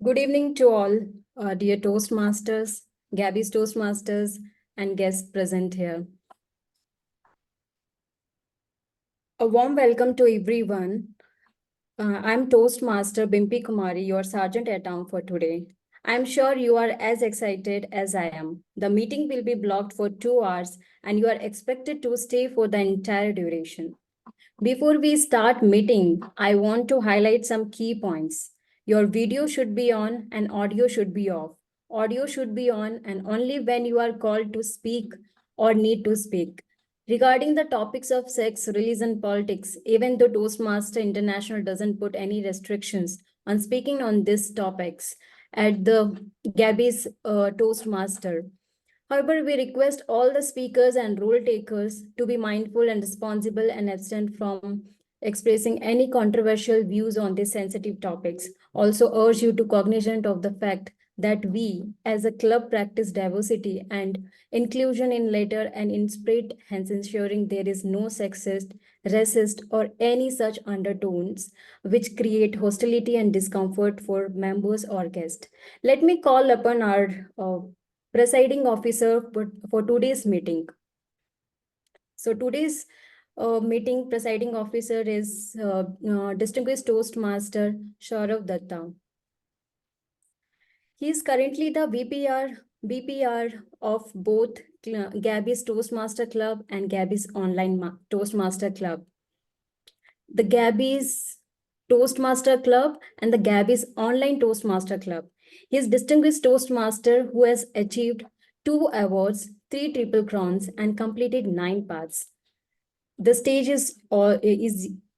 Good evening to all, dear Toastmasters, Gabbys Toastmasters, and guests present here. A warm welcome to everyone. I'm Toastmaster Bimpy Kumari, your Sergeant at Arms for today. I'm sure you are as excited as I am. The meeting will be blocked for 2 hours, and you are expected to stay for the entire duration. Before we start meeting, I want to highlight some key points. Your video should be on and audio should be off. Audio should be on and only when you are called to speak or need to speak. Regarding the topics of sex, religion, politics, even though Toastmaster International doesn't put any restrictions on speaking on these topics at the Gabbys Toastmaster. However, we request all the speakers and role takers to be mindful and responsible and abstain from expressing any controversial views on these sensitive topics. Also urge you to cognizant of the fact that we as a club practice diversity and inclusion in letter and in spirit, hence ensuring there is no sexist, racist or any such undertones which create hostility and discomfort for members or guests. Let me call upon our presiding officer for today's meeting. So today's meeting presiding officer is distinguished Toastmaster Sourav Dutta. He is currently the BPR of both Gabbys Toastmaster Club and Gabbys Online Toastmaster Club. The Gabbys Toastmaster Club and the Gabbys Online Toastmaster Club. He is distinguished Toastmaster who has achieved 2 awards, 3 triple crowns, and completed 9 paths. The stage is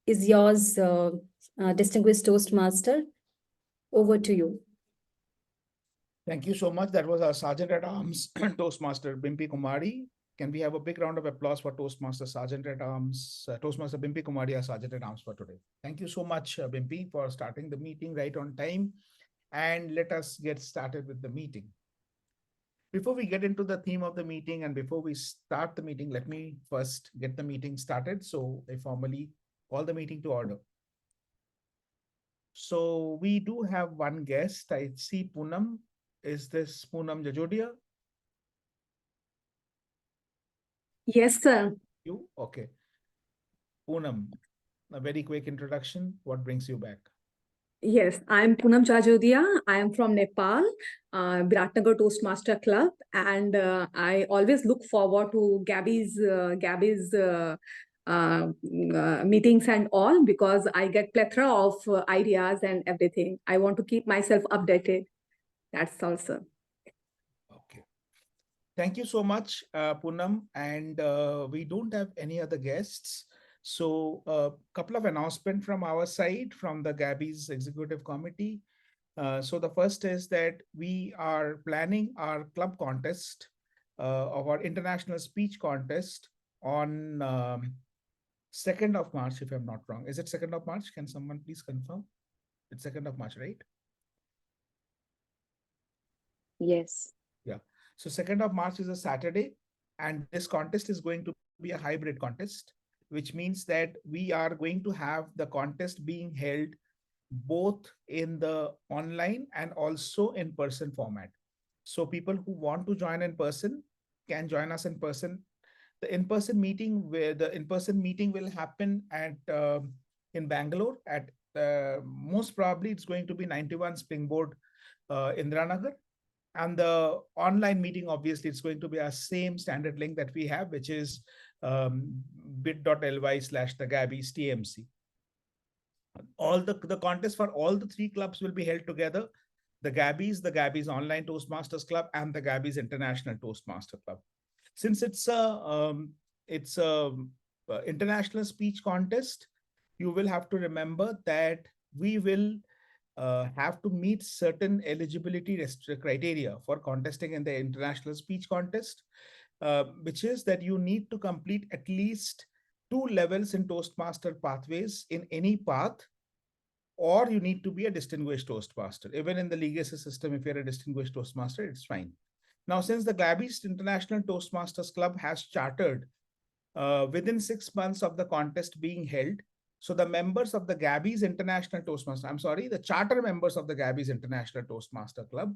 yours, distinguished Toastmaster. Over to you. Thank you so much. That was our Sergeant at Arms, Toastmaster Bimpy Kumari. Can we have a big round of applause for Toastmaster Sergeant at Arms, Toastmaster Bimpy Kumari, our Sergeant at Arms for today. Thank you so much, Bimpy, for starting the meeting right on time. And let us get started with the meeting. Before we get into the theme of the meeting and before we start the meeting, let me first get the meeting started. So I formally call the meeting to order. So we do have one guest. I see Poonam. Is this Poonam Jajodia? Yes, sir. You? Okay. Poonam, a very quick introduction. What brings you back? Yes, I'm Poonam Jajodia. I am from Nepal, Biratnagar Toastmaster Club, and I always look forward to Gabby's meetings and all because I get plethora of ideas and everything. I want to keep myself updated. That's all, sir. Okay. Thank you so much, Poonam. And we don't have any other guests. So a couple of announcements from our side, from the Gabbys Executive Committee. So the first is that we are planning our club contest of our international speech contest on 2nd of March, if I'm not wrong. Is it 2nd of March? Can someone please confirm? It's 2nd of March, right? Yes. Yeah. So 2nd of March is a Saturday, and this contest is going to be a hybrid contest, which means that we are going to have the contest being held both in the online and also in person format. So people who want to join in person can join us in person. The in-person meeting will happen at in Bangalore at most probably it's going to be 91 Springboard Indiranagar. And the online meeting, obviously, it's going to be our same standard link that we have, which is bit.ly/the Gabbys TMC. All the contest for all the 3 clubs will be held together: the Gabbys Online Toastmasters Club, and the Gabbys International Toastmaster Club. Since it's a international speech contest, you will have to remember that we will have to meet certain eligibility criteria for contesting in the international speech contest, which is that you need to complete at least 2 levels in Toastmaster pathways in any path, or you need to be a distinguished Toastmaster. Even in the legacy system, if you're a distinguished Toastmaster, it's fine. Now, since the Gabbys International Toastmasters Club has chartered within 6 months of the contest being held, So the members of the Gabbys International Toastmaster, I'm sorry, the charter members of the Gabbys International Toastmaster Club,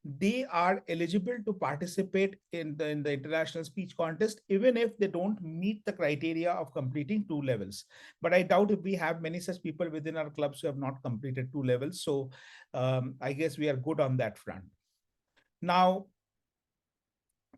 they are eligible to participate in the international speech contest, even if they don't meet the criteria of completing 2 levels. But I doubt if we have many such people within our clubs who have not completed 2 levels. So I guess we are good on that front. Now,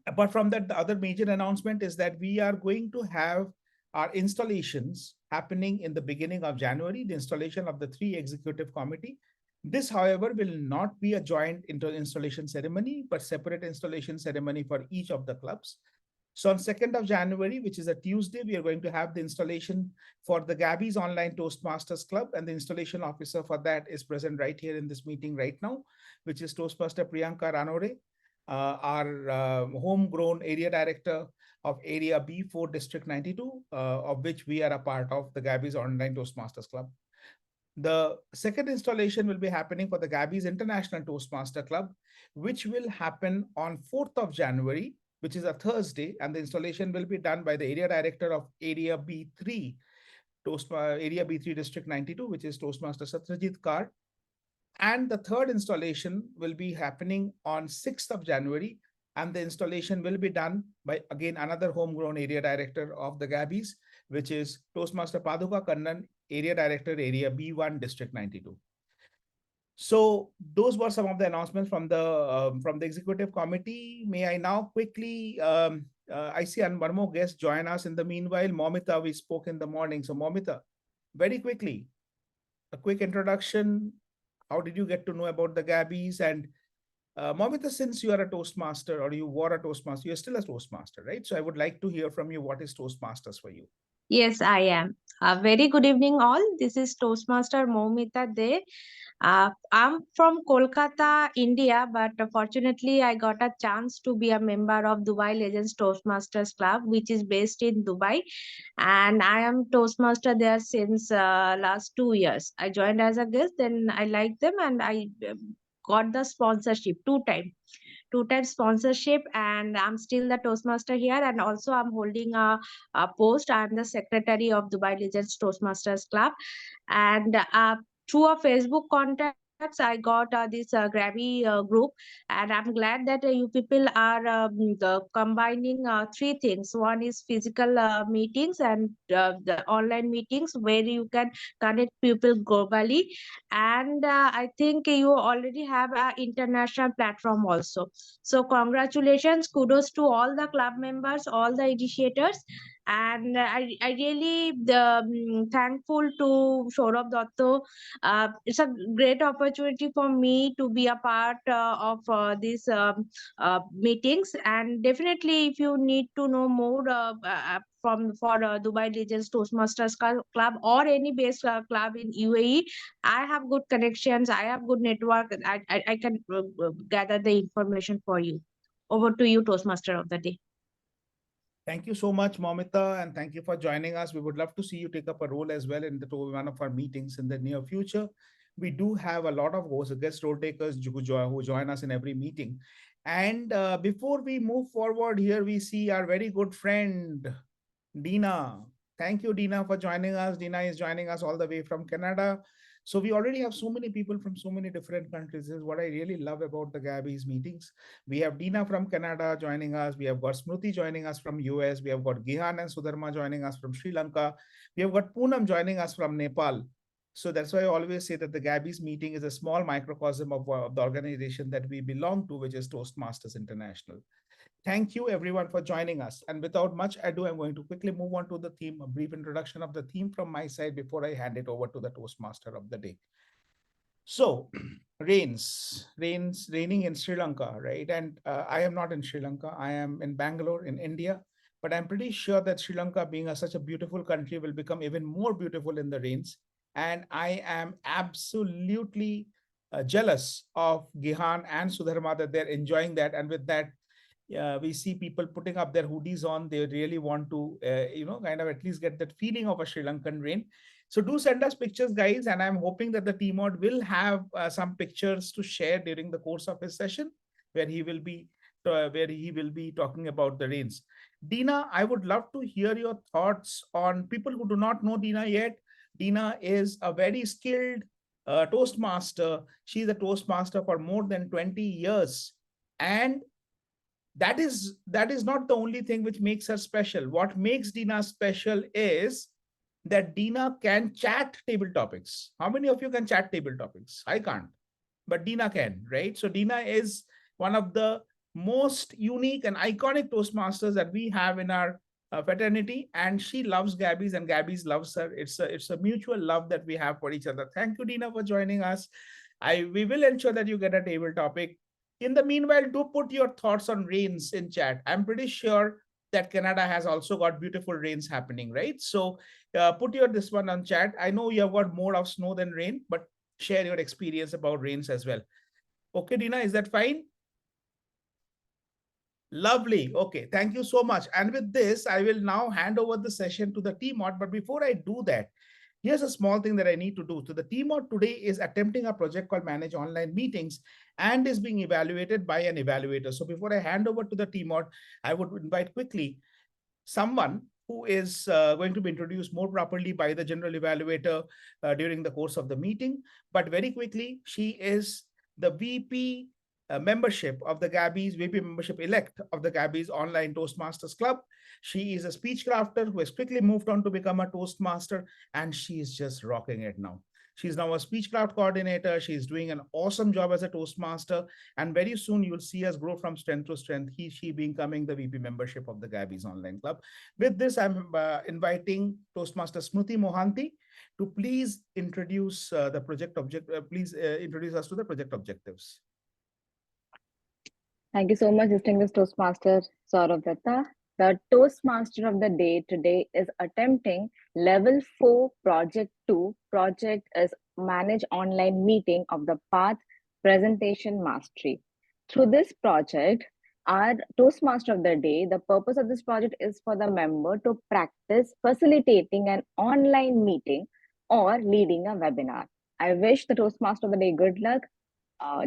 apart from that, the other major announcement is that we are going to have our installations happening in the beginning of January, the installation of the 3 executive committee. This, however, will not be a joint installation ceremony, but separate installation ceremony for each of the clubs. So on 2nd of January, which is a Tuesday, we are going to have the installation for the Gabbys Online Toastmasters Club, and the installation officer for that is present right here in this meeting right now, which is Toastmaster Priyanka Rannorey, our homegrown area director of Area B4 District 92, of which we are a part of the Gabbys Online Toastmasters Club. The second installation will be happening for the Gabbys International Toastmaster Club, which will happen on 4th of January, which is a Thursday, and the installation will be done by the area director of Area B3, Area B3 District 92, which is Toastmaster Satyajit Kar. And the third installation will be happening on 6th of January, and the installation will be done by, again, another homegrown area director of the Gabbys, which is Toastmaster Paduka Kannan, area director, Area B1, District 92. So those were some of the announcements from the executive committee. May I now quickly, I see one more guest join us in the meanwhile. Momita, we spoke in the morning. So Momita, very quickly, a quick introduction. How did you get to know about the Gabbys? And Momita, since you are a Toastmaster, or you were a Toastmaster, you're still a Toastmaster, right? So I would like to hear from you, what is Toastmasters for you? Yes, I am. Very good evening, all. This is Toastmaster Momita De. I'm from Kolkata, India, but fortunately, I got a chance to be a member of Dubai Legends Toastmasters Club, which is based in Dubai, and I am Toastmaster there since last 2 years. I joined as a guest, then I liked them, and I got the sponsorship two times sponsorship, and I'm still the Toastmaster here, and also I'm holding a post. I'm the secretary of Dubai Legends Toastmasters Club, and through a Facebook contacts, I got this Grammy group, and I'm glad that you people are combining 3 things. One is physical meetings and the online meetings where you can connect people globally, and I think you already have an international platform also. So congratulations, kudos to all the club members, all the initiators, and I really thankful to Sourav Dutta. It's a great opportunity for me to be a part of these meetings, and definitely if you need to know more for Dubai Legends Toastmasters Club or any base club in UAE, I have good connections, I have good network. I can gather the information for you. Over to you, Toastmaster of the day. Thank you so much, Momita, and thank you for joining us. We would love to see you take up a role as well in one of our meetings in the near future. We do have a lot of guest role takers who join us in every meeting. And before we move forward here, we see our very good friend, Dina. Thank you, Dina, for joining us. Dina is joining us all the way from Canada. So we already have so many people from so many different countries. This is what I really love about the Gabbys meetings. We have Dina from Canada joining us. We have got Smruti joining us from US. We have got Gihan and Sudharma joining us from Sri Lanka. We have got Poonam joining us from Nepal. So that's why I always say that the Gabbys meeting is a small microcosm of the organization that we belong to, which is Toastmasters International. Thank you everyone for joining us. And without much ado, I'm going to quickly move on to the theme, a brief introduction of the theme from my side before I hand it over to the Toastmaster of the day. So raining in Sri Lanka, right? And I am not in Sri Lanka. I am in Bangalore in India, but I'm pretty sure that Sri Lanka, being such a beautiful country, will become even more beautiful in the rains. And I am absolutely jealous of Gihan and Sudharma that they're enjoying that. And with that, we see people putting up their hoodies on. They really want to, kind of at least get that feeling of a Sri Lankan rain. So do send us pictures, guys. And I'm hoping that the TMOD will have some pictures to share during the course of his session, where he will be talking about the rains. Dina, I would love to hear your thoughts on people who do not know Dina yet. Dina is a very skilled Toastmaster. She's a Toastmaster for more than 20 years. And that is not the only thing which makes her special. What makes Dina special is that Dina can chat table topics. How many of you can chat table topics? I can't, but Dina can, right? So Dina is one of the most unique and iconic Toastmasters that we have in our fraternity, and she loves Gabbys and Gabbys loves her. It's a mutual love that we have for each other. Thank you, Dina, for joining us. We will ensure that you get a table topic. In the meanwhile, do put your thoughts on rains in chat. I'm pretty sure that Canada has also got beautiful rains happening, right? So put your this one on chat. I know you have got more of snow than rain, but share your experience about rains as well. Okay, Dina, is that fine? Lovely. Okay, thank you so much. And with this, I will now hand over the session to the TMOD. But before I do that, here's a small thing that I need to do. So the TMOD today is attempting a project called Manage Online Meetings and is being evaluated by an evaluator. So before I hand over to the TMOD, I would invite quickly someone who is going to be introduced more properly by the general evaluator during the course of the meeting. But very quickly, she is the VP membership of the Gabbys, VP membership elect of the Gabbys Online Toastmasters Club. She is a speech crafter who has quickly moved on to become a Toastmaster, and she is just rocking it now. She's now a speechcraft coordinator. She's doing an awesome job as a Toastmaster. And very soon you'll see us grow from strength to strength, she becoming the VP membership of the Gabbys Online Club. With this, I'm inviting Toastmaster Smruti Mohanty to please introduce the project please introduce us to the project objectives. Thank you so much, distinguished Toastmaster Sourav Dutta. The Toastmaster of the day today is attempting level 4 project 2. Project is manage online meeting of the path presentation mastery. Through this project, our Toastmaster of the day, the purpose of this project is for the member to practice facilitating an online meeting or leading a webinar. I wish the Toastmaster of the day good luck.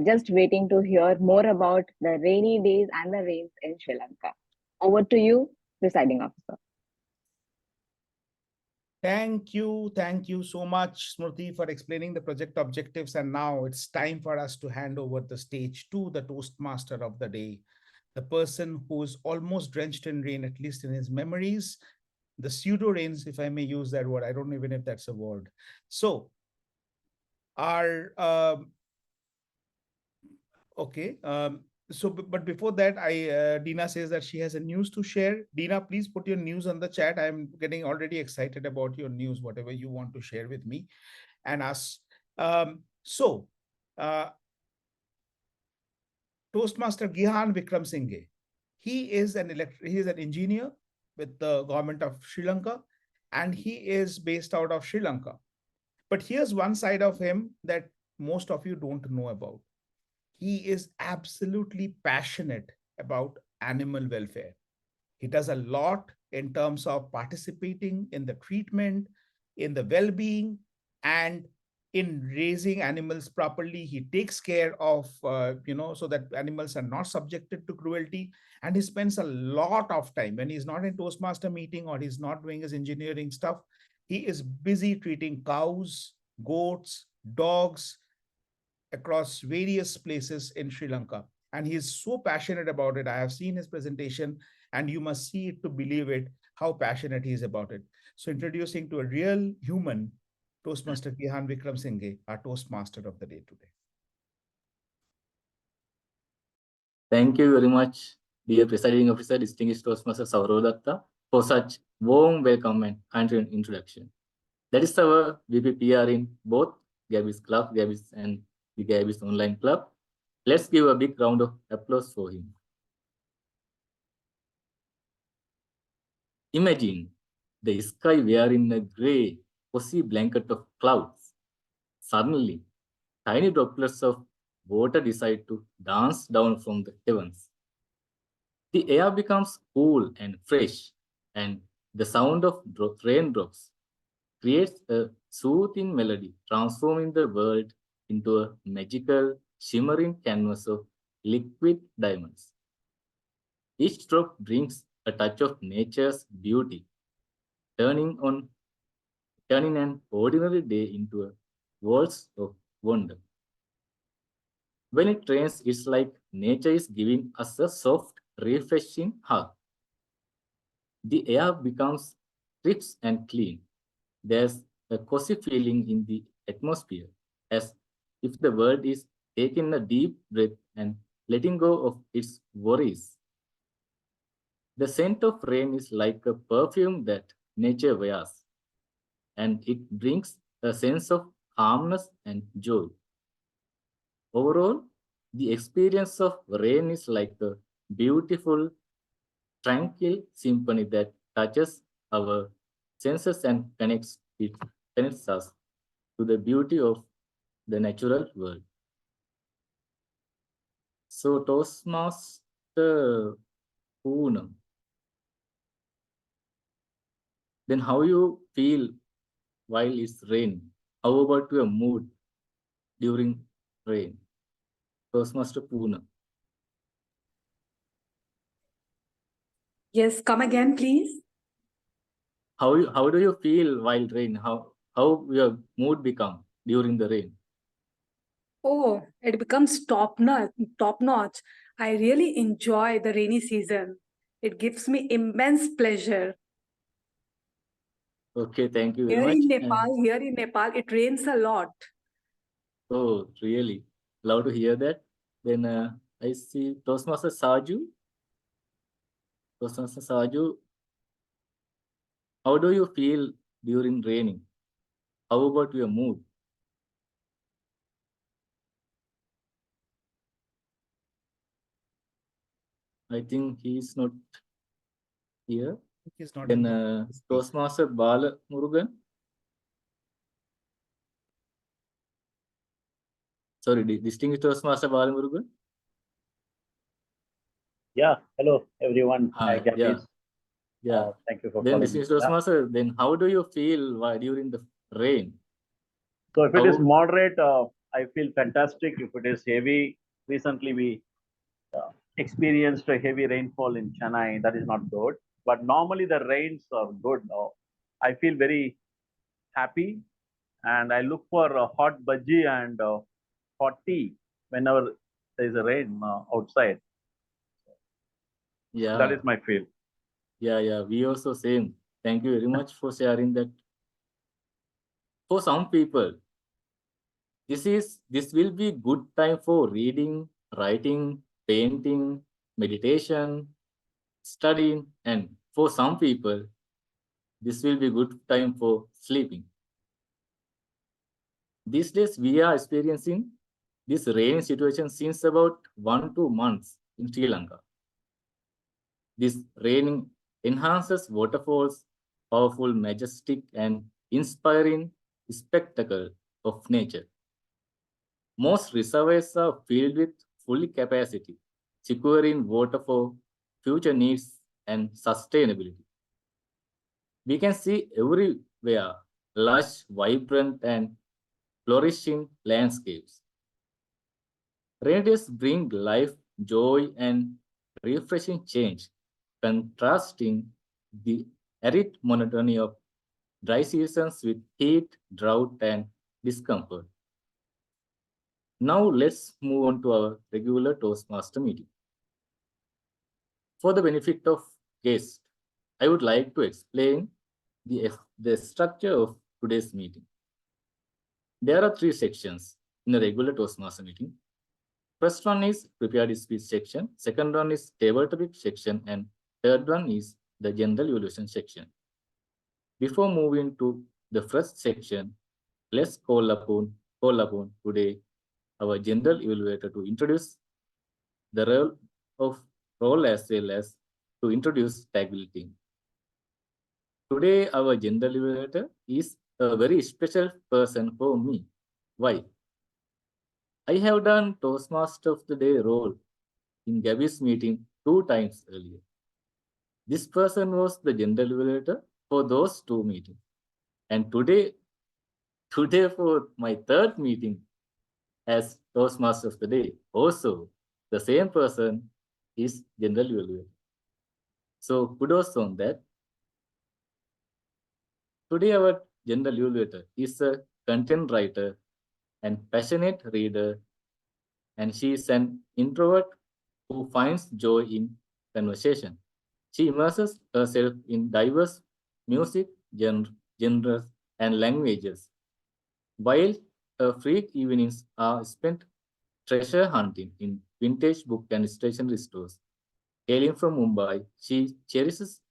Just waiting to hear more about the rainy days and the rains in Sri Lanka. Over to you, presiding officer. Thank you so much, Smruti, for explaining the project objectives. And now it's time for us to hand over the stage to the Toastmaster of the day, the person who is almost drenched in rain, at least in his memories, the pseudo rains, if I may use that word. I don't even know if that's a word. So our okay. But before that, Dina says that she has a news to share. Dina, please put your news on the chat. I'm getting already excited about your news, whatever you want to share with me and us. Toastmaster Gihan Wickramasinghe. He is an engineer with the government of Sri Lanka, and he is based out of Sri Lanka. But here's one side of him that most of you don't know about. He is absolutely passionate about animal welfare. He does a lot in terms of participating in the treatment, in the well-being, and in raising animals properly. He takes care of, so that animals are not subjected to cruelty. And he spends a lot of time when he's not in Toastmaster meeting or he's not doing his engineering stuff. He is busy treating cows, goats, dogs, across various places in Sri Lanka. And he is so passionate about it. I have seen his presentation, and you must see it to believe it, how passionate he is about it. So introducing to a real human, Toastmaster Gihan Wickramasinghe, our Toastmaster of the day today. Thank you very much, dear presiding officer, distinguished Toastmaster Sourav Dutta, for such warm welcome and kind introduction. That is our VP PR in both Gabbys Club, Gabbys and the Gabbys Online Club. Let's give a big round of applause for him. Imagine the sky wearing a grey, cozy blanket of clouds. Suddenly, tiny droplets of water decide to dance down from the heavens. The air becomes cool and fresh, and the sound of raindrops creates a soothing melody, transforming the world into a magical, shimmering canvas of liquid diamonds. Each drop brings a touch of nature's beauty, turning on turning an ordinary day into a world of wonder. When it rains, it's like nature is giving us a soft, refreshing hug. The air becomes crisp and clean. There's a cozy feeling in the atmosphere, as if the world is taking a deep breath and letting go of its worries. The scent of rain is like a perfume that nature wears, and it brings a sense of calmness and joy. Overall, the experience of rain is like a beautiful, tranquil symphony that touches our senses and connects us to the beauty of the natural world. So, Toastmaster Poonam, then how you feel while it's raining? How about your mood during rain? Toastmaster Poonam. Yes, come again, please. How do you feel while rain? How your mood become during the rain? Oh, it becomes top notch, top notch. I really enjoy the rainy season. It gives me immense pleasure. Okay, thank you very Here much. in Nepal, it rains a lot. Oh, really? Love to hear that. Then I see Toastmaster Saju. Toastmaster Saju, how do you feel during raining? How about your mood? I think he is not here. He's not Then in the Toastmaster Bala Murugan. Sorry, distinguished Toastmaster Bala Murugan. Yeah, hello everyone. Hi, Yeah, Gabbys. yeah. Thank you for Then calling me. distinguished Toastmaster, then how do you feel during the rain? So if it is How- moderate, I feel fantastic. If it is heavy, recently we experienced a heavy rainfall in Chennai. That is not good. But normally the rains are good. I feel very happy, and I look for hot bhaji and hot tea whenever there is a rain outside. Yeah. That is my feel. Yeah. We also same. Thank you very much for sharing that. For some people, this will be good time for reading, writing, painting, meditation, studying, and for some people, this will be good time for sleeping. These days, we are experiencing this rainy situation since about 1-2 months in Sri Lanka. This raining enhances waterfalls, powerful, majestic, and inspiring spectacle of nature. Most reservoirs are filled with full capacity, securing water for future needs and sustainability. We can see everywhere lush, vibrant, and flourishing landscapes. Rain days bring life, joy, and refreshing change, contrasting the arid monotony of dry seasons with heat, drought, and discomfort. Now let's move on to our regular Toastmaster meeting. For the benefit of guests, I would like to explain the structure of today's meeting. There are 3 sections in a regular Toastmaster meeting. First one is prepared speech section, second one is table topic section, and third one is the general evaluation section. Before moving to the first section, let's call upon today our general evaluator to introduce the role as well as to introduce tag team. Today, our general evaluator is a very special person for me. Why? I have done Toastmaster of the Day role in Gabbys meeting 2 times earlier. This person was the general evaluator for those 2 meetings. And today for my 3rd meeting as Toastmaster of the Day, also the same person is general evaluator. So kudos on that. Today our general evaluator is a content writer and passionate reader, and she is an introvert who finds joy in conversation. She immerses herself in diverse music genres and languages, while her free evenings are spent treasure hunting in vintage book and stationery stores. Hailing from Mumbai, she cherishes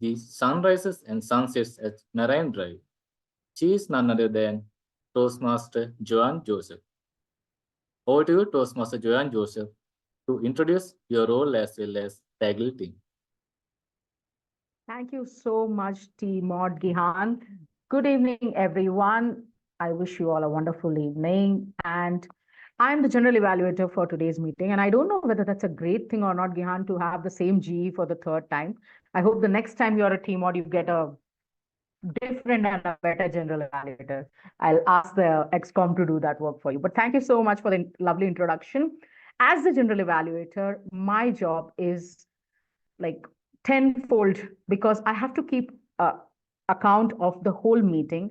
the sunrises and sunsets at Narayan Drive. She is none other than Toastmaster Joane Joseph. Over to you, Toastmaster Joane Joseph, to introduce your role as well as taggle team. Thank you so much, TMOD Gihan. Good evening, everyone. I wish you all a wonderful evening. And I'm the general evaluator for today's meeting. And I don't know whether that's a great thing or not, Gihan, to have the same GE for the third time. I hope the next time you're a TMOD, you get a different and a better general evaluator. I'll ask the XCOM to do that work for you. But thank you so much for the lovely introduction. As the general evaluator, my job is like tenfold because I have to keep account of the whole meeting.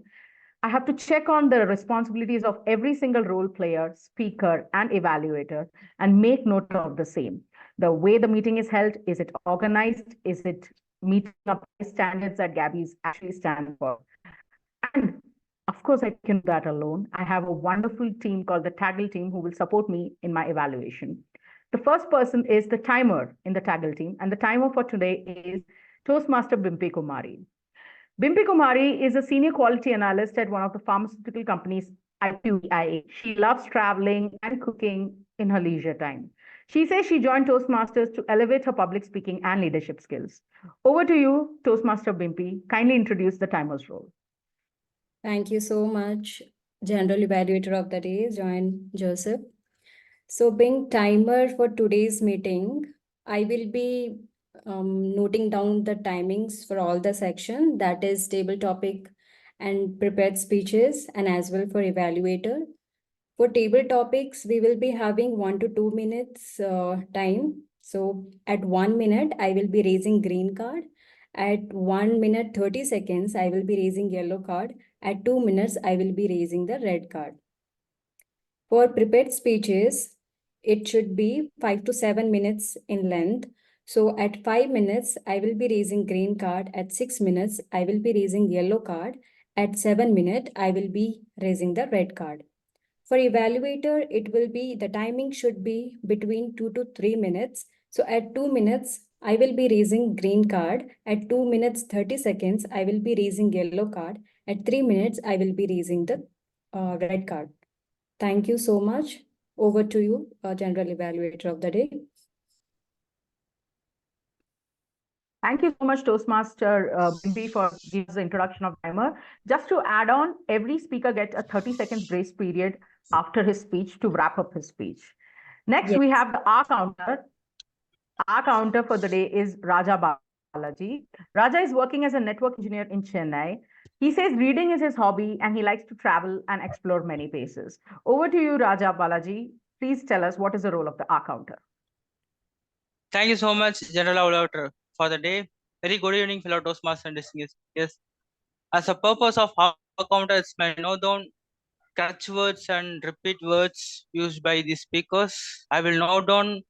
I have to check on the responsibilities of every single role player, speaker, and evaluator and make note of the same. The way the meeting is held, is it organized? Is it meeting up the standards that Gabbys actually stand for? And of course, I can do that alone. I have a wonderful team called the Taggle team who will support me in my evaluation. The first person is the timer in the Taggle team, and the timer for today is Toastmaster Bimpy Kumari. Bimpy Kumari is a senior quality analyst at one of the pharmaceutical companies, IQVIA. She loves traveling and cooking in her leisure time. She says she joined Toastmasters to elevate her public speaking and leadership skills. Over to you, Toastmaster Bimpy. Kindly introduce the timer's role. Thank you so much, General Evaluator of the Day, Joane Joseph. So being timer for today's meeting, I will be noting down the timings for all the section, that is table topic and prepared speeches, and as well for evaluator. For table topics, we will be having 1 to 2 minutes time. So at 1 minute, I will be raising green card. At 1 minute 30 seconds, I will be raising yellow card. At 2 minutes, I will be raising the red card. For prepared speeches, it should be 5 to 7 minutes in length. So at 5 minutes, I will be raising green card. At 6 minutes, I will be raising yellow card. At 7 minutes, I will be raising the red card. For evaluator, it will be, the timing should be between 2 to 3 minutes. So at 2 minutes, I will be raising green card. At 2 minutes 30 seconds, I will be raising yellow card. At 3 minutes, I will be raising the red card. Thank you so much. Over to you, General Evaluator of the Day. Thank you so much, Toastmaster Bimpy, for giving us the introduction of timer. Just to add on, every speaker gets a 30 seconds grace period after his speech to wrap up his speech. Next, yes, we have the R counter. Our counter for the day is Raja Balaji. Raja is working as a network engineer in Chennai. He says reading is his hobby and he likes to travel and explore many places. Over to you, Raja Balaji. Please tell us what is the role of the R counter. Thank you so much, General Evaluator, for the day. Very good evening, fellow Toastmasters and distinguished guests. As a purpose of R counter, it's my note down catch words and repeat words used by the speakers. I will note down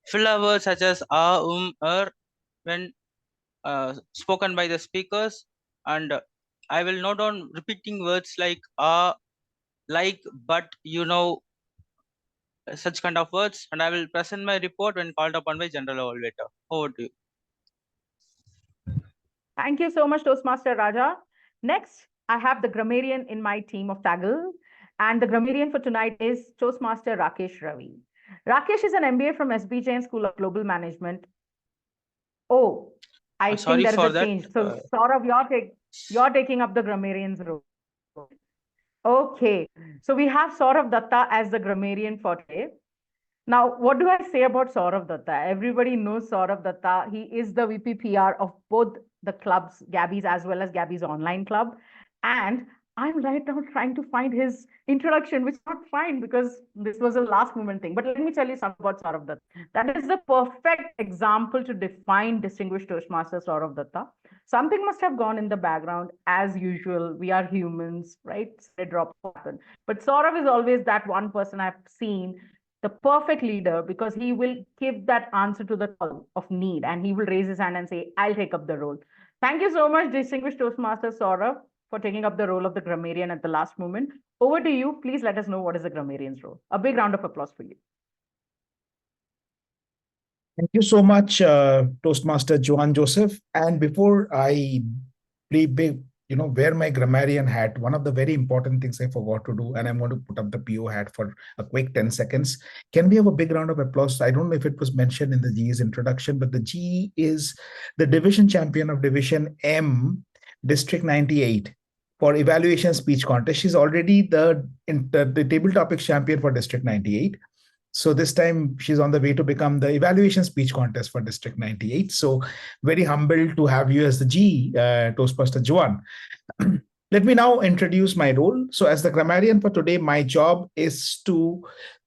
filler words such as when spoken by the speakers, and I will note down repeating words like like, but, you know, such kind of words, and I will present my report when called upon by General Evaluator. Over to you. Thank you so much, Toastmaster Raja. Next, I have the grammarian in my team of Taggle, and the grammarian for tonight is Toastmaster Rakesh Ravi. Rakesh is an MBA from SB Jain School of Global Management. Oh, I think there is a change. So Sourav, you're taking up the grammarian's role. Okay, so we have Sourav Dutta as the grammarian for today. Now, what do I say about Sourav Dutta? Everybody knows Sourav Dutta. He is the VP PR of both the clubs, Gabbys as well as Gabbys Online Club. And I'm right now trying to find his introduction, which is not fine because this was a last moment thing. But let me tell you something about Sourav Dutta. That is the perfect example to define distinguished Toastmaster Sourav Dutta. Something must have gone in the background. As usual, we are humans, right? A drop happen. But Sourav is always that one person I've seen, the perfect leader, because he will give that answer to the call of need and he will raise his hand and say, I'll take up the role. Thank you so much, distinguished Toastmaster Sourav, for taking up the role of the grammarian at the last moment. Over to you. Please let us know what is the grammarian's role. A big round of applause for you. Thank you so much, Toastmaster Joane Joseph. And before I wear my grammarian hat, one of the very important things I forgot to do, and I'm going to put up the PO hat for a quick 10 seconds. Can we have a big round of applause? I don't know if it was mentioned in the GE's introduction, but the GE is the division champion of Division M, District 98 for evaluation speech contest. She's already the table topics champion for District 98. So this time she's on the way to become the evaluation speech contest for District 98. So very humbled to have you as the G, Toastmaster Joane. Let me now introduce my role. So as the grammarian for today, my job is to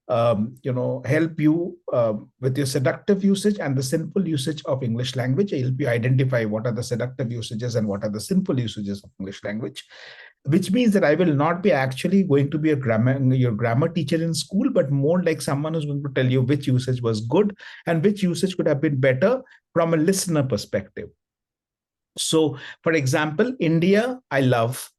help you with your seductive usage and the sinful usage of English language. I'll help you identify what are the seductive usages and what are the sinful usages of English language, which means that I will not be actually going to be your grammar teacher in school, but more like someone who's going to tell you which usage was good and which usage could have been better from a listener perspective. So, for example, India, I love,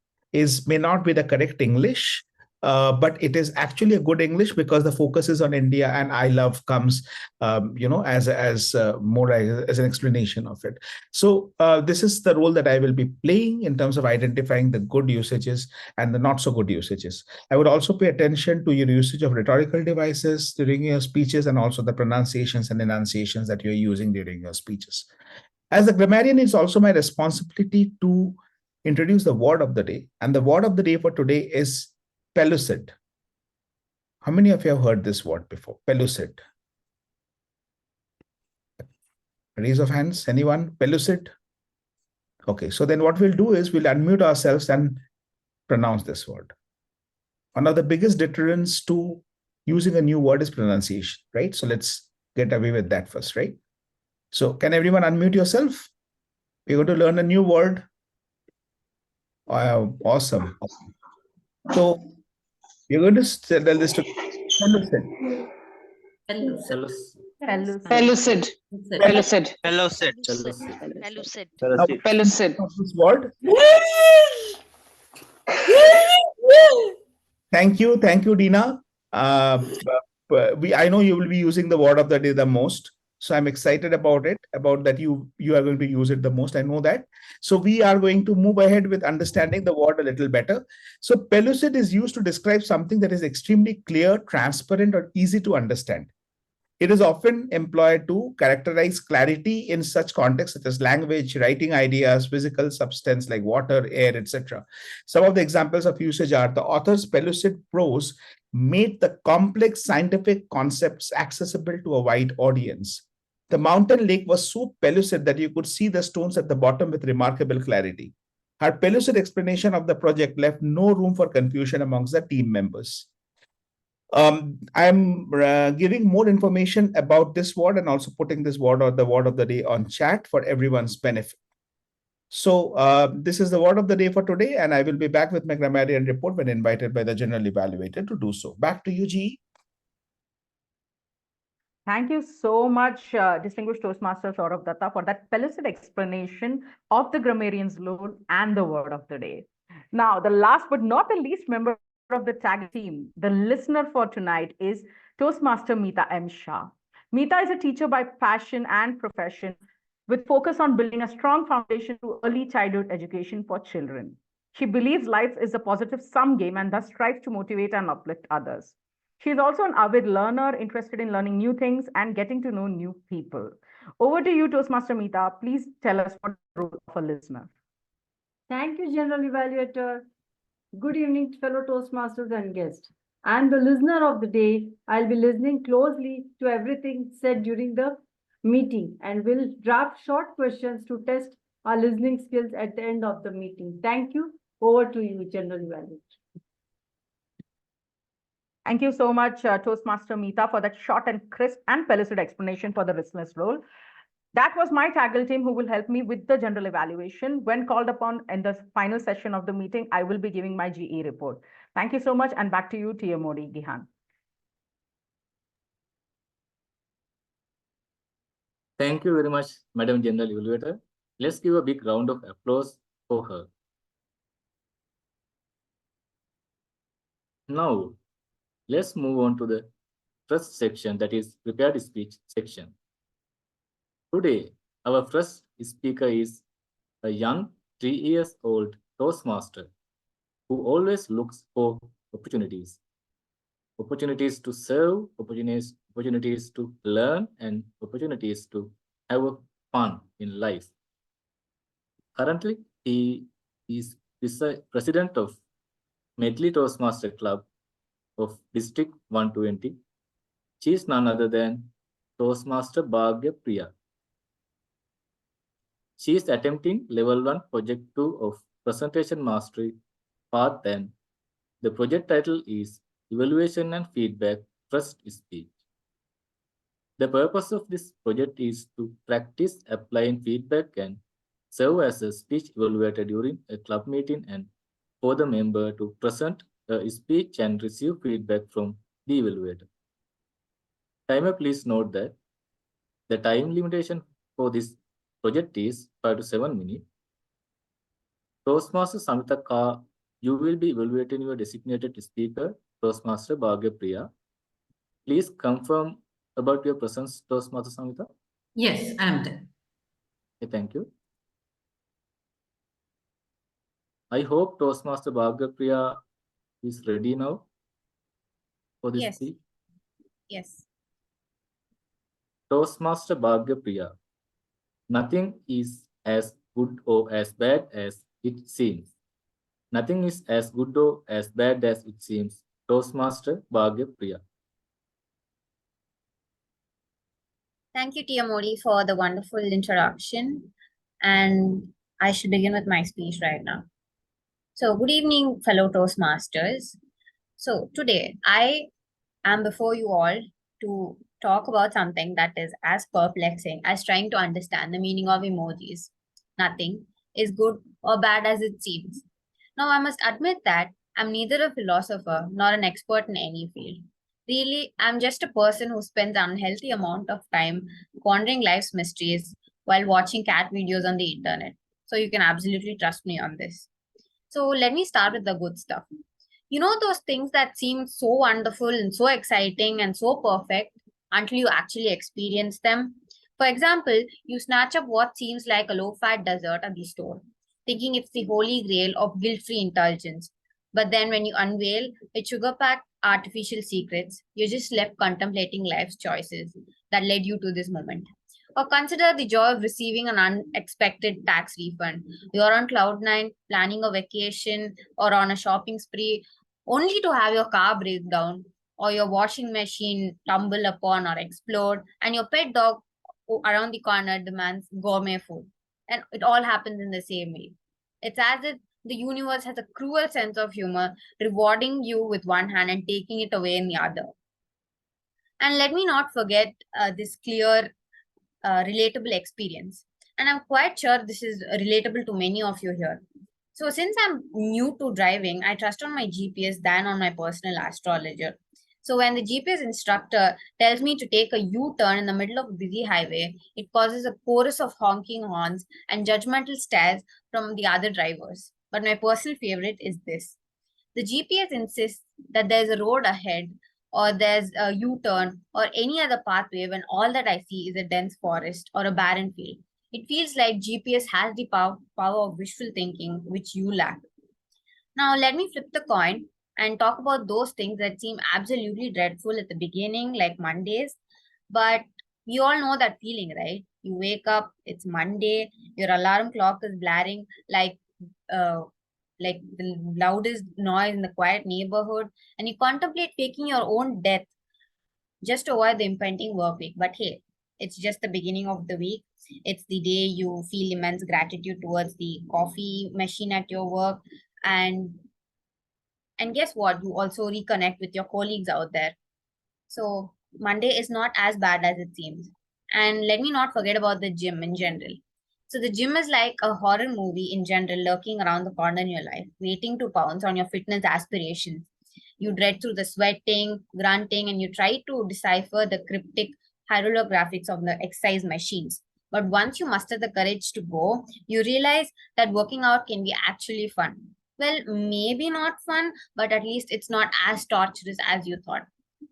may not be the correct English, but it is actually a good English because the focus is on India, and I love comes, as more as an explanation of it. So this is the role that I will be playing in terms of identifying the good usages and the not so good usages. I would also pay attention to your usage of rhetorical devices during your speeches and also the pronunciations and enunciations that you're using during your speeches. As a grammarian, it's also my responsibility to introduce the word of the day. And the word of the day for today is pellucid. How many of you have heard this word before? Pellucid. Raise of hands. Anyone? Pellucid? Okay, so then what we'll do is we'll unmute ourselves and pronounce this word. One of the biggest deterrents to using a new word is pronunciation, right? So let's get away with that first, right? So can everyone unmute yourself? We're going to learn a new word. Awesome. So you're going to tell this to pellucid. Pellucid. Pellucid. Pellucid. Pellucid. This word. Thank you, Dina. I know you will be using the word of the day the most. So I'm excited about it, about that you are going to use it the most. I know that. So we are going to move ahead with understanding the word a little better. So pellucid is used to describe something that is extremely clear, transparent, or easy to understand. It is often employed to characterize clarity in such contexts such as language, writing ideas, physical substance like water, air, etc. Some of the examples of usage are the author's pellucid prose made the complex scientific concepts accessible to a wide audience. The mountain lake was so pellucid that you could see the stones at the bottom with remarkable clarity. Her pellucid explanation of the project left no room for confusion amongst the team members. I'm giving more information about this word and also putting this word or the word of the day on chat for everyone's benefit. So this is the word of the day for today, and I will be back with my grammarian report when invited by the general evaluator to do so. Back to you, G. Thank you so much, distinguished Toastmaster Sourav Dutta, for that pellucid explanation of the grammarian's role and the word of the day. Now, the last but not the least member of the tag team, the listener for tonight, is Toastmaster Mita M. Shah. Mita is a teacher by passion and profession with focus on building a strong foundation to early childhood education for children. She believes life is a positive sum game and thus strives to motivate and uplift others. She is also an avid learner, interested in learning new things and getting to know new people. Over to you, Toastmaster Mita. Please tell us what the role of a listener. Thank you, General Evaluator. Good evening, fellow Toastmasters and guests. I am the listener of the day. I'll be listening closely to everything said during the meeting and will draft short questions to test our listening skills at the end of the meeting. Thank you. Over to you, General Evaluator. Thank you so much, Toastmaster Mita, for that short and crisp and pellucid explanation for the listener's role. That was my tackle team who will help me with the general evaluation. When called upon in the final session of the meeting, I will be giving my GE report. Thank you so much, and back to you, TMOD, Gihan. Thank you very much, Madam General Evaluator. Let's give a big round of applause for her. Now, let's move on to the first section, that is prepared speech section. Today, our first speaker is a young 3-year-old Toastmaster who always looks for opportunities. Opportunities to serve, opportunities to learn, and opportunities to have fun in life. Currently, he is president of Medley Toastmaster Club of District 120. She is none other than Toastmaster Bagya Priya. She is attempting level 1 project 2 of presentation mastery part 10. The project title is Evaluation and Feedback First Speech. The purpose of this project is to practice applying feedback and serve as a speech evaluator during a club meeting and for the member to present a speech and receive feedback from the evaluator. Timer, please note that the time limitation for this project is 5 to 7 minutes. Toastmaster Samita, you will be evaluating your designated speaker, Toastmaster Bagya Priya. Please confirm about your presence, Toastmaster Samita. Yes, I am there. Okay, thank you. I hope Toastmaster Bagya Priya is ready now for this speech. Yes. Toastmaster Bagya Priya. Nothing is as good or as bad as it seems. Nothing is as good or as bad as it seems. Toastmaster Bagya Priya. Thank you, TMOD, for the wonderful introduction. And I should begin with my speech right now. So, good evening, fellow Toastmasters. So, today I am before you all to talk about something that is as perplexing as trying to understand the meaning of emojis. Nothing is good or bad as it seems. Now, I must admit that I'm neither a philosopher nor an expert in any field. Really, I'm just a person who spends an unhealthy amount of time pondering life's mysteries while watching cat videos on the internet. So you can absolutely trust me on this. So let me start with the good stuff. You know those things that seem so wonderful and so exciting and so perfect until you actually experience them? For example, you snatch up what seems like a low-fat dessert at the store, thinking it's the holy grail of guilt-free indulgence. But then when you unveil its sugar-packed artificial secrets, you're just left contemplating life's choices that led you to this moment. Or consider the joy of receiving an unexpected tax refund. You're on cloud nine, planning a vacation or on a shopping spree, only to have your car break down or your washing machine tumble upon or explode, and your pet dog around the corner demands gourmet food. And it all happens in the same way. It's as if the universe has a cruel sense of humor, rewarding you with one hand and taking it away in the other. And let me not forget this clear, relatable experience. And I'm quite sure this is relatable to many of you here. So since I'm new to driving, I trust on my GPS than on my personal astrologer. So when the GPS instructor tells me to take a U-turn in the middle of a busy highway, it causes a chorus of honking horns and judgmental stares from the other drivers. But my personal favorite is this. The GPS insists that there's a road ahead or there's a U-turn or any other pathway when all that I see is a dense forest or a barren field. It feels like GPS has the power of wishful thinking, which you lack. Now, let me flip the coin and talk about those things that seem absolutely dreadful at the beginning, like Mondays. But we all know that feeling, right? You wake up, it's Monday, your alarm clock is blaring like the loudest noise in the quiet neighborhood, and you contemplate faking your own death just to avoid the impending work week. But hey, it's just the beginning of the week. It's the day you feel immense gratitude towards the coffee machine at your work. And guess what? You also reconnect with your colleagues out there. So Monday is not as bad as it seems. And let me not forget about the gym in general. So the gym is like a horror movie in general, lurking around the corner in your life, waiting to pounce on your fitness aspirations. You dread through the sweating, grunting, and you try to decipher the cryptic hieroglyphics of the exercise machines. But once you muster the courage to go, you realize that working out can be actually fun. Well, maybe not fun, but at least it's not as torturous as you thought.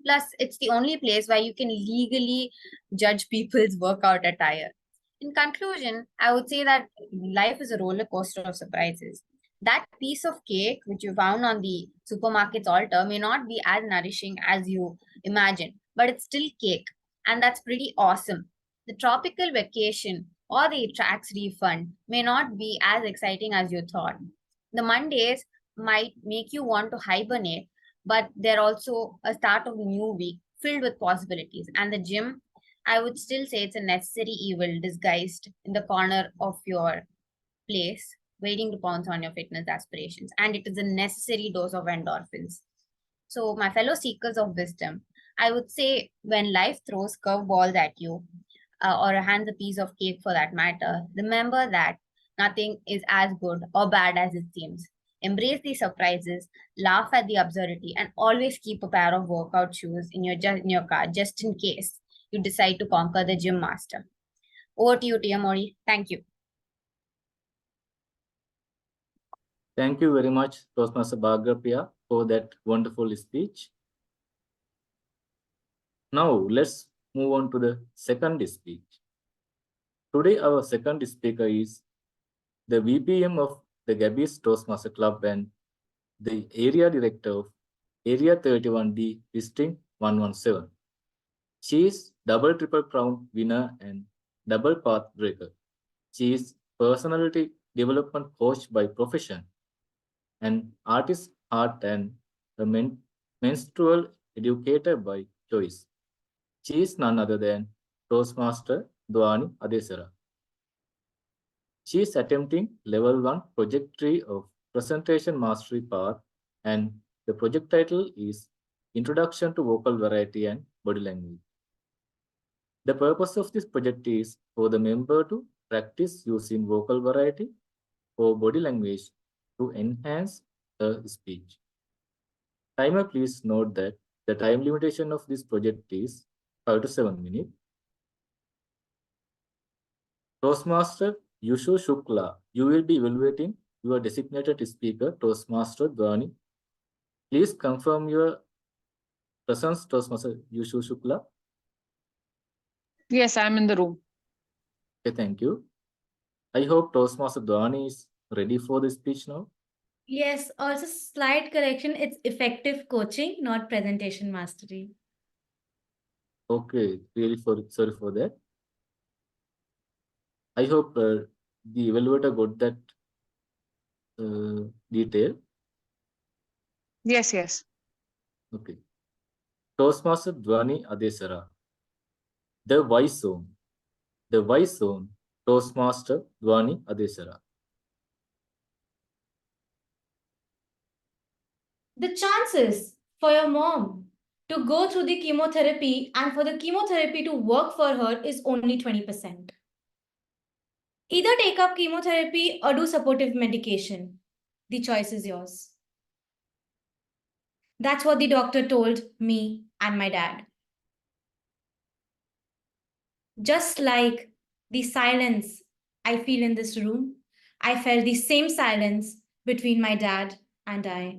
Plus, it's the only place where you can legally judge people's workout attire. In conclusion, I would say that life is a roller coaster of surprises. That piece of cake which you found on the supermarket's altar may not be as nourishing as you imagined, but it's still cake, and that's pretty awesome. The tropical vacation or the tax refund may not be as exciting as you thought. The Mondays might make you want to hibernate, but they're also a start of a new week filled with possibilities. And the gym, I would still say it's a necessary evil disguised in the corner of your place, waiting to pounce on your fitness aspirations. And it is a necessary dose of endorphins. So, my fellow seekers of wisdom, I would say when life throws curveballs at you, or hands a piece of cake for that matter, remember that nothing is as good or bad as it seems. Embrace the surprises, laugh at the absurdity, and always keep a pair of workout shoes in your car just in case you decide to conquer the gym master. Over to you, TMOD. Thank you. Thank you very much, Toastmaster Bagya, for that wonderful speech. Now, let's move on to the second speech. Today, our second speaker is the VPM of the Gabbys Toastmaster Club and the Area Director of Area 31D District 117. She is double triple crown winner and double path breaker. She is personality development coach by profession and artist art and a menstrual educator by choice. She is none other than Toastmaster Dhwani Adesara. She is attempting level 1 project tree of presentation mastery path, and the project title is Introduction to Vocal Variety and Body Language. The purpose of this project is for the member to practice using vocal variety or body language to enhance her speech. Timer, please note that the time limitation of this project is 5 to 7 minutes. Toastmaster Ieshu Shukla, you will be evaluating your designated speaker, Toastmaster Dhwani. Please confirm your presence, Toastmaster Ieshu Shukla. Yes, I'm in the room. Okay, thank you. I hope Toastmaster Dhwani is ready for the speech now. Yes, also slight correction. It's effective coaching, not presentation mastery. Okay, really sorry for that. I hope the evaluator got that detail. Yes, yes. Okay. Toastmaster Dhwani Adesara. The Voice Zone. The Voice Zone. Toastmaster Dhwani Adesara. The chances for your mom to go through the chemotherapy and for the chemotherapy to work for her is only 20%. Either take up chemotherapy or do supportive medication. The choice is yours. That's what the doctor told me and my dad. Just like the silence I feel in this room, I felt the same silence between my dad and I.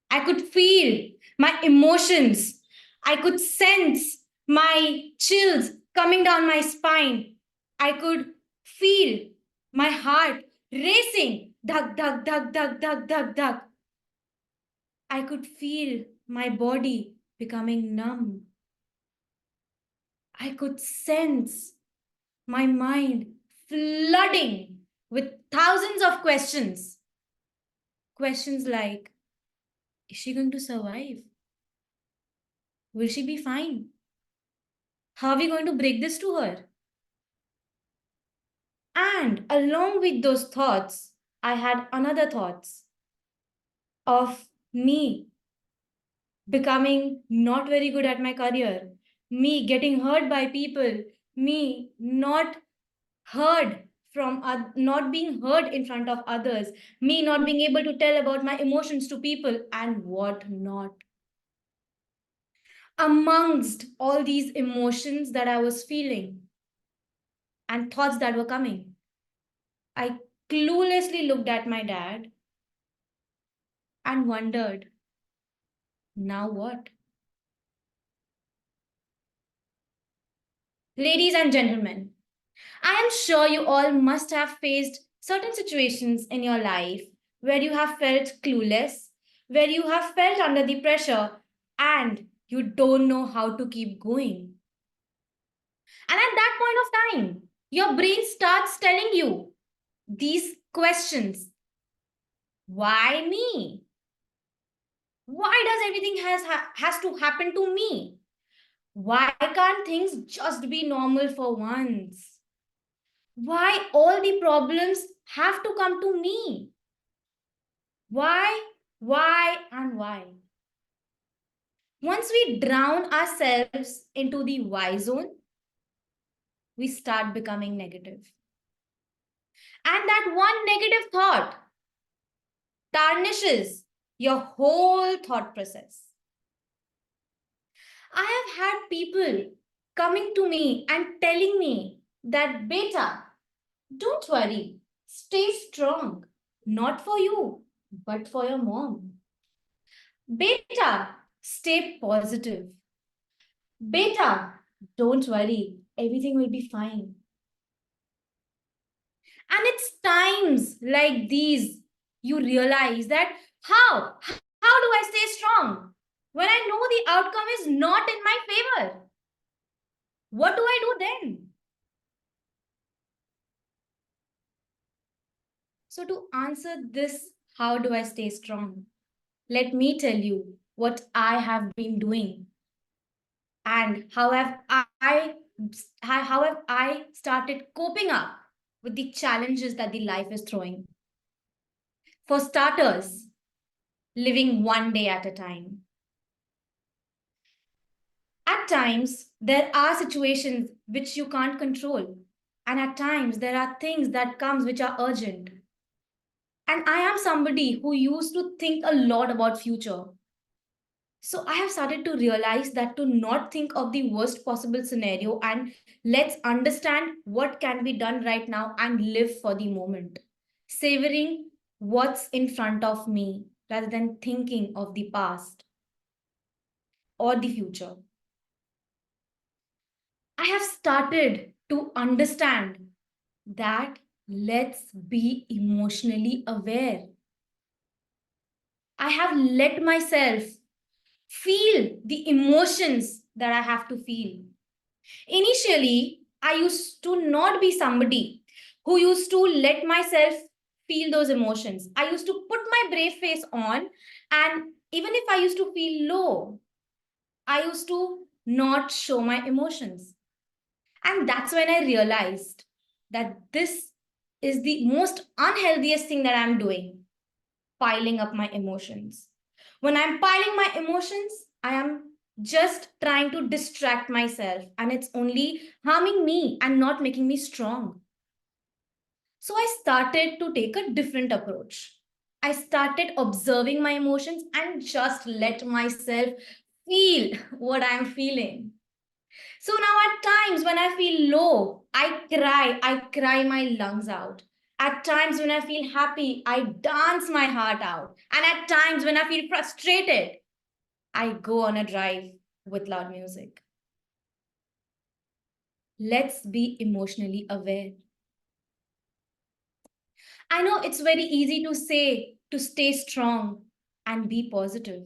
I could feel my emotions. I could sense my chills coming down my spine. I could feel my heart racing. Dhak, dhak, dhak, dhak, dhak, dhak, dhak. I could feel my body becoming numb. I could sense my mind flooding with thousands of questions. Questions like, is she going to survive? Will she be fine? How are we going to break this to her? And along with those thoughts, I had another thoughts of me becoming not very good at my career, me getting hurt by people, me not not being heard in front of others, me not being able to tell about my emotions to people and what not. Amongst all these emotions that I was feeling and thoughts that were coming, I cluelessly looked at my dad and wondered, now what? Ladies and gentlemen, I am sure you all must have faced certain situations in your life where you have felt clueless, where you have felt under the pressure and you don't know how to keep going. And at that point of time, your brain starts telling you these questions. Why me? Why does everything has to happen to me? Why can't things just be normal for once? Why all the problems have to come to me? Why, and why? Once we drown ourselves into the why zone, we start becoming negative. And that one negative thought tarnishes your whole thought process. I have had people coming to me and telling me that, beta, don't worry, stay strong, not for you, but for your mom. Beta, stay positive. Beta, don't worry, everything will be fine. And it's times like these you realize that how do I stay strong when I know the outcome is not in my favor? What do I do then? So to answer this, how do I stay strong? Let me tell you what I have been doing and how have I started coping up with the challenges that the life is throwing. For starters, living one day at a time. At times, there are situations which you can't control. And at times, there are things that comes which are urgent. And I am somebody who used to think a lot about future. So I have started to realize that to not think of the worst possible scenario and let's understand what can be done right now and live for the moment, savoring what's in front of me rather than thinking of the past or the future. I have started to understand that let's be emotionally aware. I have let myself feel the emotions that I have to feel. Initially, I used to not be somebody who used to let myself feel those emotions. I used to put my brave face on, and even if I used to feel low, I used to not show my emotions. And that's when I realized that this is the most unhealthiest thing that I'm doing, piling up my emotions. When I'm piling my emotions, I am just trying to distract myself, and it's only harming me and not making me strong. So I started to take a different approach. I started observing my emotions and just let myself feel what I'm feeling. So now at times when I feel low, I cry my lungs out. At times when I feel happy, I dance my heart out. And at times when I feel frustrated, I go on a drive with loud music. Let's be emotionally aware. I know it's very easy to say to stay strong and be positive.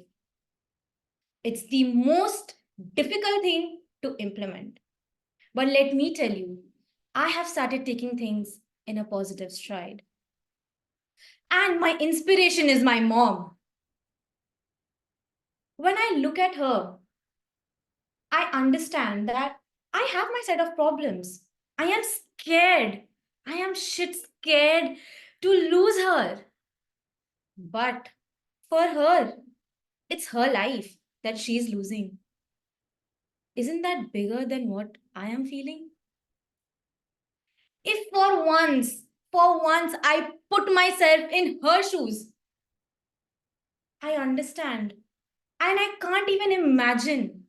It's the most difficult thing to implement. But let me tell you, I have started taking things in a positive stride. And my inspiration is my mom. When I look at her, I understand that I have my set of problems. I am scared. I am shit scared to lose her. But for her, it's her life that she's losing. isn't that bigger than what I am feeling? If for once I put myself in her shoes, I understand. And I can't even imagine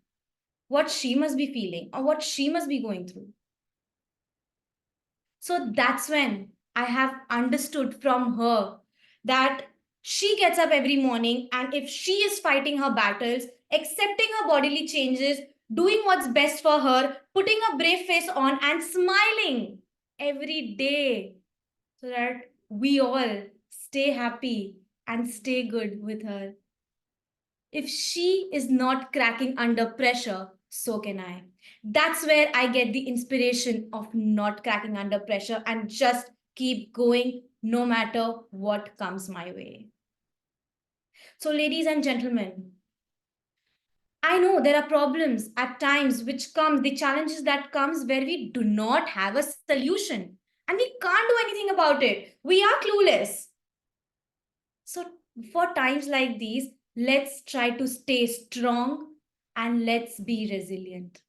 what she must be feeling or what she must be going through. So that's when I have understood from her that she gets up every morning, and if she is fighting her battles, accepting her bodily changes, doing what's best for her, putting a brave face on and smiling every day so that we all stay happy and stay good with her. If she is not cracking under pressure, so can I. That's where I get the inspiration of not cracking under pressure and just keep going no matter what comes my way. So, ladies and gentlemen, I know there are problems at times which comes, the challenges that comes where we do not have a solution and we can't do anything about it. We are clueless. So for times like these, let's try to stay strong and let's be resilient.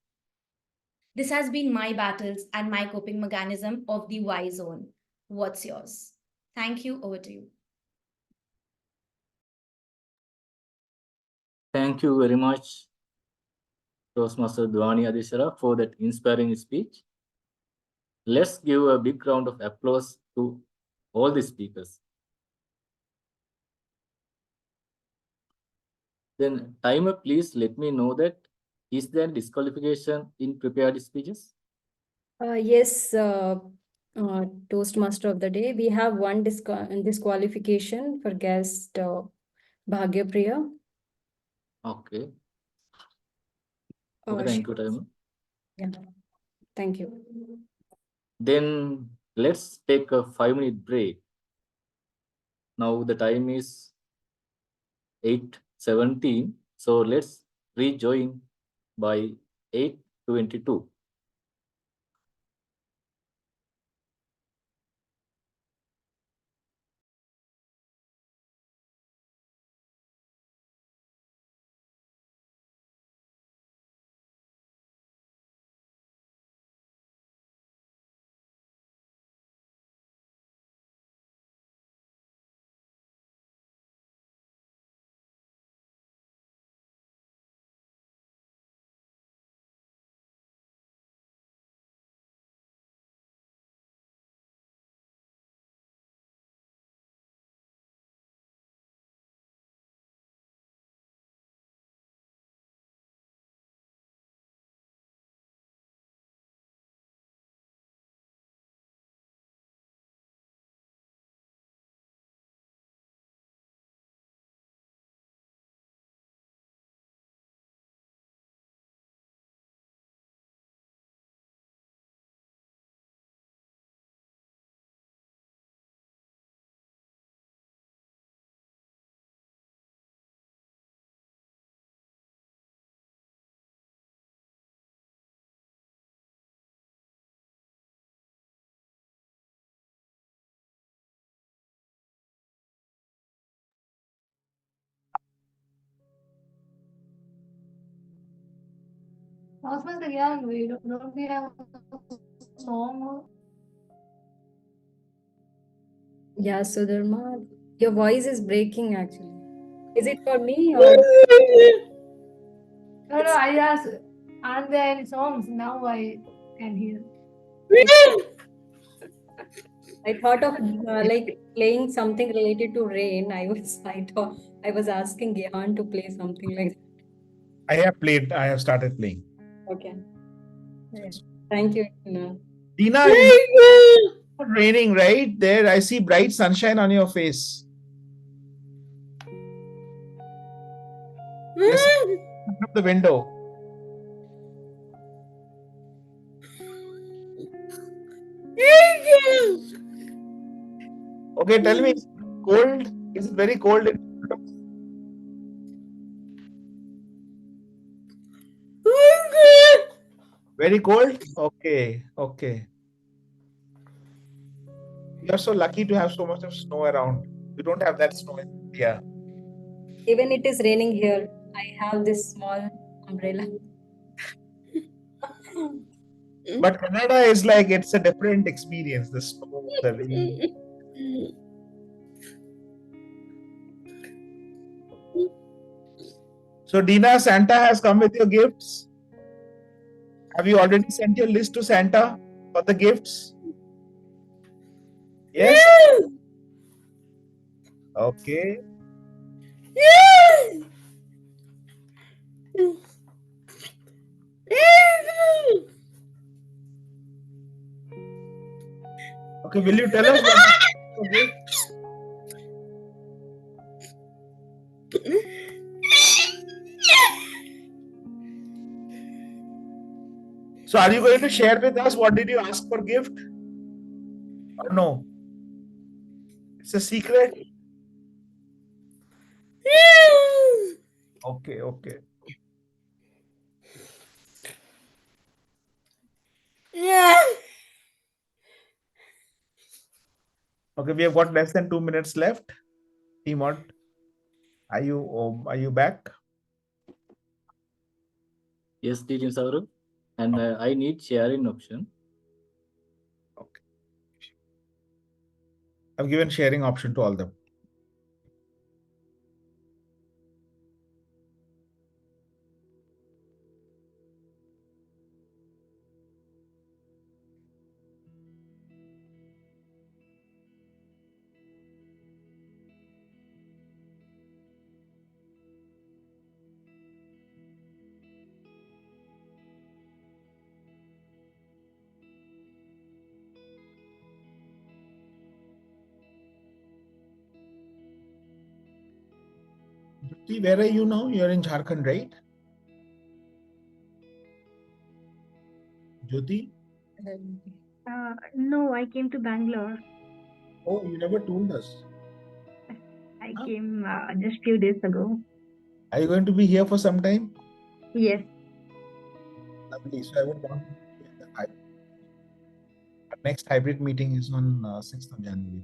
This has been my battles and my coping mechanism of the Y zone. What's yours? Thank you. Over to you. Thank you very much, Toastmaster Dhwani Adesara, for that inspiring speech. Let's give a big round of applause to all the speakers. Then, timer, please let me know that is there disqualification in prepared speeches? Yes, Toastmaster of the day. We have one disqualification for guest Bagya Priya. Okay. Okay, thank you, timer. Yeah, thank you. Then let's take a 5-minute break. Now the time is 8:17. So let's rejoin by 8:22. Toastmaster, yeah, don't we have a song? Yeah, Sudharma, your voice is breaking actually. Is it for me or? No, I asked, aren't there any songs? Now I can hear. I thought of like playing something related to rain. I was asking Gihan to play something like that. I have started playing. Okay. Yeah. Thank you. Dina, it's not raining right there. I see bright sunshine on your face. Yes, from the window. Okay, tell me, is it cold? Is it very cold? Very cold? Okay, okay. You're so lucky to have so much of snow around. You don't have that snow in India. Even it is raining here, I have this small umbrella. But Canada is like, it's a different experience. The snow, the rain. So Dina, Santa has come with your gifts. Have you already sent your list to Santa for the gifts? Yes? Okay. Okay, will you tell us what your gift? So are you going to share with us what did you ask for gift? Or no? It's a secret? Okay, okay. Okay, we have got less than 2 minutes left. TMOD, are you back? Yes, teaching Sourav. And I need sharing option. Okay. I've given sharing option to all them. Jyoti, where are you now? You're in Jharkhand, right? Jyoti? No, I came to Bangalore. Oh, you never told us. I came just few days ago. Are you going to be here for some time? Yes. Lovely. So I would want our next hybrid meeting is on 6th of January.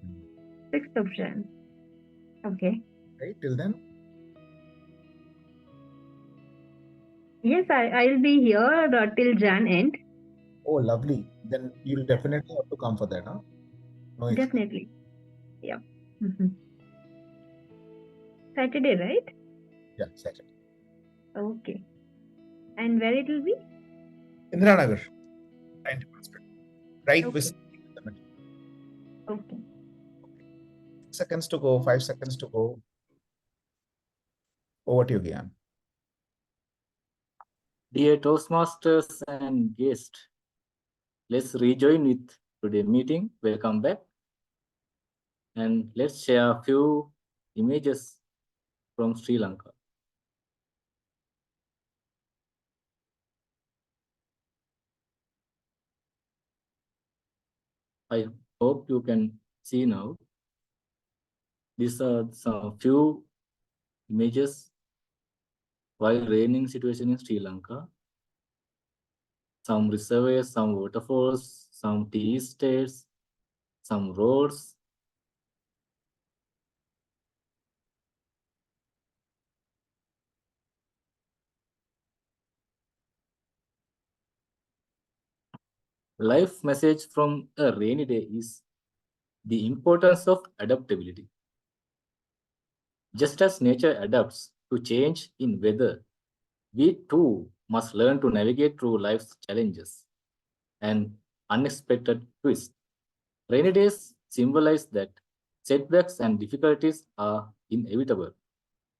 6th of Jan. Okay. Right, till then? Yes, I'll be here till Jan end. Oh, lovely. Then you'll definitely have to come for that, huh? No excuse. Definitely. Yeah. Saturday, right? Yeah, Saturday. Okay. And where it will be? Indiranagar. Right Okay. beside. Okay. 6 seconds to go, 5 seconds to go. Over to you, Gihan. Dear Toastmasters and guests, let's rejoin with today's meeting. Welcome back. And let's share a few images from Sri Lanka. I hope you can see now. These are some few images while raining situation in Sri Lanka. Some reservoirs, some waterfalls, some tea estates, some roads. Life message from a rainy day is the importance of adaptability. Just as nature adapts to change in weather, we too must learn to navigate through life's challenges and unexpected twists. Rainy days symbolize that setbacks and difficulties are inevitable,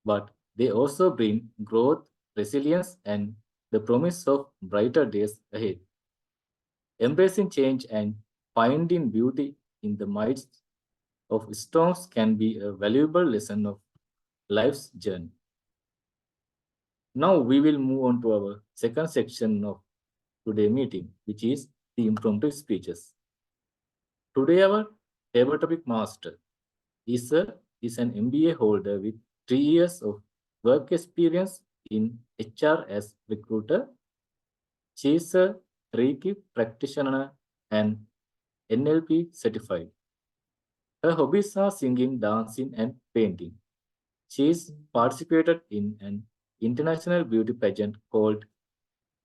but they also bring growth, resilience, and the promise of brighter days ahead. Embracing change and finding beauty in the midst of storms can be a valuable lesson of life's journey. Now we will move on to our second section of today's meeting, which is the impromptu speeches. Today our table topic master is an MBA holder with 3 years of work experience in HR as recruiter. She is a Reiki practitioner and NLP certified. Her hobbies are singing, dancing, and painting. She is participated in an international beauty pageant called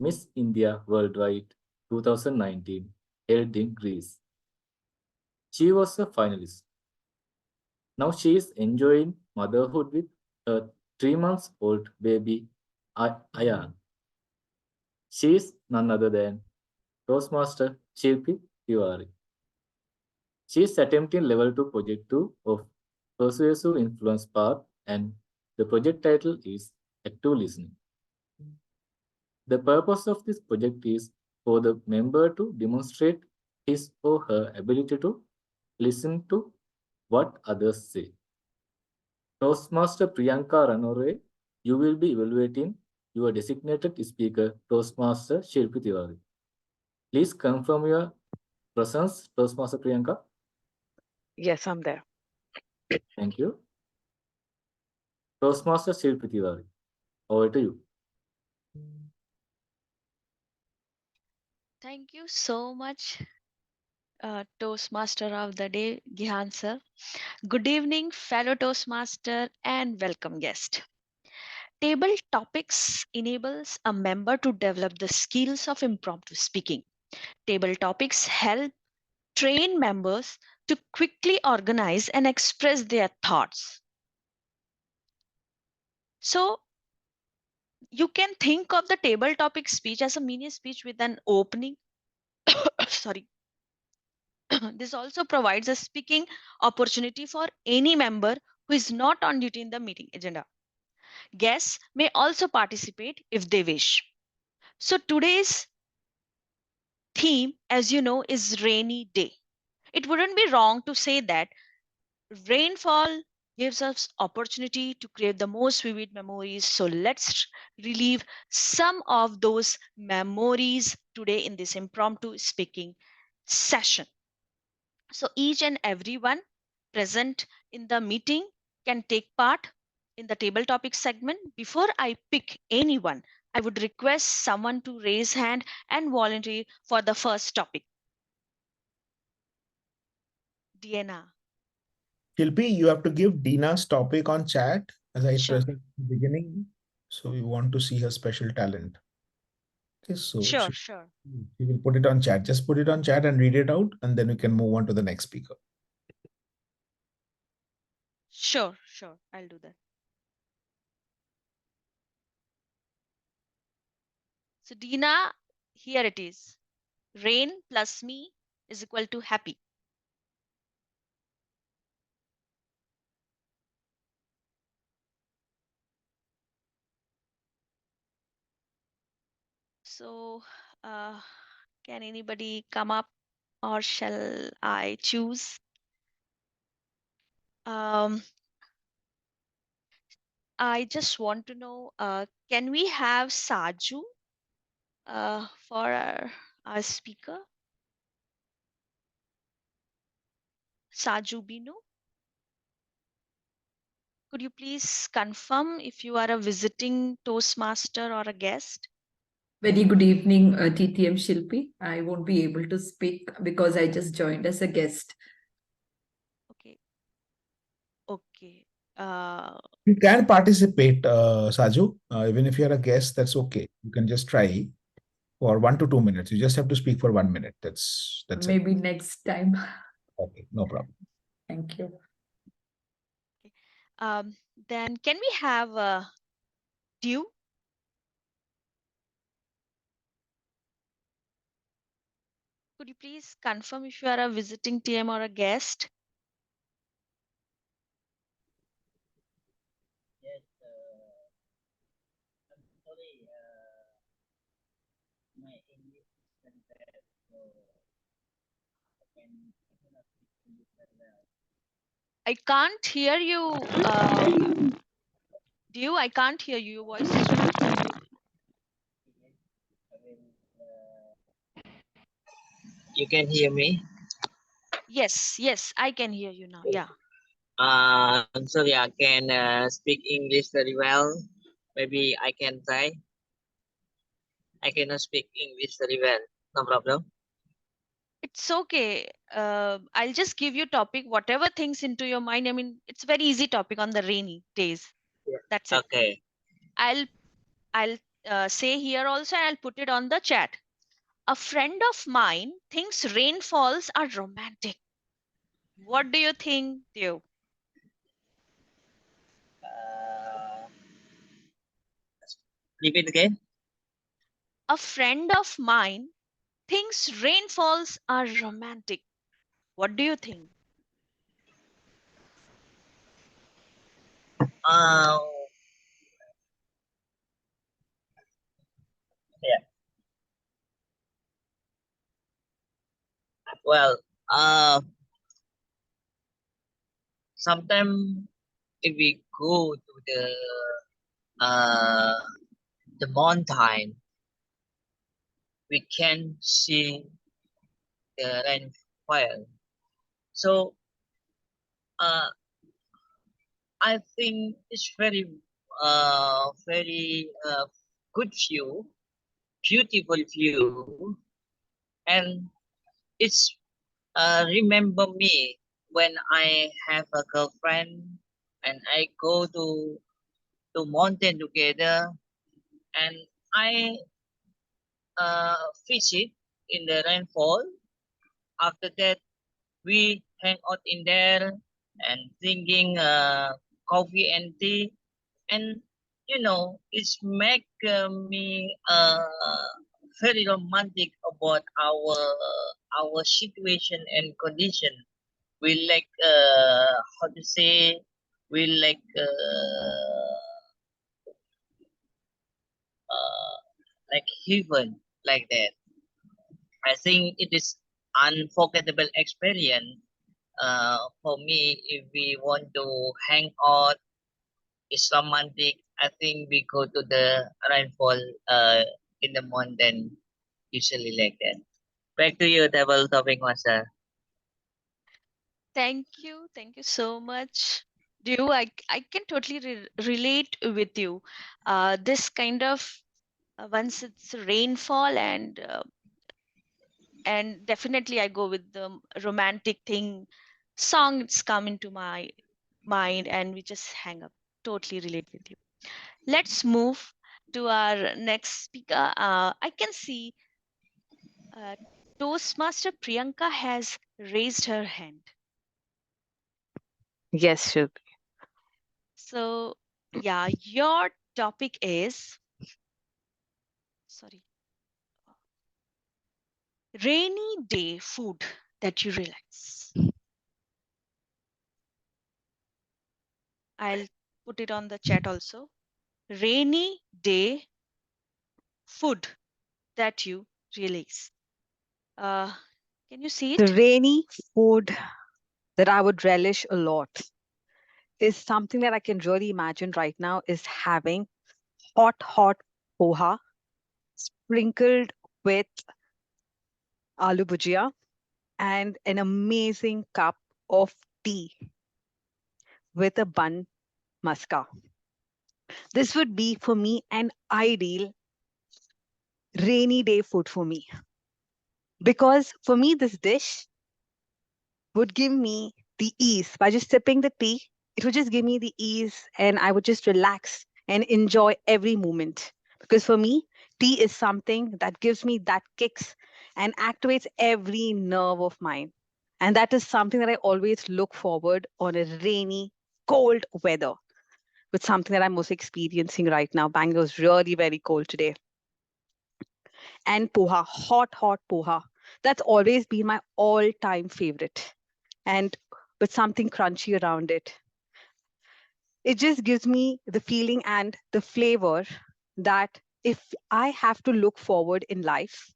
Miss India Worldwide 2019 held in Greece. She was a finalist. Now she is enjoying motherhood with her 3 months-old baby, Ayan. She is none other than Toastmaster Shilpi Tiwari. She is attempting level 2 project 2 of Persuasive Influence Path, and the project title is Active Listening. The purpose of this project is for the member to demonstrate his or her ability to listen to what others say. Toastmaster Priyanka Rannorey, you will be evaluating your designated speaker, Toastmaster Shilpi Tiwari. Please confirm your presence, Toastmaster Priyanka. Yes, I'm there. Thank you. Toastmaster Shilpi Tiwari, over to you. Thank you so much, Toastmaster of the Day, Gihan sir. Good evening, fellow Toastmaster and welcome guest. Table topics enables a member to develop the skills of impromptu speaking. Table topics help train members to quickly organize and express their thoughts. So you can think of the table topic speech as a mini speech with an opening. Sorry. This also provides a speaking opportunity for any member who is not on duty in the meeting agenda. Guests may also participate if they wish. So today's theme, as you know, is rainy day. It wouldn't be wrong to say that rainfall gives us opportunity to create the most vivid memories. So let's relive some of those memories today in this impromptu speaking session. So each and everyone present in the meeting can take part in the table topic segment. Before I pick anyone, I would request someone to raise hand and volunteer for the first topic. Diana. Shilpi, you have to give Dina's topic on chat as I Sure. present at the beginning. So we want to see her special talent. Okay, so Sure. we will put it on chat. Just put it on chat and read it out, and then we can move on to the next speaker. Sure. I'll do that. So Dina, here it is. Rain plus me is equal to happy. So can anybody come up or shall I choose? I just want to know, can we have Saju for our speaker? Saju Binu? Could you please confirm if you are a visiting Toastmaster or a guest? Very good evening, TTM Shilpi. I won't be able to speak because I just joined as a guest. Okay. You can participate, Saju. Even if you're a guest, that's okay. You can just try for 1 to 2 minutes. You just have to speak for 1 minute. That's Maybe it. next time. Okay, no problem. Thank you. Then can we have Dew? Could you please confirm if you are a visiting TM or a guest? Yes, I'm sorry, my English is very bad, so I cannot speak English very well. I can't hear you. Dew, I can't hear you. Your voice is very low. You can hear me? Yes, I can hear you now. Yeah. I'm sorry, I can speak English very well. Maybe I can try. I cannot speak English very well. No problem. It's okay. I'll just give you topic, whatever things into your mind. I mean, it's very easy topic on the rainy days. Yeah. That's it. Okay. I'll say here also, and I'll put it on the chat. A friend of mine thinks rainfalls are romantic. What do you think, Theo? Repeat again. A friend of mine thinks rainfalls are romantic. What do you think? Uh, yeah. Well, sometimes if we go to the mountain, we can see the rainfall. So I think it's very good view, beautiful view, and it's remember me when I have a girlfriend and I go to mountain together, and I visit in the rainfall. After that, we hang out in there and drinking coffee and tea, and it's make me very romantic about our situation and condition. We like how to say, we like heaven, like that. I think it is unforgettable experience for me. If we want to hang out, it's romantic. I think we go to the rainfall in the mountain, usually like that. Back to you, Devil Topping Master. Thank you so much. I can totally relate with you. This kind of once it's rainfall, and definitely I go with the romantic thing. Songs come into my mind, and we just hang up. Totally relate with you. Let's move to our next speaker. I can see Toastmaster Priyanka has raised her hand. Yes, Shilpi. So, yeah, your topic is, sorry, rainy day food that you realize. I'll put it on the chat also. Rainy day food that you realize. Can you see The it? rainy food that I would relish a lot is something that I can really imagine right now is having hot poha sprinkled with aloo bhujia and an amazing cup of tea with a bun maska. This would be for me an ideal rainy day food for me. Because for me, this dish would give me the ease by just sipping the tea. It would just give me the ease, and I would just relax and enjoy every moment. Because for me, tea is something that gives me that kicks and activates every nerve of mine. And that is something that I always look forward on a rainy, cold weather, with something that I'm also experiencing right now. Bangalore is really very cold today. And poha, hot poha. That's always been my all-time favorite. And with something crunchy around it. It just gives me the feeling and the flavor that if I have to look forward in life,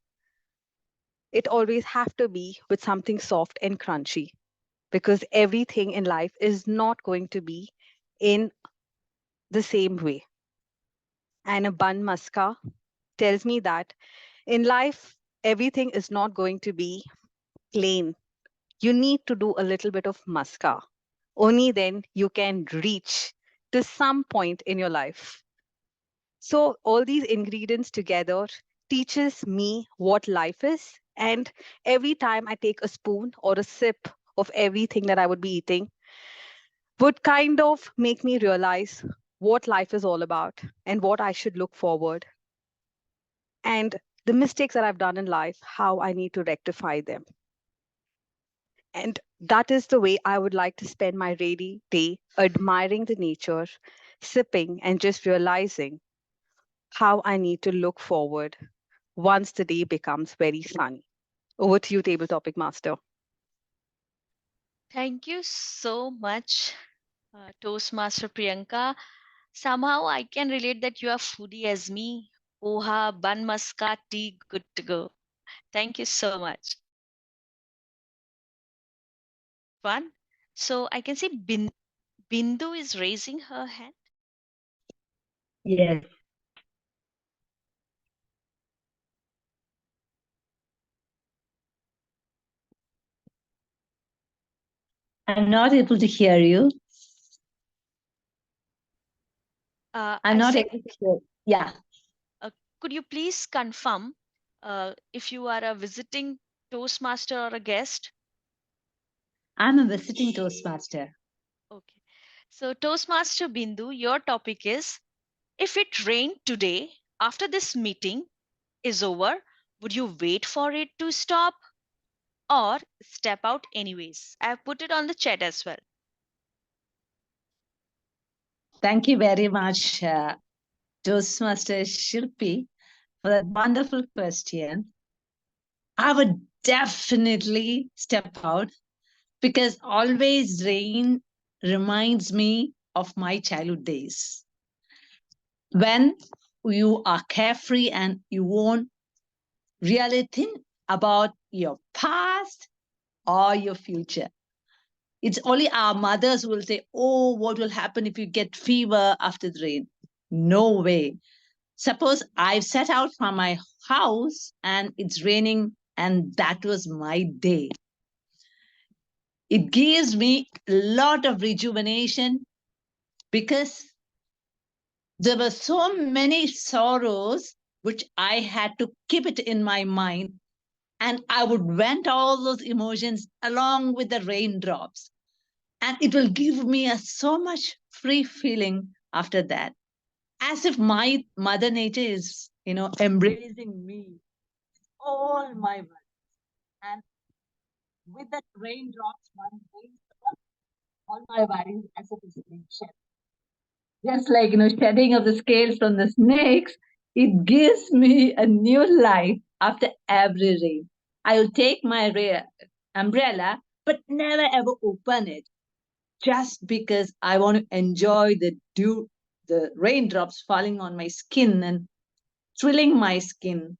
it always have to be with something soft and crunchy, because everything in life is not going to be in the same way. And a bun maska tells me that in life, everything is not going to be plain. You need to do a little bit of maska. Only then you can reach to some point in your life. So all these ingredients together teaches me what life is. And every time I take a spoon or a sip of everything that I would be eating would kind of make me realize what life is all about and what I should look forward and the mistakes that I've done in life, how I need to rectify them. And that is the way I would like to spend my rainy day, admiring the nature, sipping, and just realizing how I need to look forward once the day becomes very sunny. Over to you, table topic master. Thank you so much, Toastmaster Priyanka. Somehow I can relate that you are foodie as me. Poha, bun maska, tea, good to go. Thank you so much. Fun. So I can see Bindu is raising her hand. Yes. I'm not able to hear you. I'm I not said, able to hear. Yeah. could you please confirm if you are a visiting Toastmaster or a guest? I'm a visiting Toastmaster. Okay. So Toastmaster Bindu, your topic is, if it rained today after this meeting is over, would you wait for it to stop or step out anyways? I have put it on the chat as well. Thank you very much, Toastmaster Shilpi, for that wonderful question. I would definitely step out because always rain reminds me of my childhood days. When you are carefree and you won't really think about your past or your future. It's only our mothers who will say, oh, what will happen if you get fever after the rain? No way. Suppose I've set out from my house and it's raining and that was my day. It gives me a lot of rejuvenation because there were so many sorrows which I had to keep it in my mind, and I would vent all those emotions along with the raindrops, and it will give me a so much free feeling after that, as if my mother nature is embracing me, all my worries, and with that raindrops one brings all my worries as if it's being shed. Just like shedding of the scales from the snakes, it gives me a new life after every rain. I will take my umbrella, but never ever open it, just because I want to enjoy the dew, the raindrops falling on my skin and thrilling my skin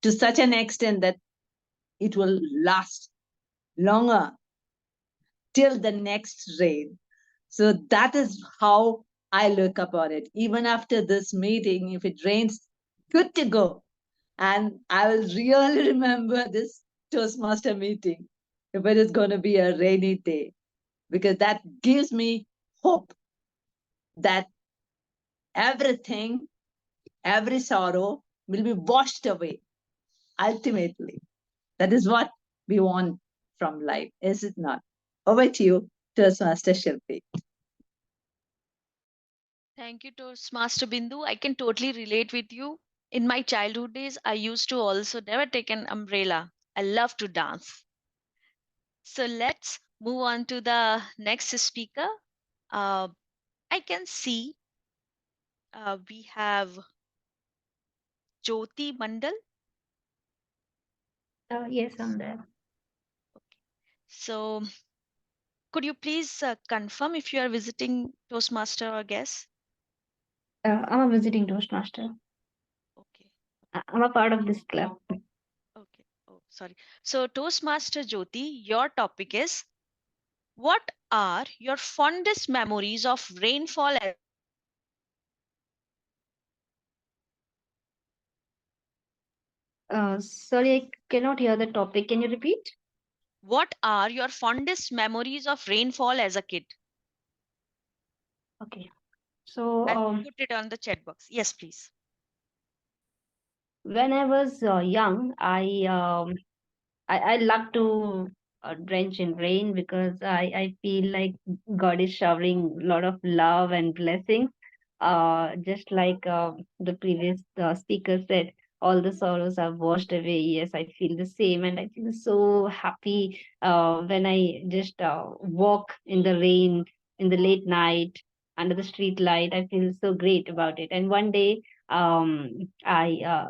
to such an extent that it will last longer till the next rain. So that is how I look upon it. Even after this meeting, if it rains, good to go. And I will really remember this Toastmaster meeting if it is going to be a rainy day, because that gives me hope that everything, every sorrow will be washed away ultimately. That is what we want from life, is it not? Over to you, Toastmaster Shilpi. Thank you, Toastmaster Bindu. I can totally relate with you. In my childhood days, I used to also never take an umbrella. I love to dance. So let's move on to the next speaker. I can see we have Jyoti Mandal. Yes, I'm there. So could you please confirm if you are visiting Toastmaster or guest? I'm a visiting Toastmaster. Okay. I'm a part of this club. Okay. Oh, sorry. So Toastmaster Jyoti, your topic is, what are your fondest memories of rainfall? Sorry, I cannot hear the topic. Can you repeat? What are your fondest memories of rainfall as a kid? Okay. So, I'll put it on the chat box. Yes, please. when I was young, I love to drench in rain because I feel like God is showering a lot of love and blessings. Just like the previous speaker said, all the sorrows are washed away. Yes, I feel the same, and I feel so happy when I just walk in the rain in the late night under the street light. I feel so great about it. And one day, I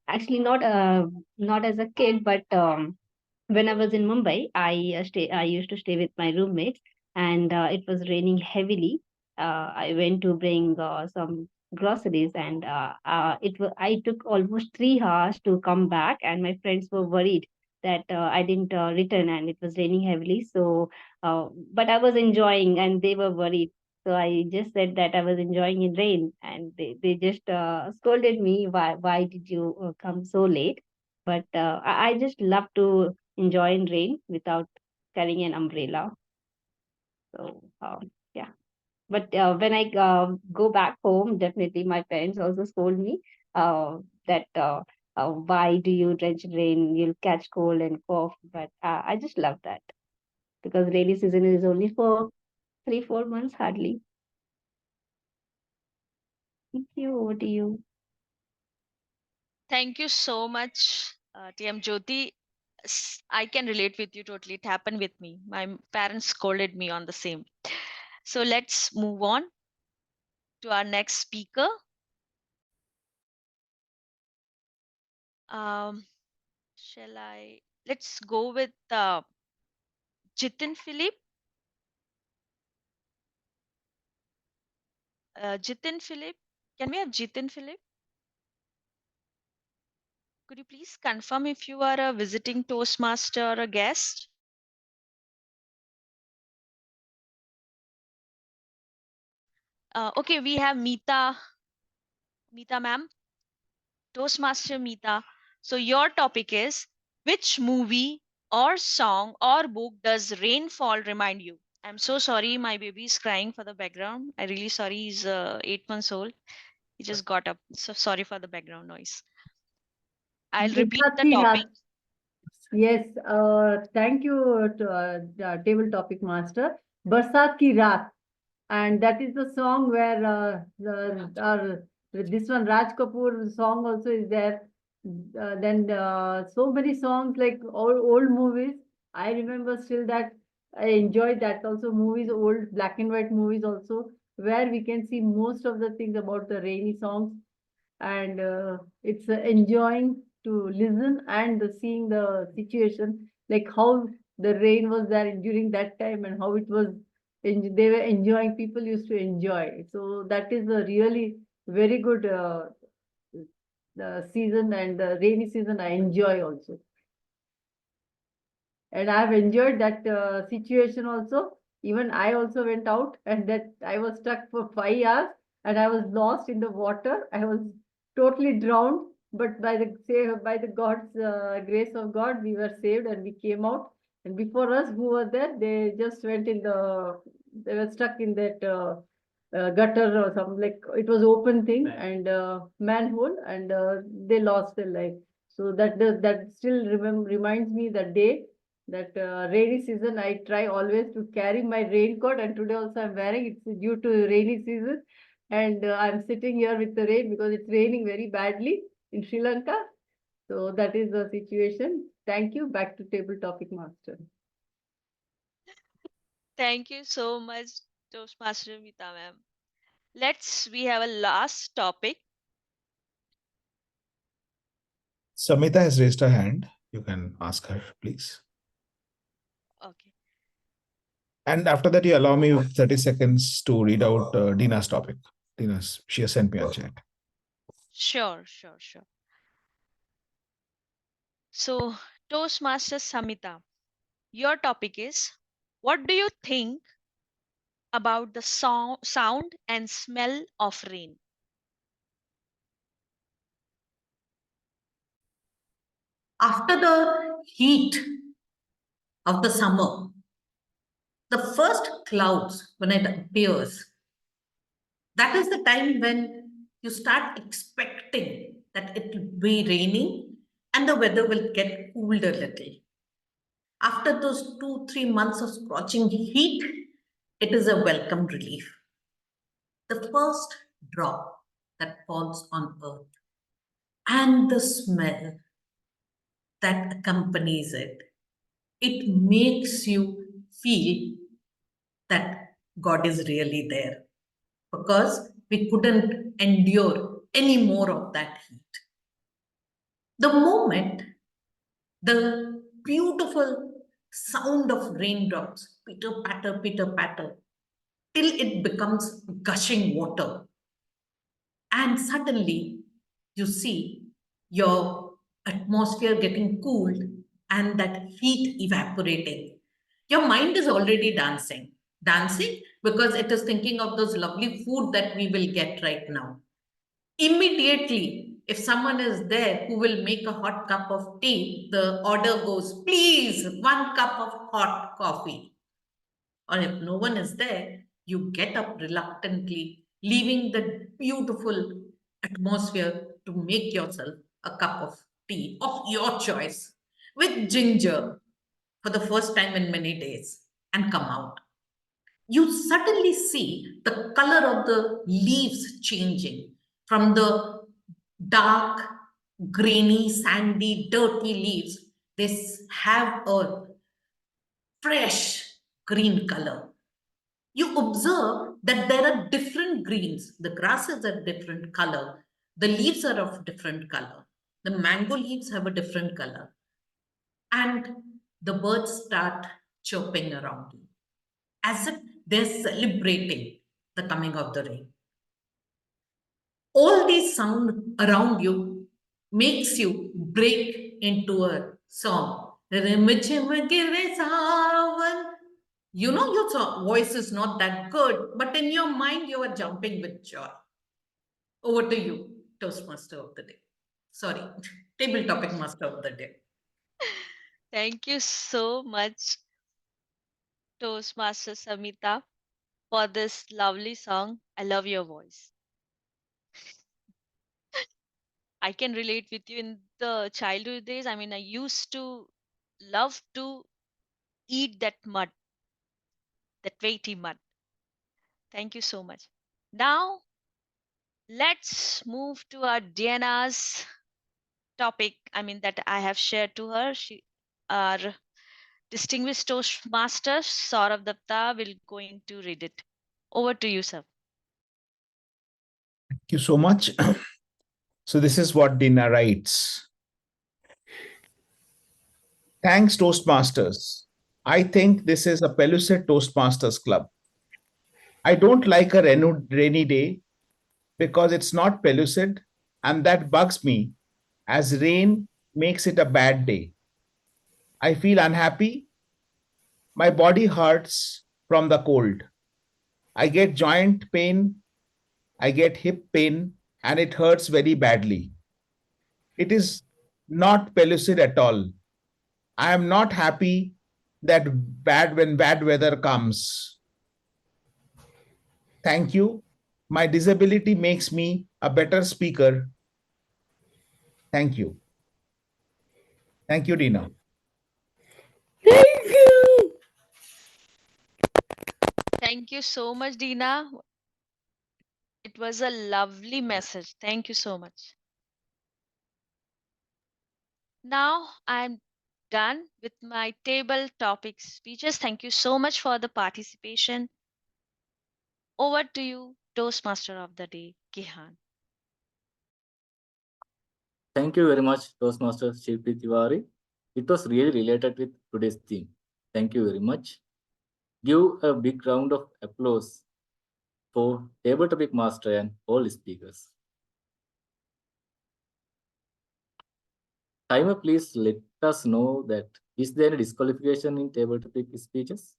actually not as a kid, but when I was in Mumbai, I used to stay with my roommates, and it was raining heavily. I went to bring some groceries, and I took almost 3 hours to come back, and my friends were worried that I didn't return, and it was raining heavily. So, but I was enjoying, and they were worried. So I just said that I was enjoying in rain, and they just scolded me. Why did you come so late? But I just love to enjoy in rain without carrying an umbrella. So yeah. But when I go back home, definitely my parents also scold me that why do you drench in rain? You'll catch cold and cough. But I just love that because rainy season is only for 3-4 months hardly. Thank you. Over to you. Thank you so much, TM Jyoti. I can relate with you totally. It happened with me. My parents scolded me on the same. So let's move on to our next speaker. Shall I? Let's go with Jitin Philip. Jitin Philip. Can we have Jitin Philip? Could you please confirm if you are a visiting Toastmaster or a guest? Okay, we have Mita. Mita ma'am. Toastmaster Mita. So your topic is, which movie or song or book does rainfall remind you? I'm so sorry, my baby is crying for the background. I'm really sorry, he's 8 months old. He just got up. So sorry for the background noise. I'll repeat Barsat the ki topic. raat. Yes, thank you to table topic master. Barsat ki raat. And that is the song where this one Raj Kapoor song also is there. Then so many songs like old movies. I remember still that I enjoyed that also movies, old black and white movies also, where we can see most of the things about the rainy songs, and it's enjoying to listen and seeing the situation, like how the rain was there during that time and how it was. They were enjoying. People used to enjoy. So that is a really very good the season, and the rainy season I enjoy also. And I've enjoyed that situation also. Even I also went out, and that I was stuck for 5 hours, and I was lost in the water. I was totally drowned, but by the God's grace of God, we were saved and we came out. And before us, who were there, they just went in they were stuck in that gutter or something, like it was open thing and manhole, and they lost their life. So that still reminds me the day that rainy season. I try always to carry my raincoat, and today also I'm wearing. It's due to rainy season, and I'm sitting here with the rain because it's raining very badly in Sri Lanka. So that is the situation. Thank you. Back to table topic master. Thank you so much, Toastmaster Mita ma'am. We have a last topic. Samita has raised her hand. You can ask her, please. Okay. And after that, you allow me 30 seconds to read out Dina's topic. She has sent me a chat. Sure. So, Toastmaster Samita, your topic is, what do you think about the sound and smell of rain? After the heat of the summer, the first clouds, when it appears, that is the time when you start expecting that it will be raining and the weather will get cooled a little. After those 2-3 months of scorching heat, it is a welcome relief. The first drop that falls on earth. and the smell that accompanies it, it makes you feel that God is really there, because we couldn't endure any more of that heat. The moment the beautiful sound of raindrops, pitter patter, till it becomes gushing water. And suddenly you see your atmosphere getting cooled and that heat evaporating. Your mind is already dancing. Dancing because it is thinking of those lovely food that we will get right now. Immediately, if someone is there who will make a hot cup of tea, the order goes, please, 1 cup of hot coffee. Or if no one is there, you get up reluctantly, leaving the beautiful atmosphere to make yourself a cup of tea of your choice with ginger for the first time in many days and come out. You suddenly see the color of the leaves changing from the dark, grainy, sandy, dirty leaves. They have a fresh green color. You observe that there are different greens. The grasses are different color. The leaves are of different color. The mango leaves have a different color. And the birds start chirping around you as if they're celebrating the coming of the rain. All these sound around you makes you break into a song. You know your voice is not that good, but in your mind you are jumping with joy. Over to you, Toastmaster of the day. Sorry, table topic master of the day. Thank you so much, Toastmaster Samita, for this lovely song. I love your voice. I can relate with you in the childhood days. I mean, I used to love to eat that mud, that weighty mud. Thank you so much. Now, let's move to our Diana's topic. I mean, that I have shared to her. Our distinguished Toastmaster, Sourav Dutta, will going to read it. Over to you, sir. Thank you so much. So this is what Dina writes. Thanks, Toastmasters. I think this is a Pellucid Toastmasters Club. I don't like a rainy day because it's not pellucid, and that bugs me, as rain makes it a bad day. I feel unhappy. My body hurts from the cold. I get joint pain, I get hip pain, and it hurts very badly. It is not pellucid at all. I am not happy that when bad weather comes. Thank you. My disability makes me a better speaker. Thank you. Thank you, Dina. Thank you. Thank you so much, Dina. It was a lovely message. Thank you so much. Now I'm done with my table topic speeches. Thank you so much for the participation. Over to you, Toastmaster of the Day, Gihan. Thank you very much, Toastmaster Shilpi Tiwari. It was really related with today's theme. Thank you very much. Give a big round of applause for table topic master and all speakers. Timer, please let us know that is there any disqualification in table topic speeches?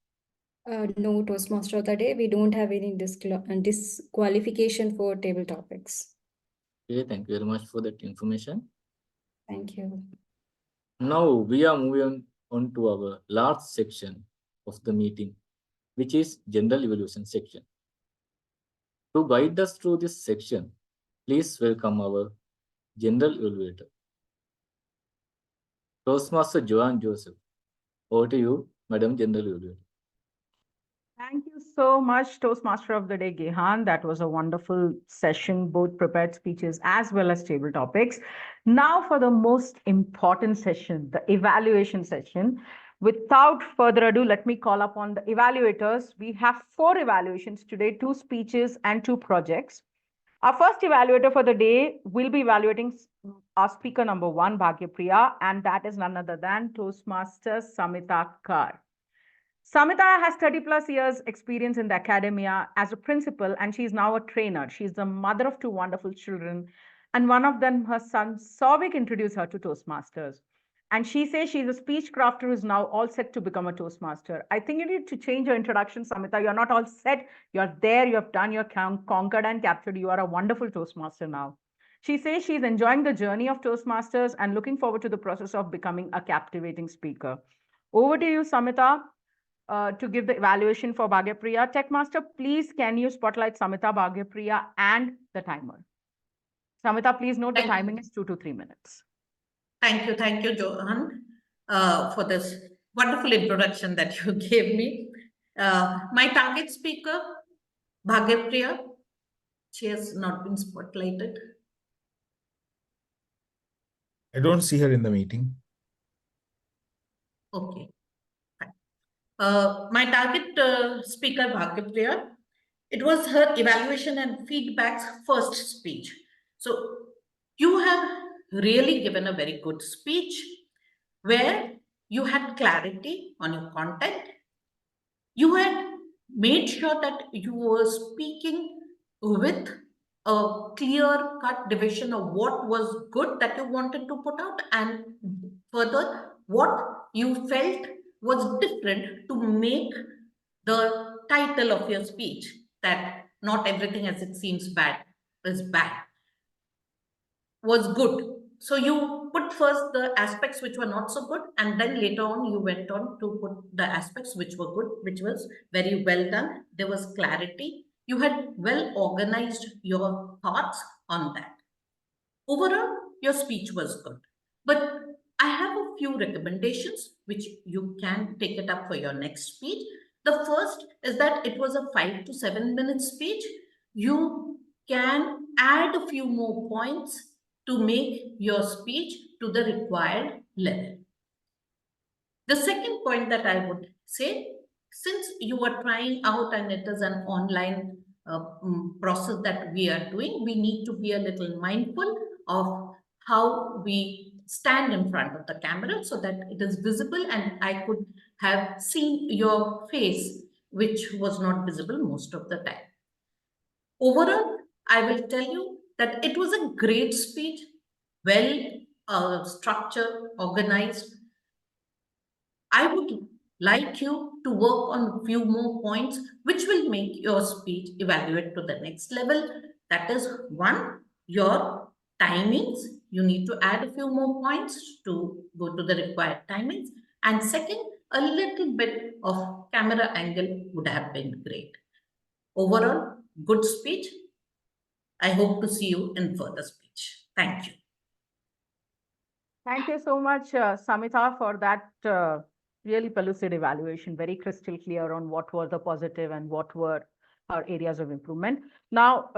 No, Toastmaster of the day. We don't have any disqualification for table topics. Okay, thank you very much for that information. Thank you. Now we are moving on to our last section of the meeting, which is general evaluation section. To guide us through this section, please welcome our general evaluator, Toastmaster Joane Joseph. Over to you, Madam General Evaluator. Thank you so much, Toastmaster of the Day, Gihan. That was a wonderful session, both prepared speeches as well as table topics. Now for the most important session, the evaluation session. Without further ado, let me call upon the evaluators. We have 4 evaluations today, 2 speeches and 2 projects. Our first evaluator for the day will be evaluating our speaker number 1, Bagya Priya, and that is none other than Toastmaster Samita Kar. Samita has 30 plus years experience in the academia as a principal, and she's now a trainer. She's the mother of 2 wonderful children, and one of them, her son, Souvik, introduced her to Toastmasters. And she says she's a speech crafter who's now all set to become a Toastmaster. I think you need to change your introduction, Samita. You're not all set. You're there. You have done. You're conquered and captured. You are a wonderful Toastmaster now. She says she's enjoying the journey of Toastmasters and looking forward to the process of becoming a captivating speaker. Over to you, Samita. To give the evaluation for Bagya Priya. Techmaster, please can you spotlight Samita, Bagya Priya, and the timer? Samita, please note the timing is 2 to 3 minutes. Thank you, Johan, for this wonderful introduction that you gave me. My target speaker, Bagya Priya, she has not been spotlighted. I don't see her in the meeting. Okay. My target speaker, Bagya Priya, it was her evaluation and feedback's first speech. So you have really given a very good speech where you had clarity on your content. You had made sure that you were speaking with a clear-cut division of what was good that you wanted to put out, and further, what you felt was different to make the title of your speech, that not everything as it seems bad is bad, was good. So you put first the aspects which were not so good, and then later on you went on to put the aspects which were good, which was very well done. There was clarity. You had well organized your thoughts on that. Overall, your speech was good. But I have a few recommendations which you can take it up for your next speech. The first is that it was a 5 to 7 minute speech. You can add a few more points to make your speech to the required level. The second point that I would say, since you are trying out and it is an online process that we are doing, we need to be a little mindful of how we stand in front of the camera so that it is visible and I could have seen your face, which was not visible most of the time. Overall, I will tell you that it was a great speech, well structured, organized. I would like you to work on a few more points which will make your speech evaluate to the next level. That is, 1, your timings. You need to add a few more points to go to the required timings. And second, a little bit of camera angle would have been great. Overall, good speech. I hope to see you in further speech. Thank you. Thank you so much, Samita, for that really pellucid evaluation, very crystal clear on what were the positive and what were our areas of improvement. Now,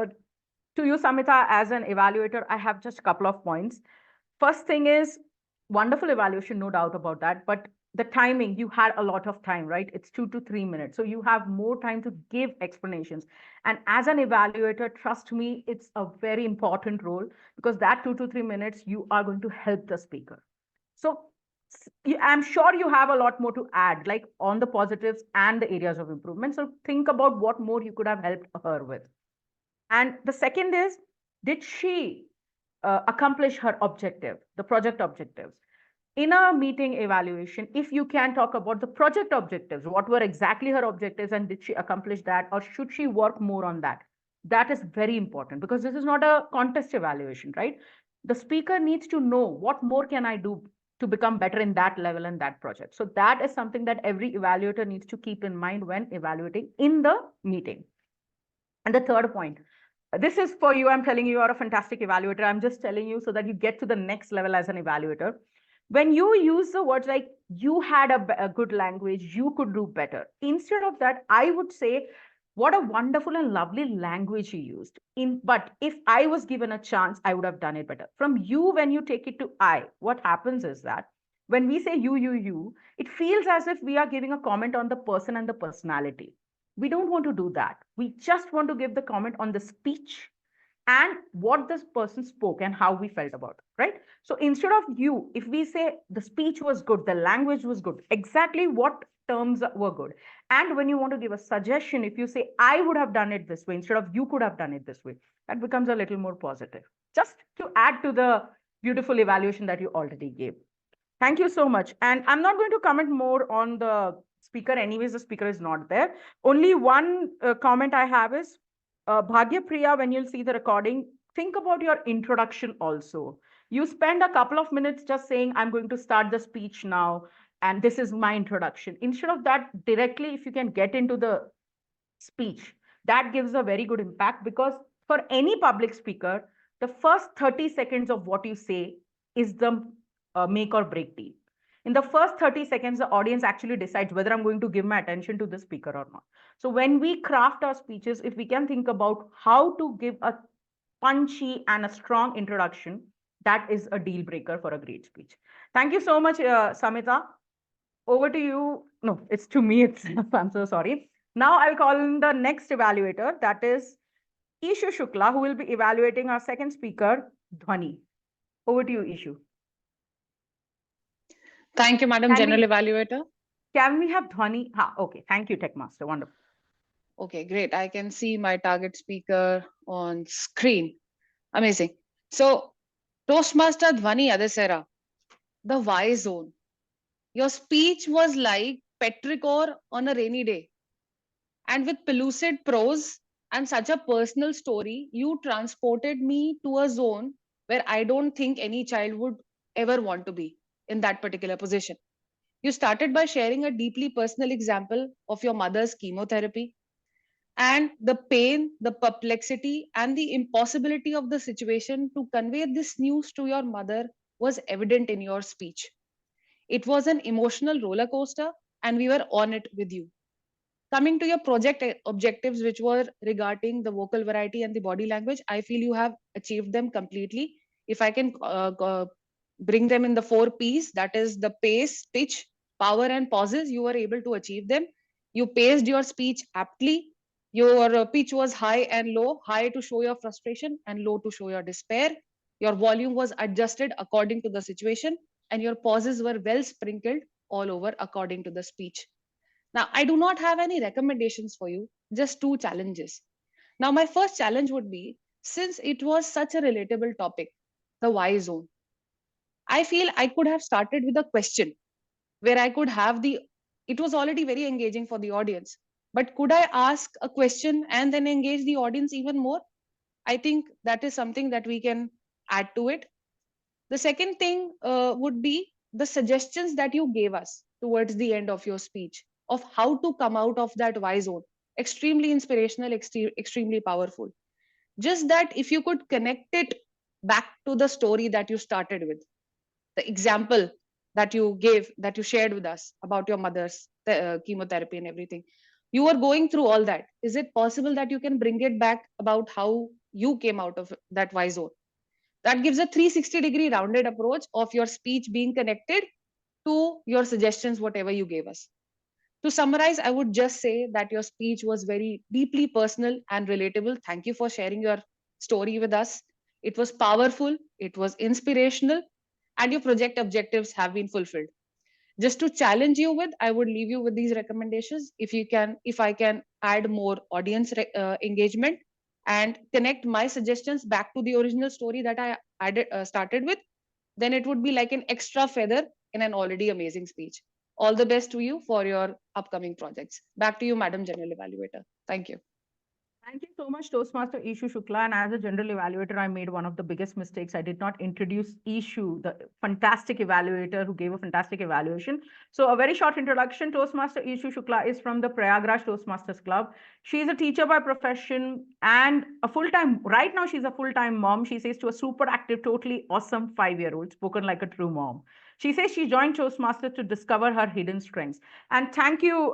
to you, Samita, as an evaluator, I have just a couple of points. First thing is, wonderful evaluation, no doubt about that, but the timing, you had a lot of time, right? It's 2 to 3 minutes. So you have more time to give explanations. And as an evaluator, trust me, it's a very important role because that 2 to 3 minutes, you are going to help the speaker. So I'm sure you have a lot more to add, like on the positives and the areas of improvement. So think about what more you could have helped her with. And the second is, did she accomplish her objective, the project objectives? In a meeting evaluation, if you can talk about the project objectives, what were exactly her objectives and did she accomplish that, or should she work more on that? That is very important because this is not a contest evaluation, right? The speaker needs to know what more can I do to become better in that level and that project. So that is something that every evaluator needs to keep in mind when evaluating in the meeting. And the third point, this is for you. I'm telling you, you're a fantastic evaluator. I'm just telling you so that you get to the next level as an evaluator. When you use the words like you had a good language, you could do better. Instead of that, I would say, what a wonderful and lovely language you used. But if I was given a chance, I would have done it better. From you, when you take it to I, what happens is that when we say you, it feels as if we are giving a comment on the person and the personality. We don't want to do that. We just want to give the comment on the speech and what this person spoke and how we felt about it, right? So instead of you, if we say the speech was good, the language was good, exactly what terms were good. And when you want to give a suggestion, if you say, I would have done it this way instead of you could have done it this way, that becomes a little more positive, just to add to the beautiful evaluation that you already gave. Thank you so much. And I'm not going to comment more on the speaker. Anyways, the speaker is not there. Only one comment I have is, Bagya, Priya, when you'll see the recording, think about your introduction also. You spend a couple of minutes just saying, I'm going to start the speech now, and this is my introduction. Instead of that, directly, if you can get into the speech, that gives a very good impact, because for any public speaker, the first 30 seconds of what you say is the make or break deal. In the first 30 seconds, the audience actually decides whether I'm going to give my attention to the speaker or not. So when we craft our speeches, if we can think about how to give a punchy and a strong introduction, that is a deal breaker for a great speech. Thank you so much, Samita. Over to you. No, it's to me itself. I'm so sorry. Now I'll call in the next evaluator, that is Ieshu Shukla, who will be evaluating our second speaker, Dhwani. Over to you, Ieshu. Thank you, Madam General Evaluator. Can we have Dhwani? Okay, thank you, Tech Master. Wonderful. Okay, great. I can see my target speaker on screen. Amazing. So, Toastmaster Dhwani Adesara, the Y zone. Your speech was like petrichor on a rainy day. And with pellucid prose and such a personal story, you transported me to a zone where I don't think any child would ever want to be in that particular position. You started by sharing a deeply personal example of your mother's chemotherapy and the pain, the perplexity, and the impossibility of the situation to convey this news to your mother was evident in your speech. It was an emotional roller coaster, and we were on it with you. Coming to your project objectives, which were regarding the vocal variety and the body language, I feel you have achieved them completely. If I can bring them in the 4 P's, that is the pace, pitch, power, and pauses, you were able to achieve them. You paced your speech aptly. Your pitch was high and low, high to show your frustration and low to show your despair. Your volume was adjusted according to the situation, and your pauses were well sprinkled all over according to the speech. Now, I do not have any recommendations for you, just 2 challenges. Now, my first challenge would be, since it was such a relatable topic, the Y zone, I feel I could have started with a question where I could have it was already very engaging for the audience, but could I ask a question and then engage the audience even more? I think that is something that we can add to it. The second thing would be the suggestions that you gave us towards the end of your speech of how to come out of that Y zone. Extremely inspirational, extremely powerful. Just that if you could connect it back to the story that you started with, the example that you gave, that you shared with us about your mother's chemotherapy and everything. You were going through all that. Is it possible that you can bring it back about how you came out of that Y zone? That gives a 360-degree rounded approach of your speech being connected to your suggestions, whatever you gave us. To summarize, I would just say that your speech was very deeply personal and relatable. Thank you for sharing your story with us. It was powerful, it was inspirational, and your project objectives have been fulfilled. Just to challenge you with, I would leave you with these recommendations. If I can add more audience engagement and connect my suggestions back to the original story that I started with, then it would be like an extra feather in an already amazing speech. All the best to you for your upcoming projects. Back to you, Madam General Evaluator. Thank you. Thank you so much, Toastmaster Ieshu Shukla. And as a general evaluator, I made one of the biggest mistakes. I did not introduce Ieshu, the fantastic evaluator who gave a fantastic evaluation. So a very short introduction. Toastmaster Ieshu Shukla is from the Prayagraj Toastmasters Club. She is a teacher by profession and a full-time, right now she's a full-time mom. She says to a super active, totally awesome 5-year-old, spoken like a true mom. She says she joined Toastmasters to discover her hidden strengths. And thank you,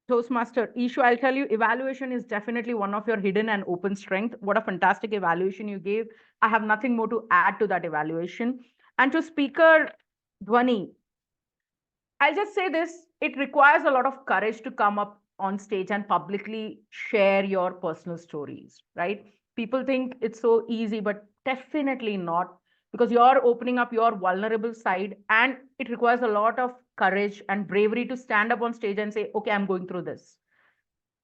Toastmaster Ieshu. I'll tell you, evaluation is definitely one of your hidden and open strength. What a fantastic evaluation you gave. I have nothing more to add to that evaluation. And to speaker Dhwani, I'll just say this, it requires a lot of courage to come up on stage and publicly share your personal stories, right? People think it's so easy, but definitely not, because you're opening up your vulnerable side, and it requires a lot of courage and bravery to stand up on stage and say, okay, I'm going through this,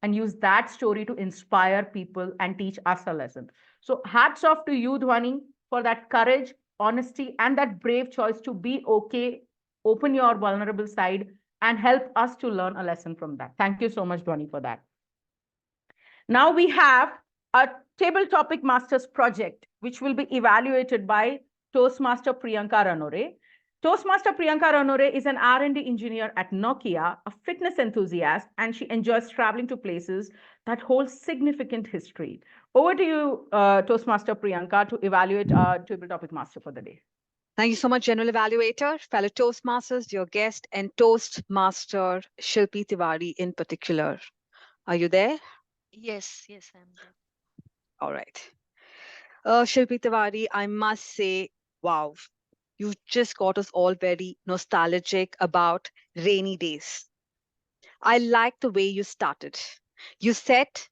and use that story to inspire people and teach us a lesson. So hats off to you, Dhwani, for that courage, honesty, and that brave choice to be okay, open your vulnerable side, and help us to learn a lesson from that. Thank you so much, Dhwani, for that. Now we have a table topic masters project, which will be evaluated by Toastmaster Priyanka Rannorey. Toastmaster Priyanka Rannorey is an R&D engineer at Nokia, a fitness enthusiast, and she enjoys traveling to places that hold significant history. Over to you, Toastmaster Priyanka, to evaluate our table topic master for the day. Thank you so much, General Evaluator, fellow Toastmasters, dear guest, and Toastmaster Shilpi Tiwari in particular. Are you there? Yes, yes, I'm there. All right. Shilpi Tiwari, I must say, wow, you just got us all very nostalgic about rainy days. I like the way you started. You set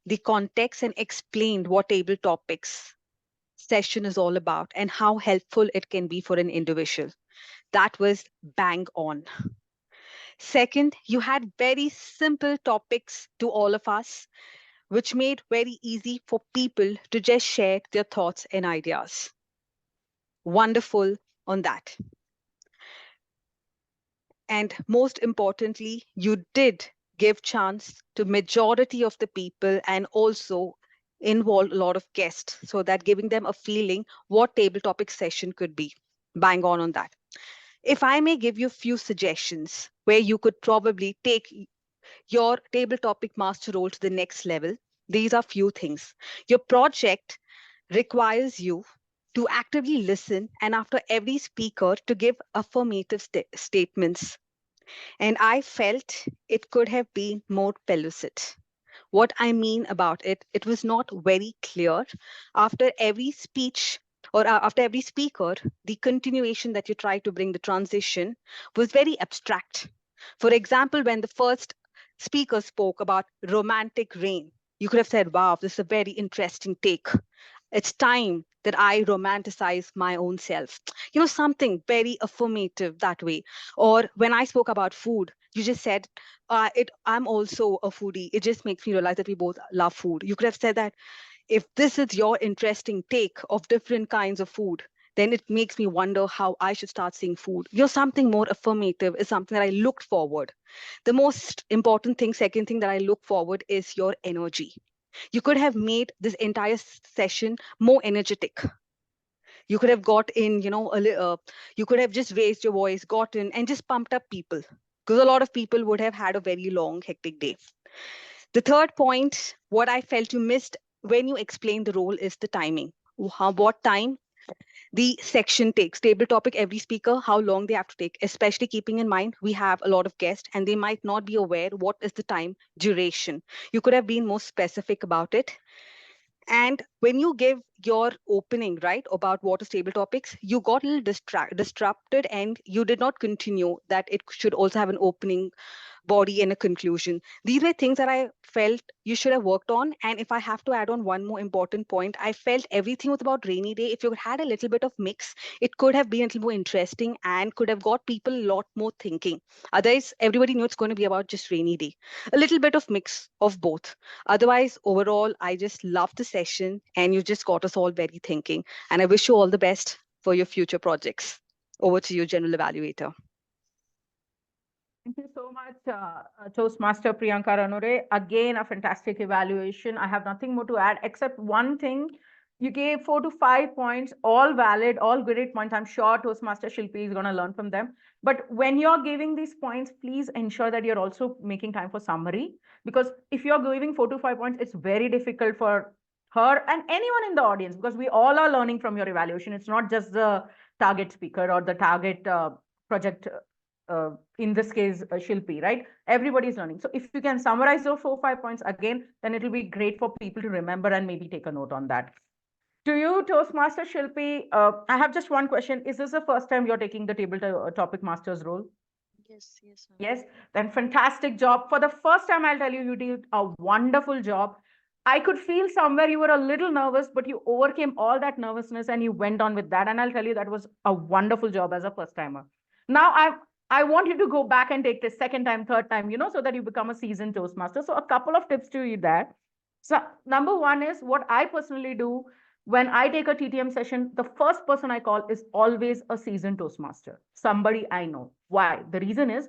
the context and explained what table topics session is all about and how helpful it can be for an individual. That was bang on. Second, you had very simple topics to all of us, which made very easy for people to just share their thoughts and ideas. Wonderful on that. And most importantly, you did give chance to majority of the people and also involve a lot of guests, so that giving them a feeling what table topic session could be. Bang on that. If I may give you a few suggestions where you could probably take your table topic master role to the next level, these are few things. Your project requires you to actively listen and after every speaker to give affirmative statements. And I felt it could have been more pellucid. What I mean about it, it was not very clear. After every speech or after every speaker, the continuation that you try to bring, the transition, was very abstract. For example, when the first speaker spoke about romantic rain, you could have said, wow, this is a very interesting take. It's time that I romanticize my own self. You know, something very affirmative that way. Or when I spoke about food, you just said, I'm also a foodie. It just makes me realize that we both love food. You could have said that if this is your interesting take of different kinds of food, then it makes me wonder how I should start seeing food. You know, something more affirmative is something that I looked forward. The most important thing, second thing that I look forward is your energy. You could have made this entire session more energetic. You could have got in, you could have just raised your voice, got in, and just pumped up people. Because a lot of people would have had a very long, hectic day. The third point, what I felt you missed when you explained the role is the timing. What time the section takes, table topic, every speaker, how long they have to take, especially keeping in mind we have a lot of guests and they might not be aware what is the time duration. You could have been more specific about it. And when you give your opening, right, about what is table topics, you got a little disrupted and you did not continue that it should also have an opening body and a conclusion. These were things that I felt you should have worked on. And if I have to add on one more important point, I felt everything was about rainy day. If you had a little bit of mix, it could have been a little more interesting and could have got people a lot more thinking. Otherwise, everybody knew it's going to be about just rainy day. A little bit of mix of both. Otherwise, overall, I just loved the session and you just got us all very thinking. And I wish you all the best for your future projects. Over to you, General Evaluator. Thank you so much, Toastmaster Priyanka Rannorey. Again, a fantastic evaluation. I have nothing more to add except one thing. You gave 4 to 5 points, all valid, all great points. I'm sure Toastmaster Shilpi is going to learn from them. But when you're giving these points, please ensure that you're also making time for summary. Because if you're giving 4 to 5 points, it's very difficult for her and anyone in the audience, because we all are learning from your evaluation. It's not just the target speaker or the target project, in this case, Shilpi, right? Everybody's learning. So if you can summarize those 4-5 points again, then it'll be great for people to remember and maybe take a note on that. To you, Toastmaster Shilpi, I have just one question. Is this the first time you're taking the table topic master's role? Yes, yes. Yes, then fantastic job. For the first time, I'll tell you, you did a wonderful job. I could feel somewhere you were a little nervous, but you overcame all that nervousness and you went on with that. And I'll tell you, that was a wonderful job as a first timer. Now, I want you to go back and take the second time, third time, so that you become a seasoned Toastmaster. So a couple of tips to you there. So number one is what I personally do when I take a TTM session, the first person I call is always a seasoned Toastmaster, somebody I know. Why? The reason is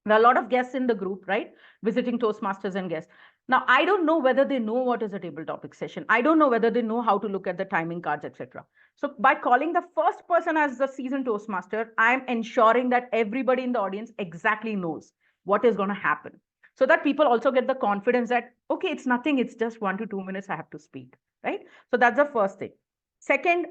there are a lot of guests in the group, right? Visiting Toastmasters and guests. Now, I don't know whether they know what is a table topic session. I don't know whether they know how to look at the timing cards, etc. So by calling the first person as the seasoned Toastmaster, I'm ensuring that everybody in the audience exactly knows what is going to happen. So that people also get the confidence that, okay, it's nothing, it's just 1 to 2 minutes I have to speak, right? So that's the first thing. Second,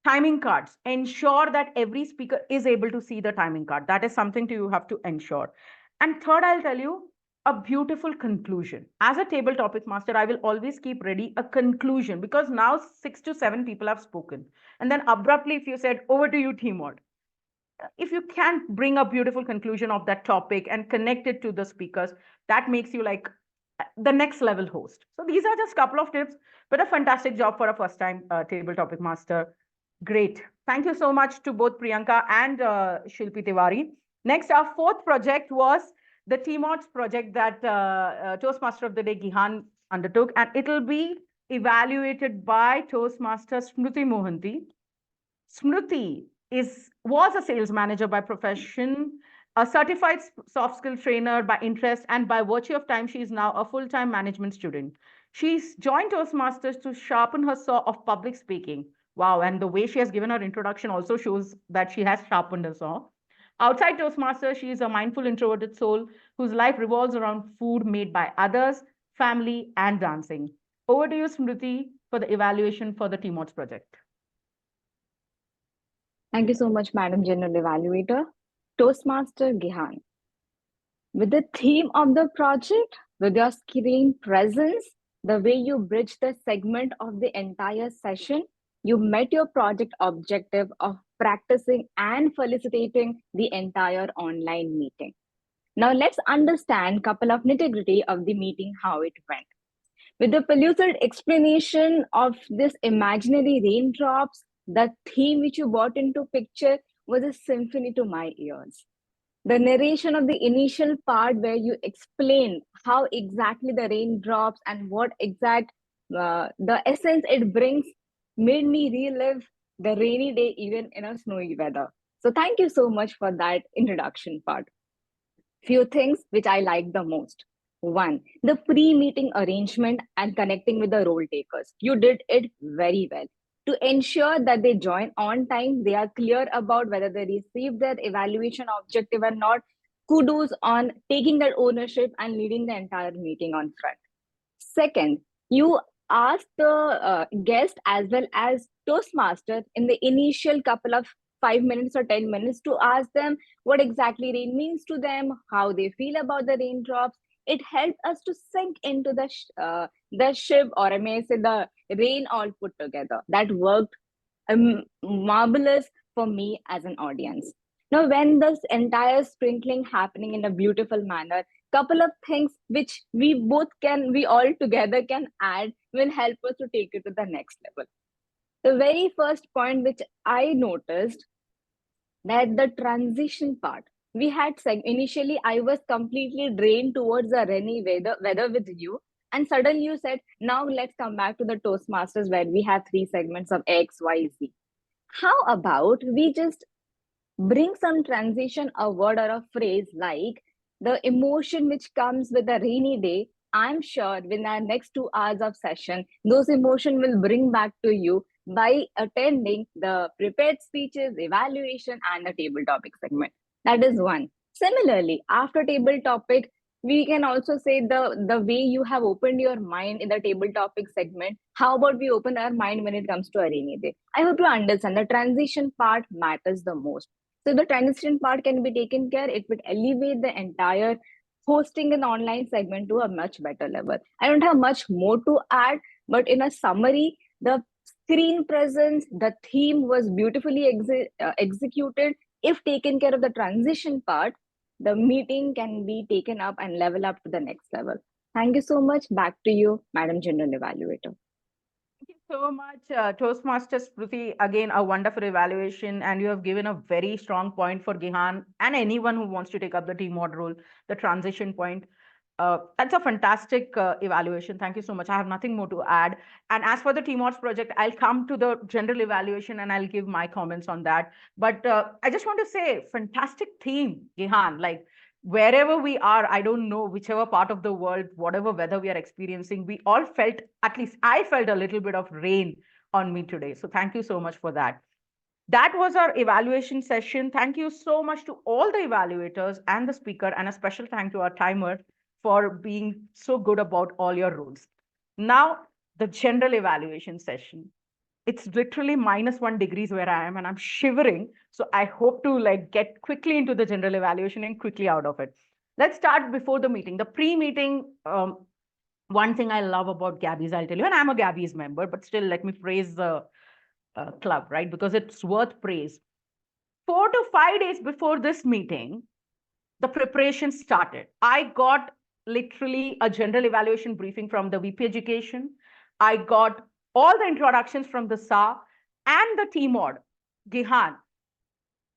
timing cards. Ensure that every speaker is able to see the timing card. That is something you have to ensure. And third, I'll tell you a beautiful conclusion. As a table topic master, I will always keep ready a conclusion, because now 6 to 7 people have spoken. And then abruptly, if you said, over to you, TMOD. If you can bring a beautiful conclusion of that topic and connect it to the speakers, that makes you like the next level host. So these are just a couple of tips, but a fantastic job for a first time table topic master. Great. Thank you so much to both Priyanka and Shilpi Tiwari. Next, our fourth project was the TMODs project that Toastmaster of the Day Gihan undertook, and it'll be evaluated by Toastmaster Smruti Mohanty. Smruti was a sales manager by profession, a certified soft skill trainer by interest, and by virtue of time, she is now a full-time management student. She's joined Toastmasters to sharpen her saw of public speaking. Wow, and the way she has given her introduction also shows that she has sharpened her saw. Outside Toastmasters, she is a mindful, introverted soul whose life revolves around food made by others, family, and dancing. Over to you, Smruti, for the evaluation for the TMODs project. Thank you so much, Madam General Evaluator. Toastmaster Gihan. With the theme of the project, with your screen presence, the way you bridge the segment of the entire session, you met your project objective of practicing and felicitating the entire online meeting. Now let's understand a couple of nitty-gritty of the meeting, how it went. With the pellucid explanation of this imaginary raindrops, the theme which you brought into picture was a symphony to my ears. The narration of the initial part where you explain how exactly the raindrops and what exact the essence it brings made me relive the rainy day even in a snowy weather. So thank you so much for that introduction part. Few things which I like the most. One, the pre-meeting arrangement and connecting with the role takers. You did it very well. To ensure that they join on time, they are clear about whether they receive their evaluation objective or not. Kudos on taking that ownership and leading the entire meeting on front. Second, you ask the guest as well as Toastmaster in the initial couple of 5 minutes or 10 minutes to ask them what exactly rain means to them, how they feel about the raindrops. It helped us to sink into the ship, or I may say the rain all put together. That worked marvelous for me as an audience. Now, when this entire sprinkling happening in a beautiful manner, couple of things which we all together can add will help us to take it to the next level. The very first point which I noticed, that the transition part, we had initially I was completely drained towards the rainy weather with you, and suddenly you said, now let's come back to the Toastmasters where we have 3 segments of X, Y, Z. How about we just bring some transition, a word or a phrase like the emotion which comes with a rainy day. I'm sure within our next 2 hours of session, those emotion will bring back to you by attending the prepared speeches, evaluation, and the table topic segment. That is one. Similarly, after table topic, We can also say the way you have opened your mind in the table topic segment. How about we open our mind when it comes to a rainy day? I hope you understand the transition part matters the most. So the transition part can be taken care. It would elevate the entire hosting an online segment to a much better level. I don't have much more to add, but in a summary, the screen presence, the theme was beautifully executed. If taken care of the transition part, the meeting can be taken up and level up to the next level. Thank you so much. Back to you, Madam General Evaluator. Thank you so much, Toastmasters Smruti. Again, a wonderful evaluation, and you have given a very strong point for Gihan and anyone who wants to take up the TMOD role, the transition point. That's a fantastic evaluation. Thank you so much. I have nothing more to add. And as for the TMODs project, I'll come to the general evaluation and I'll give my comments on that. But I just want to say, fantastic theme, Gihan. Like, wherever we are, I don't know, whichever part of the world, whatever weather we are experiencing, we all felt, at least I felt a little bit of rain on me today. So thank you so much for that. That was our evaluation session. Thank you so much to all the evaluators and the speaker, and a special thank to our timer for being so good about all your rules. Now, the general evaluation session. It's literally -1 degrees where I am and I'm shivering. So I hope to like get quickly into the general evaluation and quickly out of it. Let's start before the meeting. The pre-meeting, one thing I love about Gabbys, I'll tell you, and I'm a Gabbys member, but still let me praise the club, right? Because it's worth praise. 4 to 5 days before this meeting, the preparation started. I got literally a general evaluation briefing from the VP Education. I got all the introductions from the Shah and the TMOD, Gihan.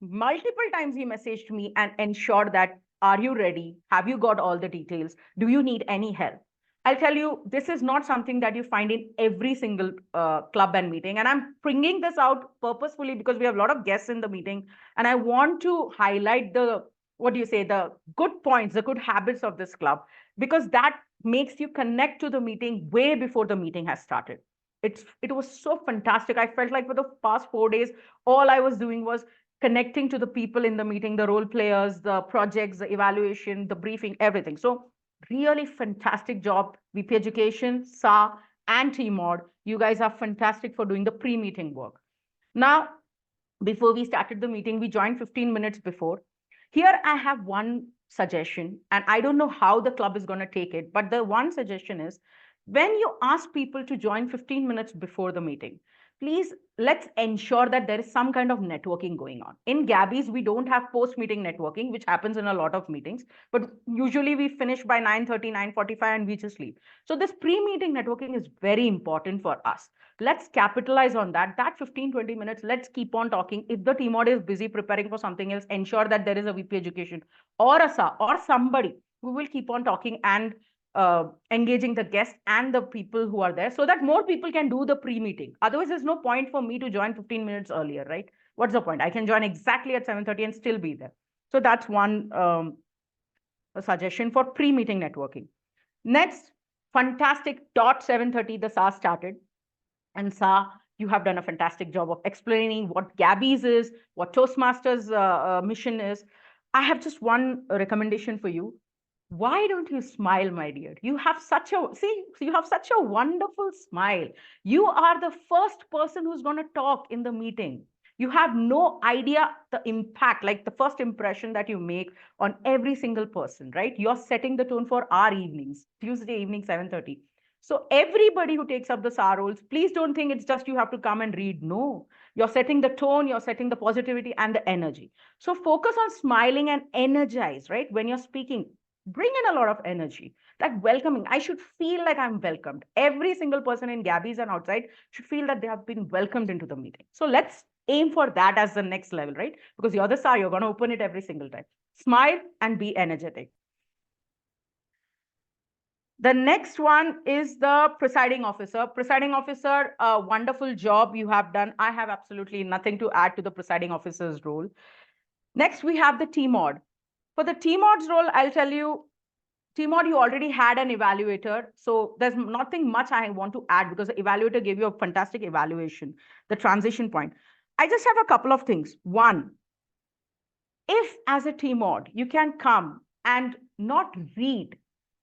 Multiple times he messaged me and ensured that, are you ready? Have you got all the details? Do you need any help? I'll tell you, this is not something that you find in every single club and meeting. And I'm bringing this out purposefully because we have a lot of guests in the meeting. And I want to highlight the, what do you say, the good points, the good habits of this club, because that makes you connect to the meeting way before the meeting has started. It was so fantastic. I felt like for the past 4 days, all I was doing was connecting to the people in the meeting, the role players, the projects, the evaluation, the briefing, everything. So really fantastic job, VP Education, Shah, and TMOD. You guys are fantastic for doing the pre-meeting work. Now, before we started the meeting, we joined 15 minutes before. Here I have one suggestion, and I don't know how the club is going to take it, but the one suggestion is, when you ask people to join 15 minutes before the meeting, please let's ensure that there is some kind of networking going on. In Gabbys, we don't have post-meeting networking, which happens in a lot of meetings, but usually we finish by 9:30, 9:45, and we just leave. So this pre-meeting networking is very important for us. Let's capitalize on that. That 15, 20 minutes, let's keep on talking. If the TMOD is busy preparing for something else, ensure that there is a VP Education or a SA or somebody who will keep on talking and engaging the guests and the people who are there, so that more people can do the pre-meeting. Otherwise, there's no point for me to join 15 minutes earlier, right? What's the point? I can join exactly at 7:30 and still be there. So that's one suggestion for pre-meeting networking. Next, fantastic. 7:30, the SA started. And Shah, you have done a fantastic job of explaining what Gabbys is, what Toastmasters mission is. I have just one recommendation for you. Why don't you smile, my dear? You have such a wonderful smile. You are the first person who's going to talk in the meeting. You have no idea the impact, like the first impression that you make on every single person, right? You're setting the tone for our evenings, Tuesday evening, 7:30. So everybody who takes up the SAR roles, please don't think it's just you have to come and read. No, you're setting the tone, you're setting the positivity and the energy. So focus on smiling and energize, right? When you're speaking, bring in a lot of energy, that welcoming. I should feel like I'm welcomed. Every single person in Gabbys and outside should feel that they have been welcomed into the meeting. So let's aim for that as the next level, right? Because you're the SAR, you're going to open it every single time. Smile and be energetic. The next one is the presiding officer. Presiding officer, a wonderful job you have done. I have absolutely nothing to add to the presiding officer's role. Next, we have the TMOD. For the TMOD's role, I'll tell you, TMOD, you already had an evaluator. So there's nothing much I want to add because the evaluator gave you a fantastic evaluation, the transition point. I just have a couple of things. One, if as a TMOD, you can come and not read,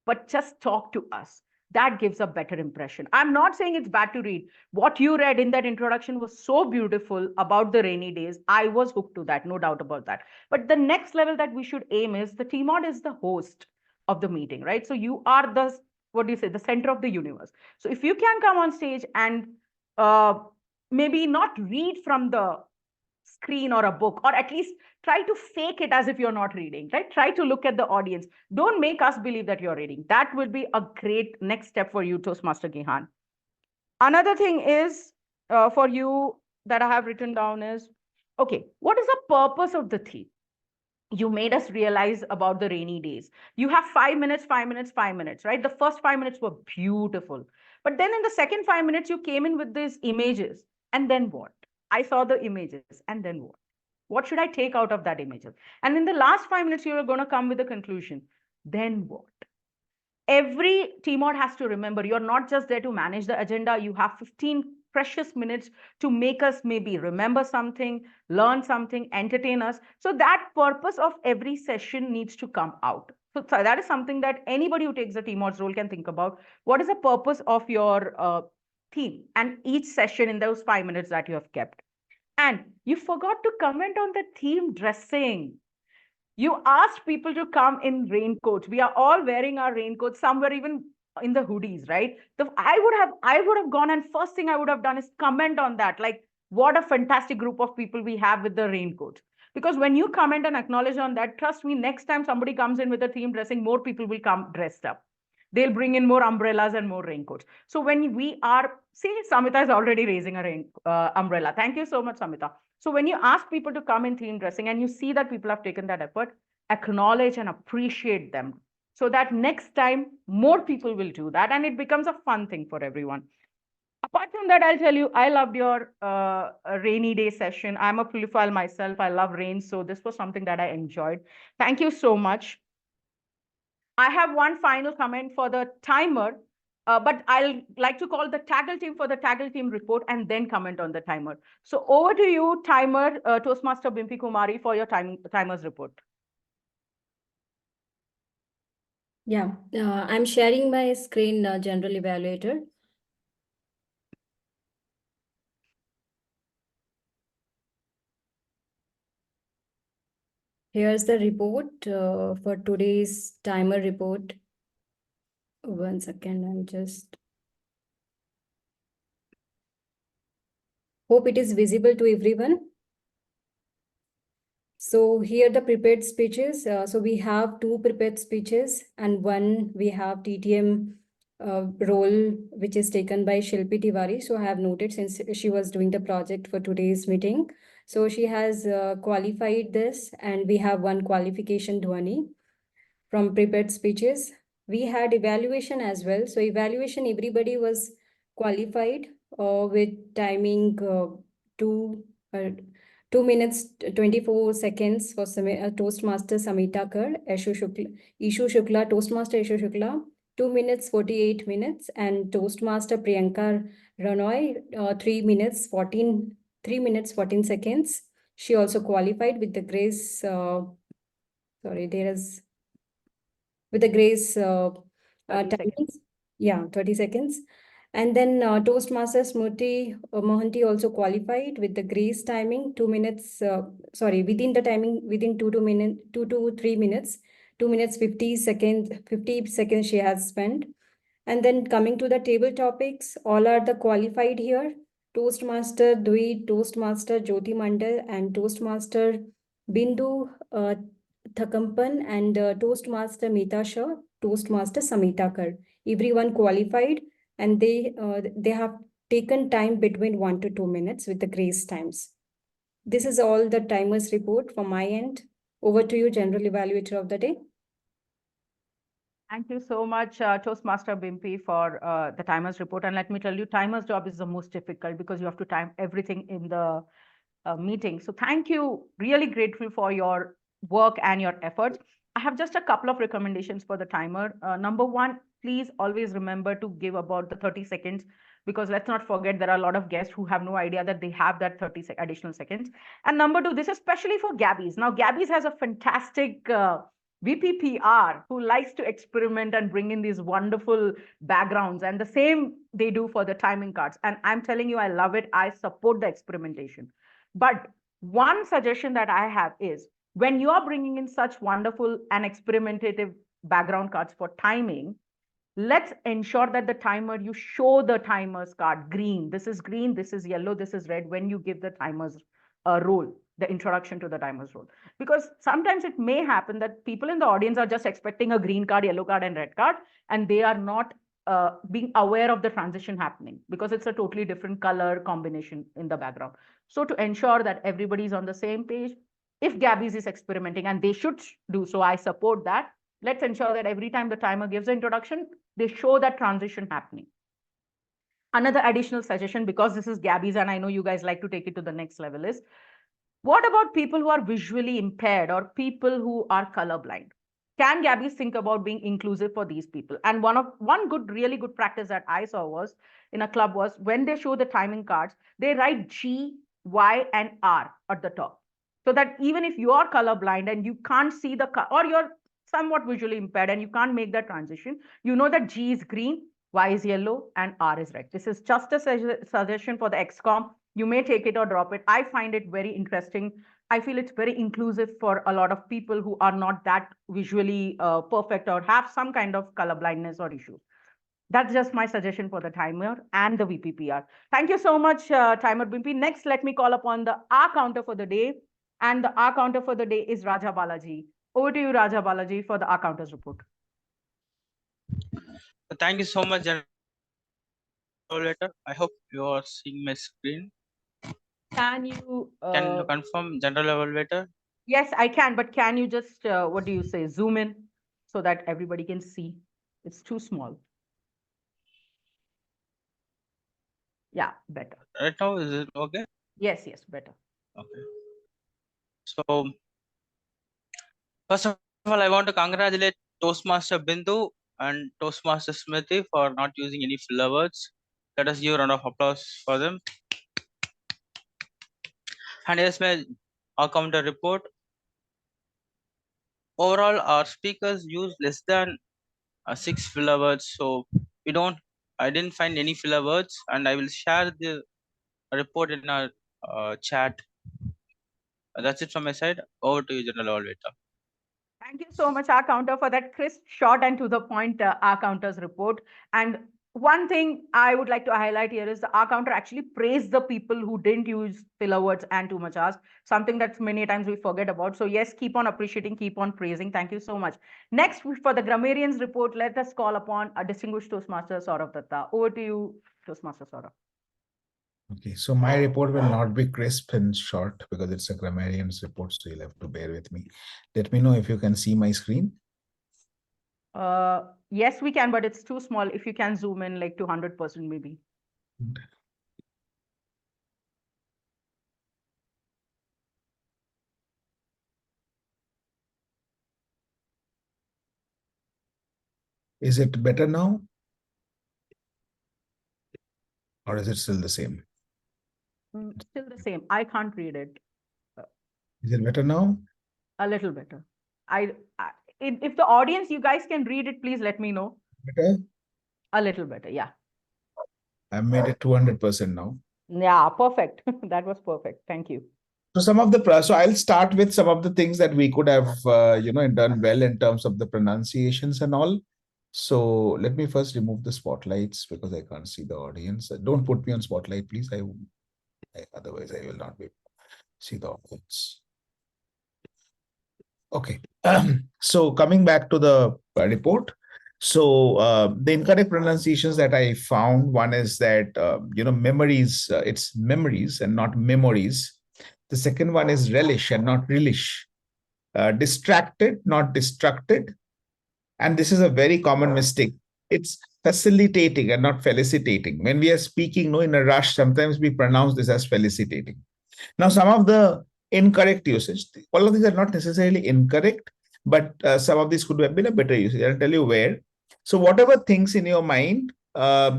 but just talk to us. That gives a better impression. I'm not saying it's bad to read. What you read in that introduction was so beautiful about the rainy days. I was hooked to that, no doubt about that. But the next level that we should aim is the TMOD is the host of the meeting, right? So you are the, what do you say, the center of the universe. So if you can come on stage and maybe not read from the screen or a book, or at least try to fake it as if you're not reading, right? Try to look at the audience. Don't make us believe that you're reading. That would be a great next step for you, Toastmaster Gihan. Another thing is for you that I have written down is, okay, what is the purpose of the theme? You made us realize about the rainy days. You have 5 minutes, 5 minutes, 5 minutes, right? The first 5 minutes were beautiful. But then in the second 5 minutes, you came in with these images. And then what? I saw the images. And then what? What should I take out of that images? And in the last 5 minutes, you are going to come with a conclusion. Then what? Every TMOD has to remember, you're not just there to manage the agenda. You have 15 precious minutes to make us maybe remember something, learn something, entertain us. So that purpose of every session needs to come out. So that is something that anybody who takes the TMOD's role can think about. What is the purpose of your theme and each session in those 5 minutes that you have kept? And you forgot to comment on the theme dressing. You asked people to come in raincoats. We are all wearing our raincoats. Some were even in the hoodies, right? I would have gone, and first thing I would have done is comment on that. Like, what a fantastic group of people we have with the raincoat. Because when you comment and acknowledge on that, trust me, next time somebody comes in with a theme dressing, more people will come dressed up. They'll bring in more umbrellas and more raincoats. So when we are, see, Samita is already raising a umbrella. Thank you so much, Samita. So when you ask people to come in theme dressing and you see that people have taken that effort, acknowledge and appreciate them so that next time more people will do that and it becomes a fun thing for everyone. Apart from that, I'll tell you, I loved your rainy day session. I'm a bibliophile myself. I love rain. So this was something that I enjoyed. Thank you so much. I have one final comment for the timer, but I'll like to call the taggle team for the taggle team report and then comment on the timer. So over to you, timer, Toastmaster Bimpy Kumari, for your timer's report. Yeah, I'm sharing my screen, General Evaluator. Here's the report for today's timer report. 1 second, I'm just... Hope it is visible to everyone. So here the prepared speeches. So we have 2 prepared speeches and 1 we have TTM role, which is taken by Shilpi Tiwari. So I have noted since she was doing the project for today's meeting. So she has qualified this, and we have 1 qualification, Dhwani, from prepared speeches. We had evaluation as well. So evaluation, everybody was qualified with timing 2 minutes 24 seconds for Toastmaster Samita Kar, Ieshu Shukla, Toastmaster Ieshu Shukla, 2 minutes 48 minutes, and Toastmaster Priyanka Rannorey, 3 minutes 14 seconds. She also qualified with the grace. Sorry, there is with the grace 30 timings. seconds. Yeah, 30 seconds. And then Toastmaster Smruti Mohanty also qualified with the grace timing, 2 minutes, within the timing, within 2 to 3 minutes, 2 minutes 50 seconds she has spent. And then coming to the table topics, all are the qualified here. Toastmaster Dwi, Toastmaster Jyoti Mandal, and Toastmaster Bindu Thakampan, and Toastmaster Mita Shah, Toastmaster Samita Kar. Everyone qualified, and they have taken time between 1 to 2 minutes with the grace times. This is all the timers report from my end. Over to you, General Evaluator of the day. Thank you so much, Toastmaster Bimpy, for the timer's report. And let me tell you, timer's job is the most difficult because you have to time everything in the meeting. So thank you. Really grateful for your work and your efforts. I have just a couple of recommendations for the timer. Number 1, please always remember to give about the 30 seconds, because let's not forget there are a lot of guests who have no idea that they have that 30 additional seconds. And number 2, this is especially for Gabbys. Now, Gabbys has a fantastic VPPR, who likes to experiment and bring in these wonderful backgrounds, and the same they do for the timing cards. And I'm telling you, I love it. I support the experimentation. But one suggestion that I have is, when you are bringing in such wonderful and experimentative background cards for timing, let's ensure that the timer, you show the timer's card green. This is green, this is yellow, this is red when you give the timer's role, the introduction to the timer's role. Because sometimes it may happen that people in the audience are just expecting a green card, yellow card, and red card, and they are not being aware of the transition happening because it's a totally different color combination in the background. So to ensure that everybody's on the same page, if Gabbys is experimenting, and they should do so, I support that. Let's ensure that every time the timer gives the introduction, they show that transition happening. Another additional suggestion, because this is Gabbys and I know you guys like to take it to the next level, is what about people who are visually impaired or people who are colorblind? Can Gabbys think about being inclusive for these people? And one really good practice that I saw was in a club was when they show the timing cards, they write G, Y, and R at the top. So that even if you are colorblind and you can't see or you're somewhat visually impaired and you can't make that transition, you know that G is green, Y is yellow, and R is red. This is just a suggestion for the XCOM. You may take it or drop it. I find it very interesting. I feel it's very inclusive for a lot of people who are not that visually perfect or have some kind of color blindness or issues. That's just my suggestion for the timer and the VPPR. Thank you so much, Timer Bimpy. Next, let me call upon the R counter for the day. And the R counter for the day is Raja Balaji. Over to you, Raja Balaji, for the R counters report. Thank you so much, General Evaluator. I hope you are seeing my screen. Can you confirm, General Evaluator? Yes, I can, but can you just, what do you say, zoom in so that everybody can see? It's too small. Yeah, better. Right now, is it okay? Yes, better. Okay. So, first of all, I want to congratulate Toastmaster Bindu and Toastmaster Smruti for not using any filler words. Let us give a round of applause for them. And here's my counter report. Overall, our speakers use less than 6 filler words, so I didn't find any filler words, and I will share the report in our chat. That's it from my side. Over to you, General Evaluator. Thank you so much, R counter, for that crisp, short, and to the point R counters report. And one thing I would like to highlight here is the R counter actually praised the people who didn't use filler words and too much ask, something that many times we forget about. So yes, keep on appreciating, keep on praising. Thank you so much. Next, for the Grammarians report, let us call upon a distinguished Toastmaster, Sourav Dutta. Over to you, Toastmaster Sourav. Okay, so my report will not be crisp and short because it's a grammarian's report, so you'll have to bear with me. Let me know if you can see my screen. Yes, we can, but it's too small. If you can zoom in like 200% maybe. Is it better now? Or is it still the same? Still the same. I can't read it. Is it better now? A little better. If the audience, you guys can read it, please let me know. Better? A little better, yeah. I've made it 200% now. Yeah, perfect. That was perfect. Thank you. So I'll start with some of the things that we could have, done well in terms of the pronunciations and all. So let me first remove the spotlights because I can't see the audience. Don't put me on spotlight, please. Otherwise I will not be able to see the audience. Okay. So coming back to the report. So the incorrect pronunciations that I found, one is that, memories, it's memories and not memories. The second one is relish and not relish. Distracted, not distracted. And this is a very common mistake. It's facilitating and not felicitating. When we are speaking in a rush, sometimes we pronounce this as felicitating. Now, some of the incorrect usage, all of these are not necessarily incorrect, but some of these could have been a better usage. I'll tell you where. So whatever things in your mind,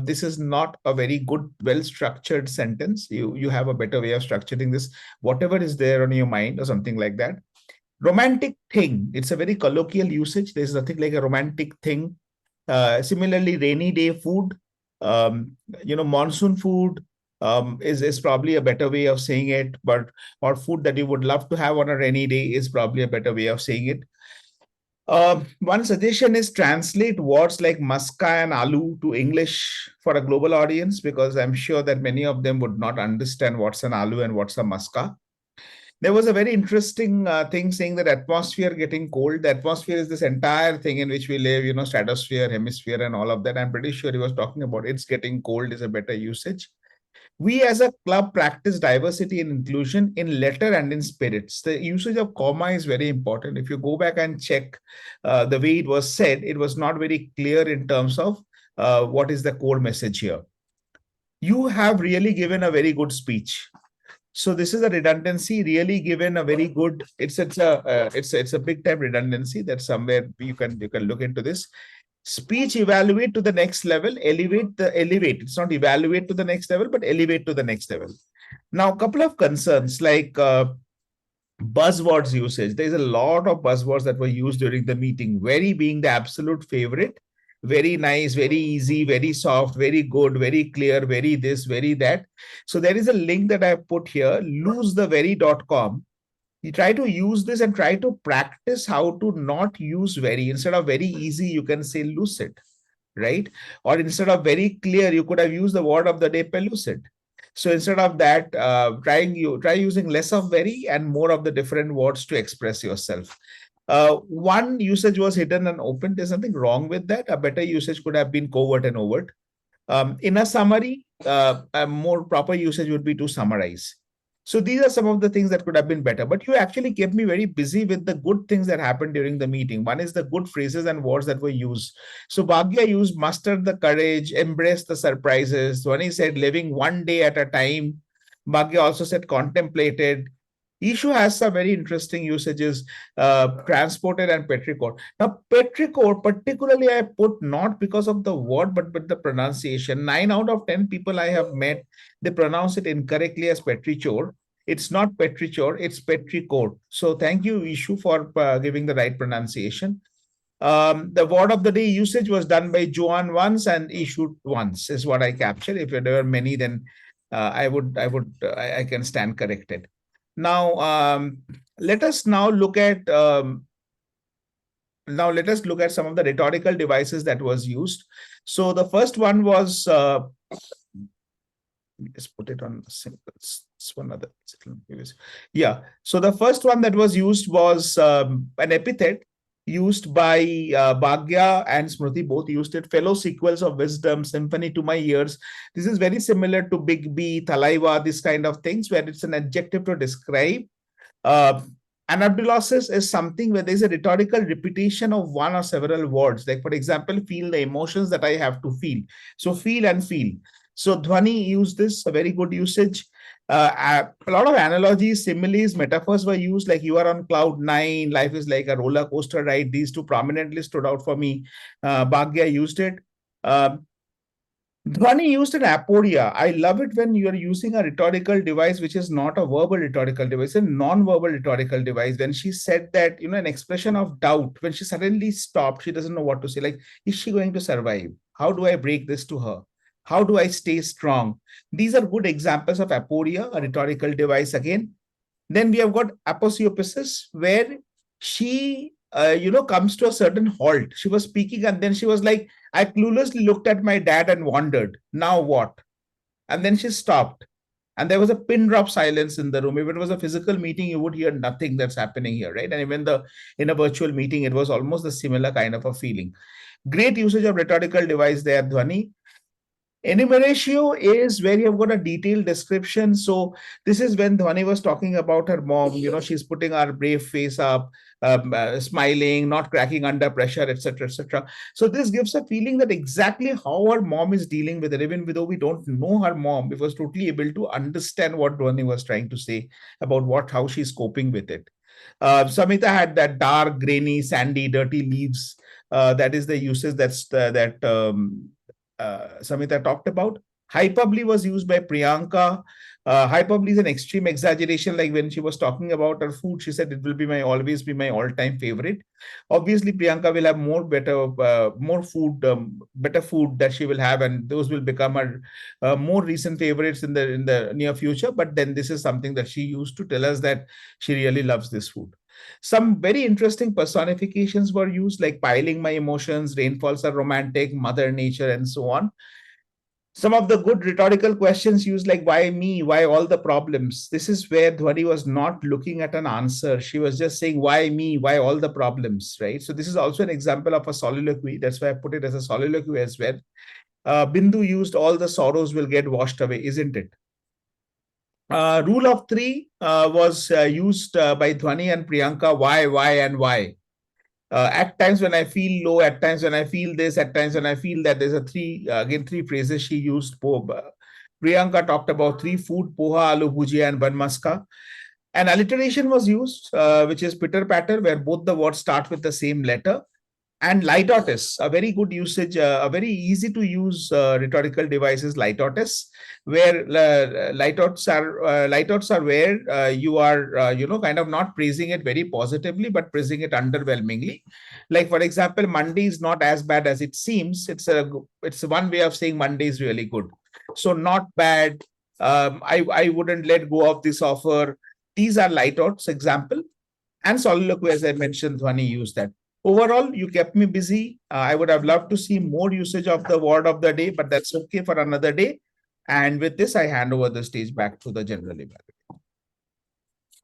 this is not a very good, well-structured sentence. You have a better way of structuring this. Whatever is there on your mind or something like that, Romantic thing, it's a very colloquial usage. There's nothing like a romantic thing. Similarly, rainy day food, monsoon food is probably a better way of saying it, or food that you would love to have on a rainy day is probably a better way of saying it. One suggestion is translate words like maska and aloo to English for a global audience, because I'm sure that many of them would not understand what's an aloo and what's a maska. There was a very interesting thing saying that atmosphere getting cold. The atmosphere is this entire thing in which we live, stratosphere, hemisphere, and all of that. I'm pretty sure he was talking about it's getting cold is a better usage. We as a club practice diversity and inclusion in letter and in spirits. The usage of comma is very important. If you go back and check the way it was said, it was not very clear in terms of what is the core message here. You have really given a very good speech. So this is a redundancy really given a very good. It's a big time redundancy that somewhere you can look into this. Speech evaluate to the next level, elevate. It's not evaluate to the next level, but elevate to the next level. Now, a couple of concerns like buzzwords usage. There's a lot of buzzwords that were used during the meeting. Very being the absolute favorite. Very nice, very easy, very soft, very good, very clear, very this, very that. So there is a link that I put here, losethevery.com. You try to use this and try to practice how to not use very. Instead of very easy, you can say lucid, right? Or instead of very clear, you could have used the word of the day, pellucid. So instead of that, try using less of very and more of the different words to express yourself. One usage was hidden and open. There's nothing wrong with that. A better usage could have been covert and overt. In a summary, a more proper usage would be to summarize. So these are some of the things that could have been better. But you actually kept me very busy with the good things that happened during the meeting. One is the good phrases and words that were used. So Bagya used muster the courage, embrace the surprises. Dhwani said living one day at a time. Bagya also said contemplated. Ieshu has some very interesting usages, transported and petrichor. Now, petrichor, particularly, I put not because of the word, but the pronunciation. 9 out of 10 people I have met, they pronounce it incorrectly as petrichor. It's not petrichor, it's petrichor. So thank you, Ieshu, for giving the right pronunciation. The word of the day usage was done by Joane once and Ieshu once, is what I captured. If there were many, then I can stand corrected. Now, let us now look at some of the rhetorical devices that was used. So the first one was just put it on simple. One other. Yeah. So the first one that was used was an epithet used by Bagya and Smruti, both used it. Fellow sequels of wisdom, symphony to my ears. This is very similar to Big B, Thalaiva, this kind of things where it's an adjective to describe. Anabdulosis is something where there's a rhetorical repetition of one or several words. Like, for example, feel the emotions that I have to feel. So feel and feel. So Dhwani used this, a very good usage. A lot of analogies, similes, metaphors were used, like you are on cloud 9, life is like a roller coaster ride. These two prominently stood out for me. Bagya used it. Dhwani used an aporia. I love it when you are using a rhetorical device which is not a verbal rhetorical device, a non-verbal rhetorical device. When she said that, an expression of doubt, when she suddenly stopped, she doesn't know what to say. Like, is she going to survive? How do I break this to her? How do I stay strong? These are good examples of aporia, a rhetorical device again. Then we have got aposiopesis, where she, comes to a certain halt. She was speaking and then she was like, I cluelessly looked at my dad and wondered, now what? And then she stopped. And there was a pin drop silence in the room. If it was a physical meeting, you would hear nothing that's happening here, right? And even in a virtual meeting, it was almost a similar kind of a feeling. Great usage of rhetorical device there, Dhwani. Enumeratio is where you have got a detailed description. So this is when Dhwani was talking about her mom, she's putting her brave face up, smiling, not cracking under pressure, etc., etc. So this gives a feeling that exactly how her mom is dealing with it, even though we don't know her mom, we was totally able to understand what Dhwani was trying to say about how she's coping with it. Samita had that dark, grainy, sandy, dirty leaves. That is the usage Samita talked about. Hyperbole was used by Priyanka. Hyperbole is an extreme exaggeration. Like when she was talking about her food, she said it will be always be my all-time favorite. Obviously, Priyanka will have better food that she will have, and those will become her more recent favorites in the near future. But then this is something that she used to tell us that she really loves this food. Some very interesting personifications were used, like piling my emotions, rainfalls are romantic, Mother Nature, and so on. Some of the good rhetorical questions used, like why me, why all the problems. This is where Dhwani was not looking at an answer. She was just saying, why me, why all the problems, right? So this is also an example of a soliloquy. That's why I put it as a soliloquy as well. Bindu used, all the sorrows will get washed away, isn't it? Rule of three was used by Dhwani and Priyanka. Why, and why? At times when I feel low, at times when I feel this, at times when I feel that. There's three phrases she used. Priyanka talked about three food: poha, aloo bhujia, and bun maska. An alliteration was used, which is pitter patter, where both the words start with the same letter. And litotis, a very good usage, a very easy to use rhetorical device is litotis, where litots are where you are kind of not praising it very positively, but praising it underwhelmingly. Like for example, Monday is not as bad as it seems. It's one way of saying Monday is really good. So not bad. I wouldn't let go of this offer. These are litots example. And soliloquy, as I mentioned, Dhwani used that. Overall, you kept me busy. I would have loved to see more usage of the word of the day, but that's okay for another day. And with this, I hand over the stage back to the general evaluator.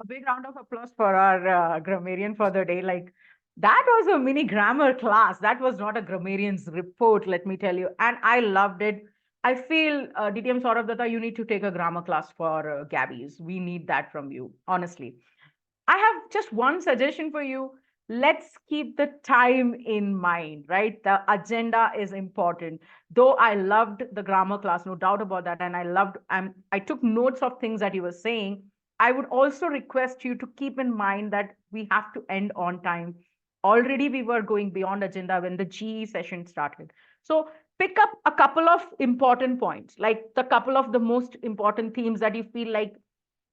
A big round of applause for our grammarian for the day. Like, that was a mini grammar class. That was not a grammarian's report, let me tell you. And I loved it. I feel, DTM Sourav Dutta, you need to take a grammar class for Gabbys. We need that from you, honestly. I have just one suggestion for you. Let's keep the time in mind, right? The agenda is important. Though I loved the grammar class, no doubt about that. And I took notes of things that you were saying. I would also request you to keep in mind that we have to end on time. Already we were going beyond agenda when the GE session started. So pick up a couple of important points, like the couple of the most important themes that you feel like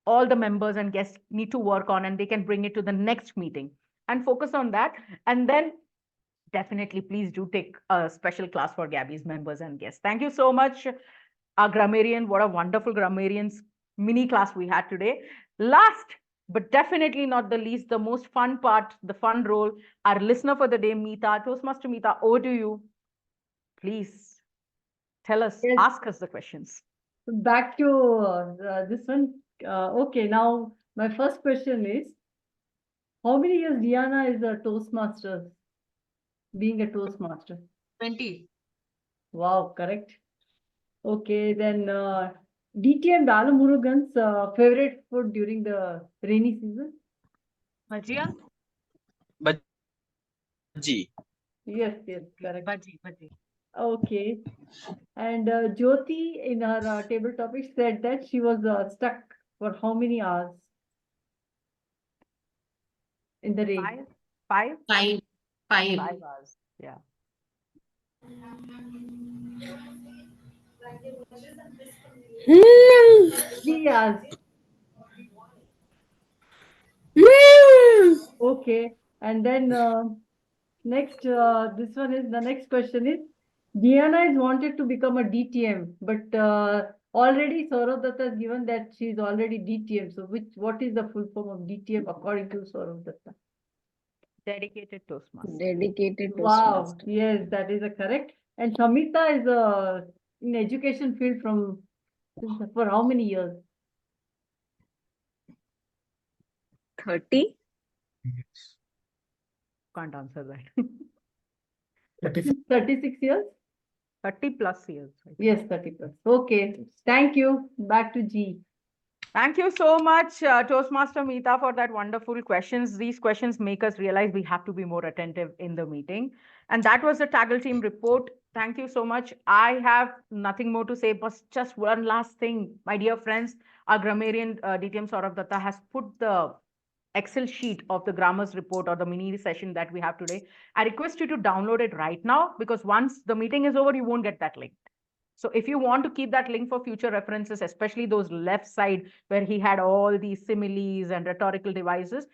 all the members and guests need to work on, and they can bring it to the next meeting and focus on that. And then definitely please do take a special class for Gabby's members and guests. Thank you so much, our grammarian. What a wonderful grammarians mini class we had today. Last but definitely not the least, the most fun part, the fun role, our listener for the day, Mita. Toastmaster Mita, over to you. Please tell us, ask us the questions. Back to this one. Okay, now my first question is, how many years Diana is a Toastmaster, being a Toastmaster? 20. Wow, correct. Okay, then DTM Balamurugans favorite food during the rainy season? Bhajia? Balaji. Yes, correct. Bhaji. Okay. And Jyoti in her table topic said that she was stuck for how many hours in the rain? Five? 5 5 hours. Yeah. Yes. Okay. And then next, this one is the next question is, Diana is wanted to become a DTM, but already Sourav Dutta has given that she is already DTM. So what is the full form of DTM according to Sourav Dutta? Dedicated Toastmaster. Dedicated Wow, Toastmaster. yes, that is a correct. And Samita is in education field for how many years? 30? Can't answer that. 36 years? 30 plus years. Yes, 30 plus. Okay, thank you. Back to G. Thank you so much, Toastmaster Mita, for that wonderful questions. These questions make us realize we have to be more attentive in the meeting. And that was the Taggle team report. Thank you so much. I have nothing more to say, but just one last thing, my dear friends. Our grammarian DTM Sourav Dutta has put the Excel sheet of the grammars report or the mini session that we have today. I request you to download it right now, because once the meeting is over, you won't get that link. So if you want to keep that link for future references, especially those left side where he had all these similes and rhetorical devices,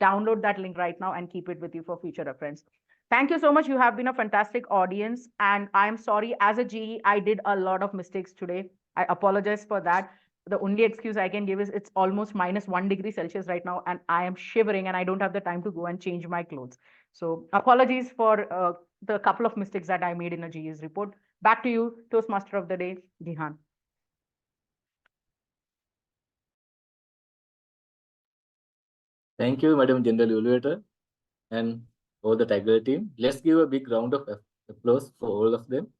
download that link right now and keep it with you for future reference. Thank you so much. You have been a fantastic audience. And I'm sorry, as a GE, I did a lot of mistakes today. I apologize for that. The only excuse I can give is it's almost -1 degree Celsius right now, and I am shivering and I don't have the time to go and change my clothes. So apologies for the couple of mistakes that I made in a GE's report. Back to you, Toastmaster of the day, Gihan. Thank you, Madam General Evaluator and all the Tiger team. Let's give a big round of applause for all of them.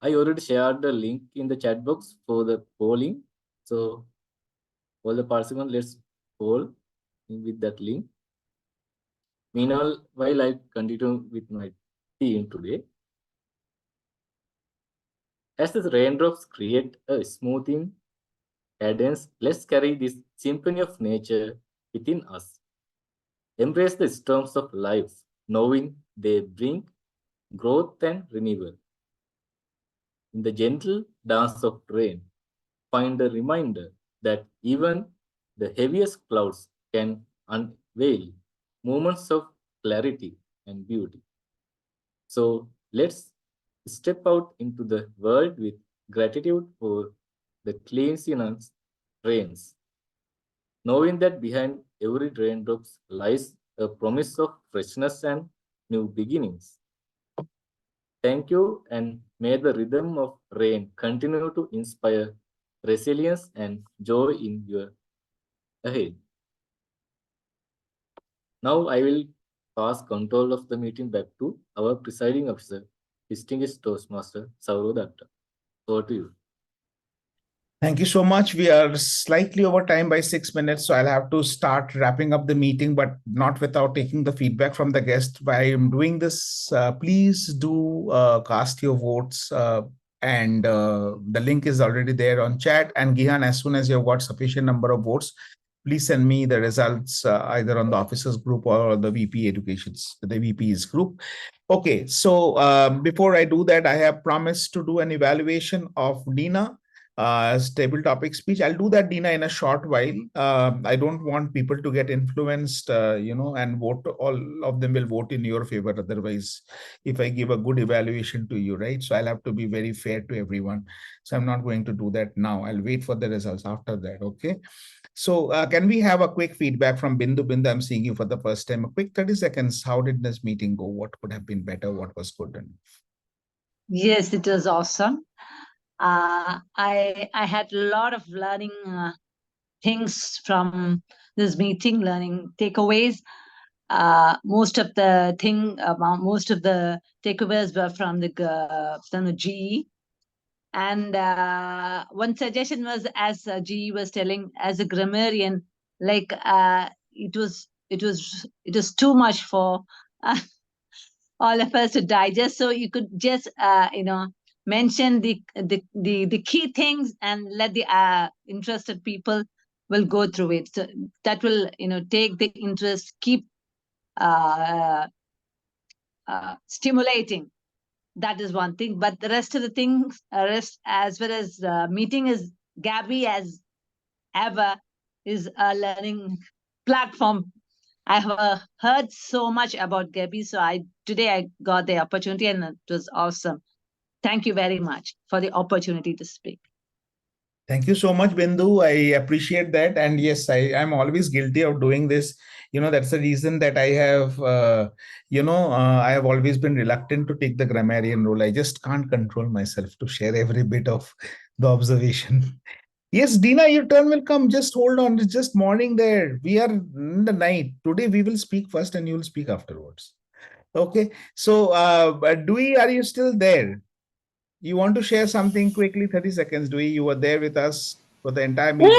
I already shared the link in the chat box for the polling. So all the participants, let's poll with that link. Meanwhile, while I continue with my theme today, as the raindrops create a smoothing cadence, let's carry this symphony of nature within us. Embrace the storms of life, knowing they bring growth and renewal. In the gentle dance of rain, find a reminder that even the heaviest clouds can unveil moments of clarity and beauty. So let's step out into the world with gratitude for the cleansing rains, knowing that behind every raindrop lies a promise of freshness and new beginnings. Thank you, and may the rhythm of rain continue to inspire resilience and joy in your ahead. Now I will pass control of the meeting back to our presiding officer, distinguished Toastmaster Sourav Dutta. Over to you. Thank you so much. We are slightly over time by 6 minutes, so I'll have to start wrapping up the meeting, but not without taking the feedback from the guest. While I'm doing this, please do cast your votes, and the link is already there on chat. And Gihan, as soon as you've got sufficient number of votes, please send me the results either on the officers group or the VP educations, the VP's group. Okay, so before I do that, I have promised to do an evaluation of Dina. Table topic speech. I'll do that, Dina, in a short while. I don't want people to get influenced, and vote. All of them will vote in your favor. Otherwise, if I give a good evaluation to you, right? So I'll have to be very fair to everyone. So I'm not going to do that now. I'll wait for the results after that. Okay. So can we have a quick feedback from Bindu? Bindu, I'm seeing you for the first time. A quick 30 seconds. How did this meeting go? What could have been better? What was good? Yes, it was awesome. I had a lot of learning things from this meeting, learning takeaways. Most of the takeaways were from the GE. And one suggestion was, as GE was telling, as a grammarian, like it was too much for all of us to digest. So you could just mention the key things and let the interested people will go through it. So that will take the interest, keep stimulating. That is one thing. But the rest of the things, as well as meeting is Gabby as ever is a learning platform. I have heard so much about Gabbys, so today I got the opportunity and it was awesome. Thank you very much for the opportunity to speak. Thank you so much, Bindu. I appreciate that. And yes, I'm always guilty of doing this. That's the reason that I have, I have always been reluctant to take the grammarian role. I just can't control myself to share every bit of the observation. Yes, Dina, your turn will come. Just hold on. It's just morning there. We are in the night. Today we will speak first and you will speak afterwards. Okay. So, Dewey, are you still there? You want to share something quickly? 30 seconds, Dewey. You were there with us for the entire meeting.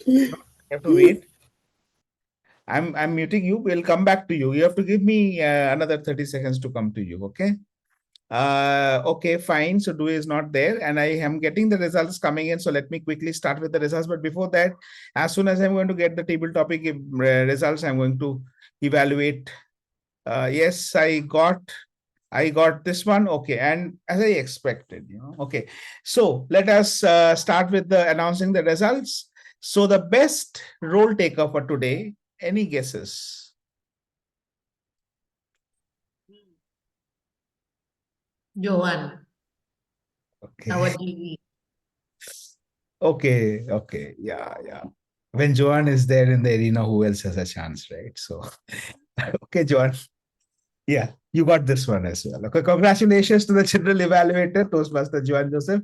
You have to wait. I'm muting you. We'll come back to you. You have to give me another 30 seconds to come to you. Okay. Okay, fine. So Dewey is not there, and I am getting the results coming in. So let me quickly start with the results. But before that, as soon as I'm going to get the table topic results, I'm going to evaluate. Yes, I got this one. Okay, and as I expected, Okay, so let us start with the announcing the results. So the best role taker for today. Any guesses? Joane. Okay. Our DV. Okay. Yeah. When Joane is there in the arena, who else has a chance, right? So, okay, Joane. Yeah, you got this one as well. Okay, congratulations to the general evaluator, Toastmaster Joane Joseph.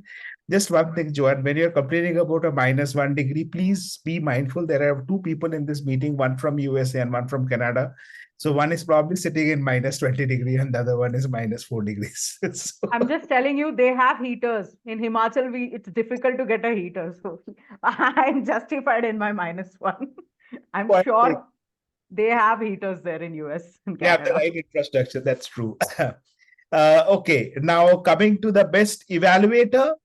Just one thing, Joane, when you're complaining about a -1 degree, please be mindful. There are 2 people in this meeting, one from USA and one from Canada. So one is probably sitting in -20 degree and the other one is -4 degrees. So, I'm just telling you, they have heaters. In Himachal, it's difficult to get a heater. So I'm justified in my -1. I'm Point sure they have heaters there in US and they have the Canada. right infrastructure. That's true. Okay, now coming to the best evaluator.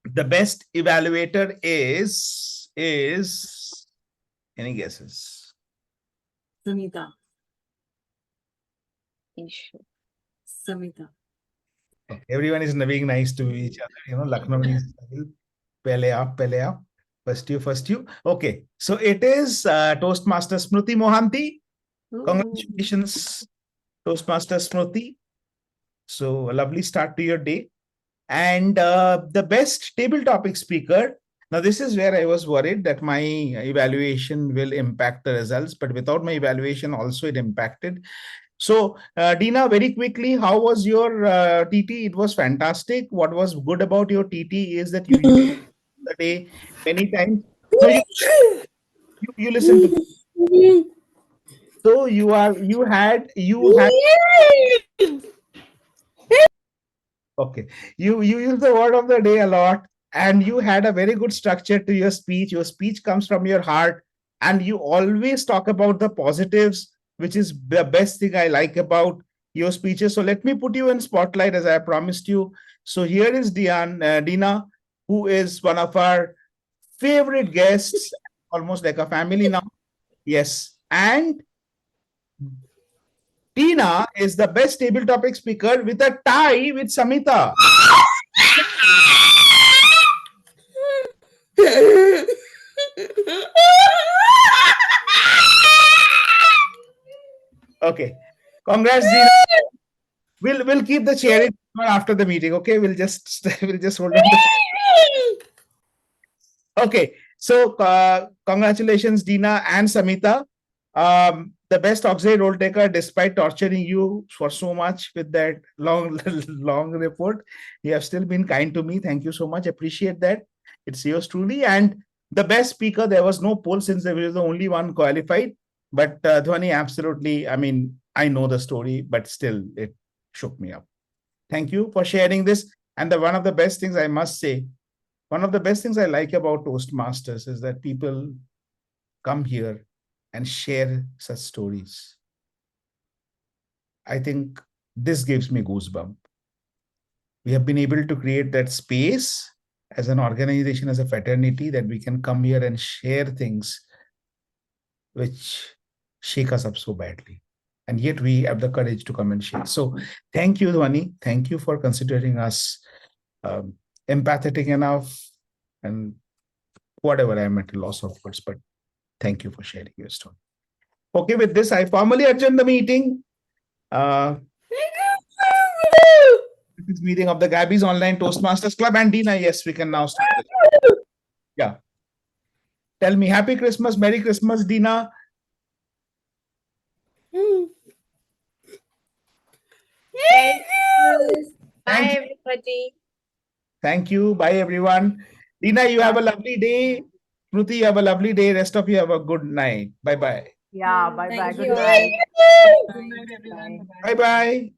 The best evaluator is any guesses? Samita. Ieshu. Samita. Okay, everyone is being nice to each other. Lucknowi style. Pehle aap. First you. Okay, so it is Toastmaster Smruti Mohanty. Congratulations, Toastmaster Smruti. So a lovely start to your day. And the best table topic speaker. Now, this is where I was worried that my evaluation will impact the results, but without my evaluation also it impacted. So, Dina, very quickly, how was your TT? It was fantastic. What was good about your TT is that you used the day many times. No, you listen to me. So you had okay. You use the word of the day a lot, and you had a very good structure to your speech. Your speech comes from your heart, and you always talk about the positives, which is the best thing I like about your speeches. So let me put you in spotlight as I promised you. So here is Dina, who is one of our favorite guests, almost like a family now. Yes, and Tina is the best table topic speaker with a tie with Samita. Okay. Congrats, Dina. We'll keep the cheering after the meeting. Okay, we'll just hold on. Okay. So congratulations, Dina and Samita. The best auxiliary role taker, despite torturing you for so much with that long report. You have still been kind to me. Thank you so much. Appreciate that. It's yours truly. And the best speaker, there was no poll since there was the only one qualified. But Dhwani, absolutely. I mean, I know the story, but still, it shook me up. Thank you for sharing this. And one of the best things I must say, one of the best things I like about Toastmasters is that people come here and share such stories. I think this gives me goosebumps. We have been able to create that space as an organization, as a fraternity, that we can come here and share things which shake us up so badly. And yet we have the courage to come and share. So thank you, Dhwani. Thank you for considering us empathetic enough, and whatever, I'm at a loss of words, but thank you for sharing your story. Okay, with this, I formally adjourn the meeting. This is meeting of the Gabbys Online Toastmasters Club. And Dina, yes, we can now start. Yeah. Tell me, Happy Christmas, Merry Christmas, Dina. Bye, everybody. Thank you. Bye, everyone. Dina, you have a lovely day. Smruti, you have a lovely day. Rest of you have a good night. Bye-bye. Yeah, bye-bye. Thank Good you all. night. Bye-bye.